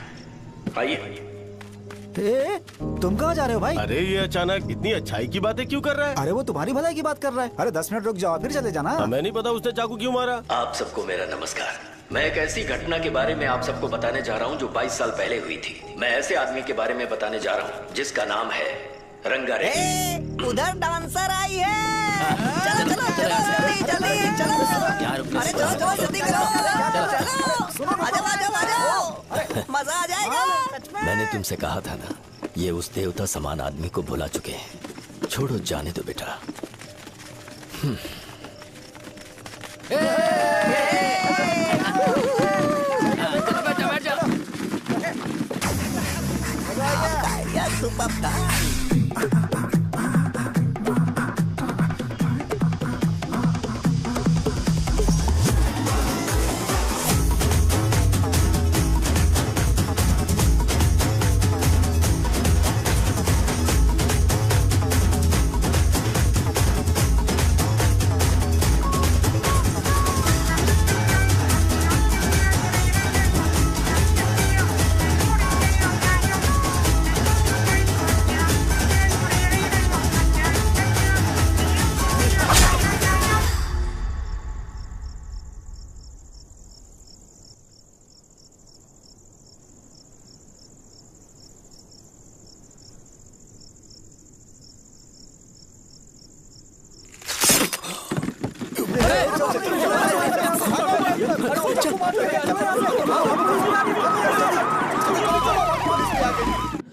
आइए। तुम कहाँ जा रहे हो भाई? अरे ये अचानक इतनी अच्छाई की बातें क्यों कर रहा है? अरे वो तुम्हारी भलाई की बात कर रहा है। अरे 10 मिनट रुक जाओ फिर चले जाना। हमें नहीं पता उसने चाकू क्यों मारा। आप सबको मेरा नमस्कार। मैं एक ऐसी घटना के बारे में आप सबको बताने जा रहा हूँ जो 22 साल पहले हुई थी। मैं ऐसे आदमी के बारे में बताने जा रहा हूँ जिसका नाम है रंगारेड्डी। उधर डांसर आई है। चलो चलो चलो जल्दी जल्दी चलो। अरे चलो चलो जल्दी करो। चलो आ जाओ आ जाओ आ जाओ, मजा आ जाएगा। मैंने तुमसे कहा था ना, ये उस देवता समान आदमी को भुला चुके हैं। छोड़ो, जाने दो बेटा।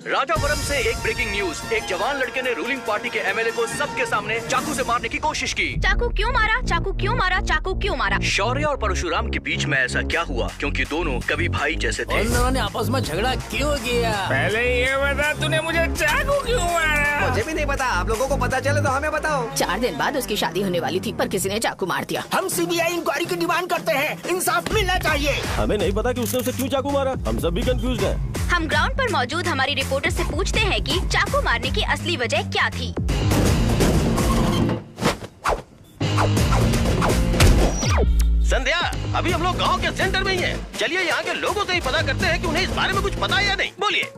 राजावरम से एक ब्रेकिंग न्यूज। एक जवान लड़के ने रूलिंग पार्टी के एमएलए को सबके सामने चाकू से मारने की कोशिश की। चाकू क्यों मारा? चाकू क्यों मारा? चाकू क्यों मारा? शौर्य और परशुराम के बीच में ऐसा क्या हुआ? क्योंकि दोनों कभी भाई जैसे थे। उन दोनों ने आपस में झगड़ा क्यों किया? पहले ये बता, तूने मुझे चाकू क्यों मारा? मुझे भी नहीं पता। आप लोगों को पता चले तो हमें बताओ। 4 दिन बाद उसकी शादी होने वाली थी, पर किसी ने चाकू मार दिया। हम सीबीआई इंक्वायरी की डिमांड करते हैं। इंसाफ मिलना चाहिए। हमें नहीं पता कि उसने उसे क्यों चाकू मारा। हम सब भी कंफ्यूज हैं। हम ग्राउंड पर मौजूद हमारी रिपोर्टर से पूछते हैं कि चाकू मारने की असली वजह क्या थी। संध्या, अभी हम लोग गांव के सेंटर में ही हैं। चलिए यहाँ के लोगों से ही पता करते हैं कि उन्हें इस बारे में कुछ पता है या नहीं। बोलिए।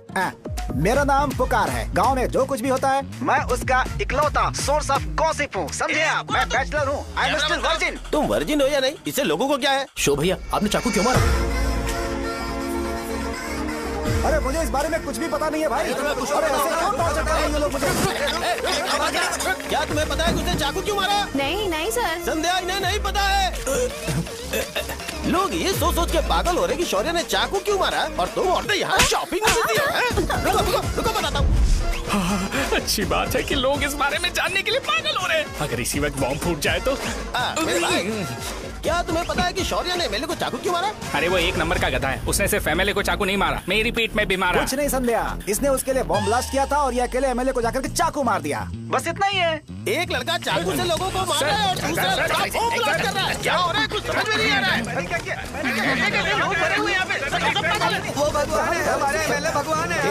मेरा नाम पुकार है। गांव में जो कुछ भी होता है, मैं उसका इकलौता सोर्स ऑफ गॉसिप हूँ, समझे आप? मैं बैचलर हूँ। I am still virgin. तुम वर्जिन हो या नहीं, इससे लोगों को क्या है? शो भैया, आपने चाकू क्यों मारा? अरे मुझे इस बारे में कुछ भी पता नहीं है भाई। अरे ऐसे क्यों टॉर्चर कर रहे हैं ये लोग मुझे? क्या तुम्हें पता है कि उसने चाकू क्यों मारा? नहीं सर। संध्या, इन्हें नहीं पता है। लोग ये सोच सोच के पागल हो रहे कि शौर्य ने चाकू क्यों मारा, और तुम औरतें यहाँ शॉपिंग में बिजी हैं। रुको बताता हूँ। अच्छी बात है कि लोग इस बारे में जानने के लिए पागल हो रहे हैं। अगर इसी वक्त बॉम्ब फूट जाए तो। मेरे भाई, क्या तुम्हें पता है कि शौर्य ने एमएलए को चाकू क्यों मारा? अरे वो एक नंबर का गधा है। उसने सिर्फ एमएलए को चाकू नहीं मारा, मेरी पीठ में भी मारा। कुछ नहीं संध्या, इसने उसके लिए बॉम्ब ब्लास्ट किया था और ये अकेले एमएलए को जाकर के चाकू मार दिया। बस इतना ही है। एक लड़का चाकू से लोगों को मार रहा है और दूसरा लड़का बॉम्ब ब्लास्ट कर रहा है। क्या हो रहा है? कुछ समझ में नहीं आ रहा है। लोग भरे हुए यहाँ पे। वो भगवान है, हमारे एमएलए भगवान है।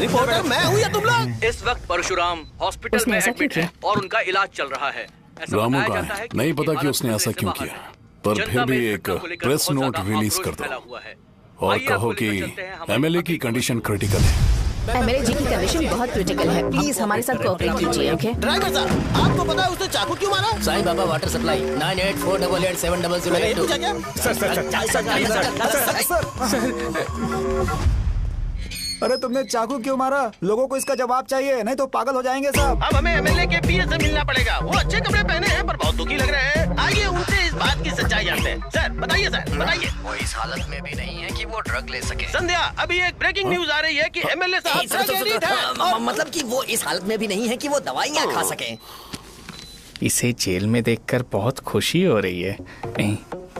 रिपोर्टर मैं हूँ या तुम लोग? इस वक्त परशुराम हॉस्पिटल में एडमिट है और उनका इलाज चल रहा है। रामू का है, नहीं पता कि उसने ऐसा क्यों किया, पर फिर भी एक प्रेस नोट रिलीज कर दो और कहो कि एमएलए की कंडीशन क्रिटिकल है। एमएलए जी की कंडीशन बहुत क्रिटिकल है। प्लीज हमारे साथ कोऑपरेट कीजिए। ओके ड्राइवर साहब, आपको पता है उसने चाकू क्यों मारा? Sai Baba water supply 9848870082। अरे तुमने चाकू क्यों मारा? लोगों को इसका जवाब चाहिए, नहीं तो पागल हो जाएंगे सब। अब हमें एमएलए के पीए से मिलना पड़ेगा। वो अच्छे कपड़े पहने हैं पर बहुत दुखी लग रहे हैं। आइए उनसे इस बात की सच्चाई जानते हैं। सर बताइए, सर बताइए। वो इस हालत में भी नहीं है कि वो ड्रग ले सके। संध्या, अभी एक ब्रेकिंग न्यूज आ रही है कि एमएलए साहब ड्रग एडिक्ट हैं। मतलब कि वो इस हालत में भी नहीं है कि वो दवाइयाँ खा सके। इसे जेल में देखकर बहुत खुशी हो रही है।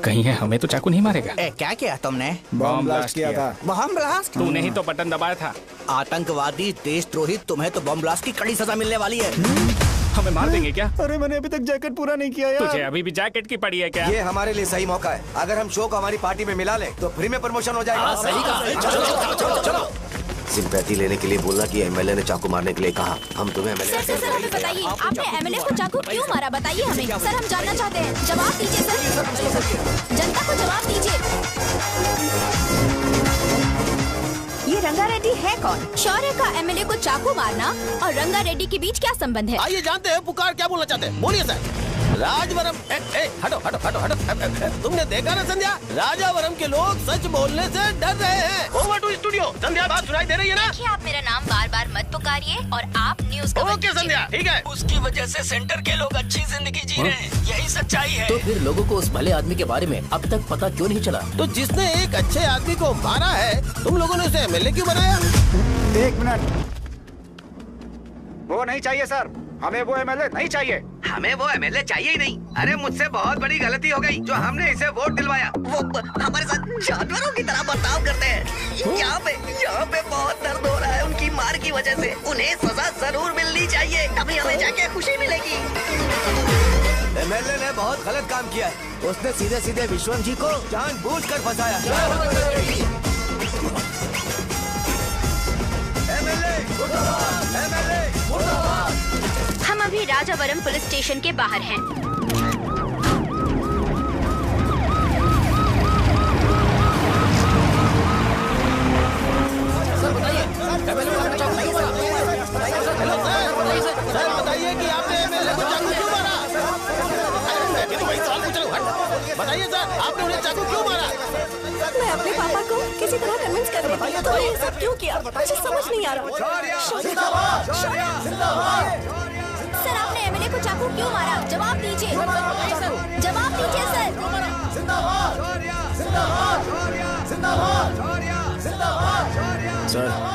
कहीं है हमें तो चाकू नहीं मारेगा। क्या किया तुमने? बॉम्ब ब्लास्ट किया था। Bomb blast? तूने ही तो बटन दबाया था। आतंकवादी, देशद्रोही, तुम्हें तो बॉम्ब ब्लास्ट की कड़ी सजा मिलने वाली है। हमें मार देंगे क्या? अरे मैंने अभी तक जैकेट पूरा नहीं किया यार। तुझे अभी भी जैकेट की पड़ी है क्या? ये हमारे लिए सही मौका है। अगर हम शो को हमारी पार्टी में मिला ले तो फ्री में प्रमोशन हो जाएगा। सही कहा। चलो। सिंपैथी लेने के लिए बोला कि एमएलए ने चाकू मारने के लिए कहा। हम तुम्हें एमएलए सर हमें बताइए, आपने एमएलए को चाकू क्यों मारा? बताइए हमें। सर हम जानना चाहते हैं, जवाब दीजिए सर। जनता को जवाब दीजिए। ये रंगा रेड्डी है कौन? शौर्य का एमएलए को चाकू मारना और रंगा रेड्डी के बीच क्या संबंध है? आइए जानते हैं पुकार क्या बोलना चाहते हैं। बोलिए सर। राजवरम, हटो। तुमने देखा ना संध्या, राजावरम के लोग सच बोलने से डर रहे हैं। Over to studio. संध्या, बात सुनाई दे रही है ना? देखिए, आप मेरा नाम बार बार बार मत पुकारिए और आप न्यूज कवर ओके संध्या, ठीक है। उसकी वजह से सेंटर के लोग अच्छी जिंदगी जी रहे हैं, यही सच्चाई है। तो फिर लोगों को उस भले आदमी के बारे में अब तक पता क्यों नहीं चला? तो जिसने एक अच्छे आदमी को मारा है, तुम लोगों ने उसे एमएलए क्यों बनाया? 1 मिनट, वो नहीं चाहिए सर, हमें वो एमएलए नहीं चाहिए। हमें वो एमएलए चाहिए ही नहीं। अरे मुझसे बहुत बड़ी गलती हो गई जो हमने इसे वोट दिलवाया। वो हमारे साथ जानवरों की तरह बर्ताव करते हैं। यहाँ पे बहुत दर्द हो रहा है उनकी मार की वजह से। उन्हें सजा जरूर मिलनी चाहिए, तभी हमें जाके खुशी मिलेगी। एमएलए ने बहुत गलत काम किया है। उसने सीधे सीधे विश्वम जी को जानबूझकर फंसाया। हम अभी राजावरम पुलिस स्टेशन के बाहर हैं। सर बताइए कि आपने एमएलए को चाकू क्यों मारा? तो वही सवाल पूछ रहा हूँ। बताइए सर, आपने उन्हें चाकू क्यों मारा? मैं अपने पापा को किसी तरह कन्विंस कर रही थी, तो ये सब क्यों किया मुझे समझ नहीं आ रहा। सर आपने एमएलए को चाकू क्यों मारा? जवाब दीजिए, जवाब दीजिए सर।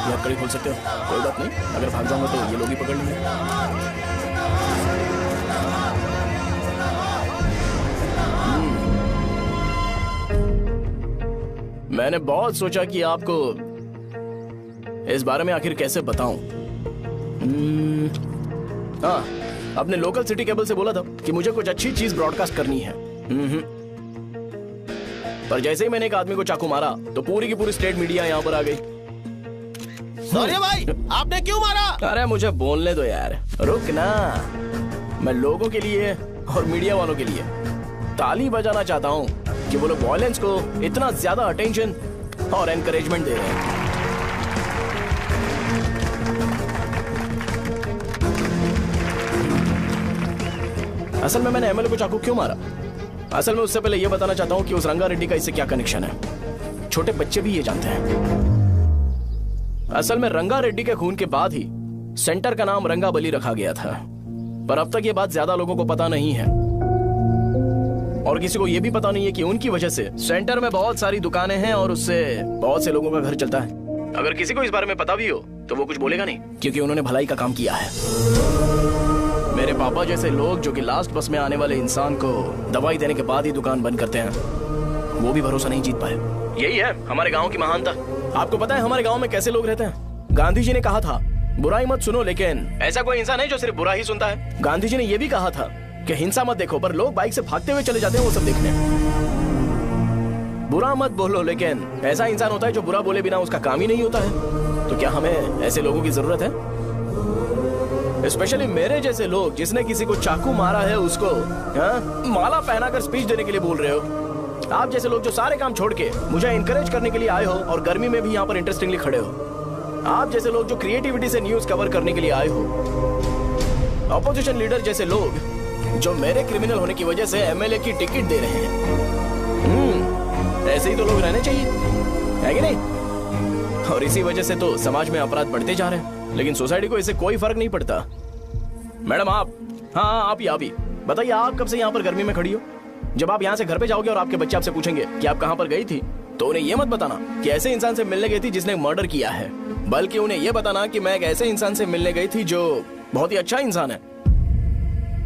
ये कड़ी खोल सकते हो? कोई बात नहीं, अगर भाग जाऊंगा तो ये लोग ही पकड़ लेंगे। मैंने बहुत सोचा कि आपको इस बारे में आखिर कैसे बताऊं। हाँ, अपने लोकल सिटी केबल से बोला था कि मुझे कुछ अच्छी चीज ब्रॉडकास्ट करनी है। पर जैसे ही मैंने एक आदमी को चाकू मारा तो पूरी की पूरी स्टेट मीडिया यहाँ पर आ गई। सॉरी भाई, आपने क्यों मारा? अरे मुझे बोलने दो यार, रुक ना। मैं लोगों के लिए और मीडिया वालों के लिए ताली बजाना चाहता हूँ कि वो लोग वायलेंस को इतना ज्यादा अटेंशन और एनकरेजमेंट दे रहे हैं। असल में मैंने एमएलए को चाकू क्यों मारा? असल में उससे पहले यह बताना चाहता हूँ कि उस रंगा रेड्डी का इससे क्या कनेक्शन है। छोटे बच्चे भी ये जानते हैं। असल में रंगा रेड्डी के खून के बाद ही सेंटर का नाम रंगाबली रखा गया था, पर अब तक ये बात ज्यादा लोगों को पता नहीं है और किसी को ये भी पता नहीं है कि उनकी वजह से सेंटर में बहुत सारी दुकानें हैं और उससे बहुत से लोगों का घर चलता है। अगर किसी को इस बारे में पता भी हो तो वो कुछ बोलेगा नहीं, क्योंकि उन्होंने भलाई का काम किया है। मेरे पापा जैसे लोग जो कि लास्ट बस में आने वाले इंसान को दवाई देने के बाद ही दुकान बंद करते हैं, वो भी भरोसा नहीं जीत पाए। यही है हमारे गाँव की महानता। आपको पता है हमारे गाँव में कैसे लोग रहते हैं? गांधी जी ने कहा था बुराई मत सुनो, लेकिन ऐसा कोई इंसान है जो सिर्फ बुरा ही सुनता है। गांधी जी ने यह भी कहा था कि हिंसा मत देखो, पर लोग बाइक से भागते हुए चले जाते हैं वो सब देखने। बुरा मत बोलो, लेकिन ऐसा इंसान होता है जो बुरा बोले बिना उसका काम ही नहीं होता है। तो क्या हमें ऐसे लोगों की जरूरत है? स्पेशली मेरे जैसे लोग जिसने किसी को चाकू मारा है उसको माला पहनाकर स्पीच देने के लिए बोल रहे हो। आप जैसे लोग जो सारे काम छोड़ के मुझे इंकरेज करने के लिए आए हो और गर्मी में भी यहाँ पर इंटरेस्टिंगली खड़े हो। आप जैसे लोग जो क्रिएटिविटी से न्यूज कवर करने के लिए आए हो। ऑपोजिशन लीडर जैसे लोग जो मेरे क्रिमिनल होने की वजह से एमएलए की टिकट दे रहे हैं। ऐसे ही तो लोग रहने चाहिए, है कि नहीं? और इसी वजह से तो समाज में अपराध बढ़ते जा रहे हैं, लेकिन सोसाइटी को इससे कोई फर्क नहीं पड़ता। मैडम आप, हाँ आप ही बताइए, आप कब से यहाँ पर गर्मी में खड़ी हो? जब आप यहाँ से घर पे जाओगे और आपके बच्चे आपसे पूछेंगे कि आप कहाँ पर गई थी, तो उन्हें यह मत बताना कि ऐसे इंसान से मिलने गई थी जिसने मर्डर किया है, बल्कि उन्हें यह बताना कि मैं एक ऐसे इंसान से मिलने गई थी जो बहुत ही अच्छा इंसान है।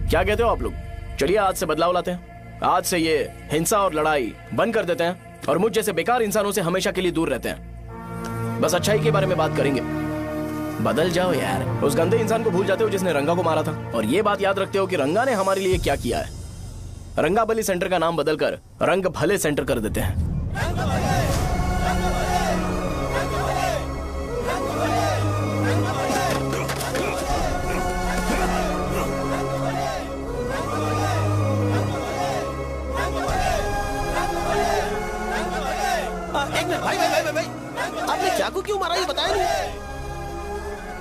क्या कहते हो आप लोग? चलिए आज से बदलाव लाते हैं। आज से ये हिंसा और लड़ाई बंद कर देते हैं और मुझ जैसे बेकार इंसानों से हमेशा के लिए दूर रहते हैं। बस अच्छाई के बारे में बात करेंगे। बदल जाओ यार, उस गंदे इंसान को भूल जाते हो जिसने रंगा को मारा था, और ये बात याद रखते हो कि रंगा ने हमारे लिए क्या किया है। रंगाबली सेंटर का नाम बदलकर रंग भले सेंटर कर देते हैं। भाई आपने चाकू क्यों मारा ये बताया नहीं?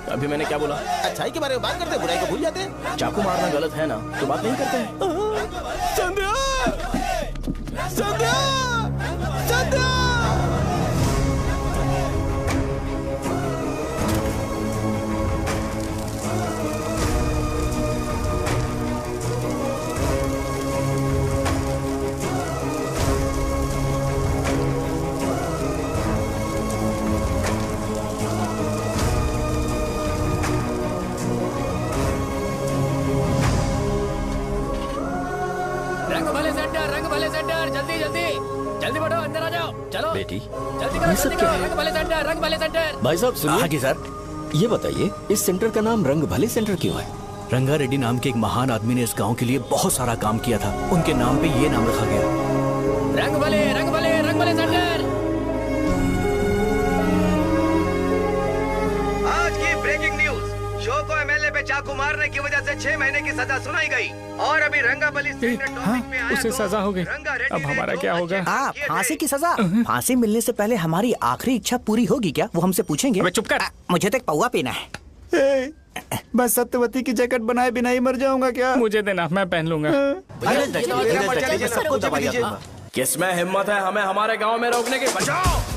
अभी मैंने क्या बोला? अच्छाई के बारे में बात करते हैं, बुराई को भूल जाते हैं। चाकू मारना गलत है ना, तो बात नहीं करते हैं। संध्या! संध्या! संध्या! जल्दी जल्दी जल्दी बढ़ो, अंदर आ जाओ। चलो बेटी, जल्दी करो, ये सब जल्दी क्या करो। है? रंग भले सेंटर, रंग भले सेंटर। भाई साहब सुनिए। हाँ जी सर। ये बताइए इस सेंटर का नाम रंग भले सेंटर क्यों है? रंगा रेड्डी नाम के एक महान आदमी ने इस गांव के लिए बहुत सारा काम किया था, उनके नाम पे ये नाम रखा गया। रंग भले, रंग भले, रंग भले सेंटर। आज की ब्रेकिंग न्यूज, शो को एमएलए पे चाकू मारने की वजह से 6 महीने की सजा सुनाई गई और अभी रंगाबली स्टेट ने टॉपिक में आया उसे तो सजा हो गई। अब हमारा क्या होगा? फांसी की सजा? फांसी मिलने से पहले हमारी आखिरी इच्छा पूरी होगी क्या? वो हमसे पूछेंगे। चुप कर। मुझे तो एक पौवा पीना है। मैं सत्यवती की जैकेट बनाए बिना ही मर जाऊंगा क्या? मुझे देना, मैं पहन लूंगा। किसमें हिम्मत है हमें हमारे गांव में रोकने की? बचाओ।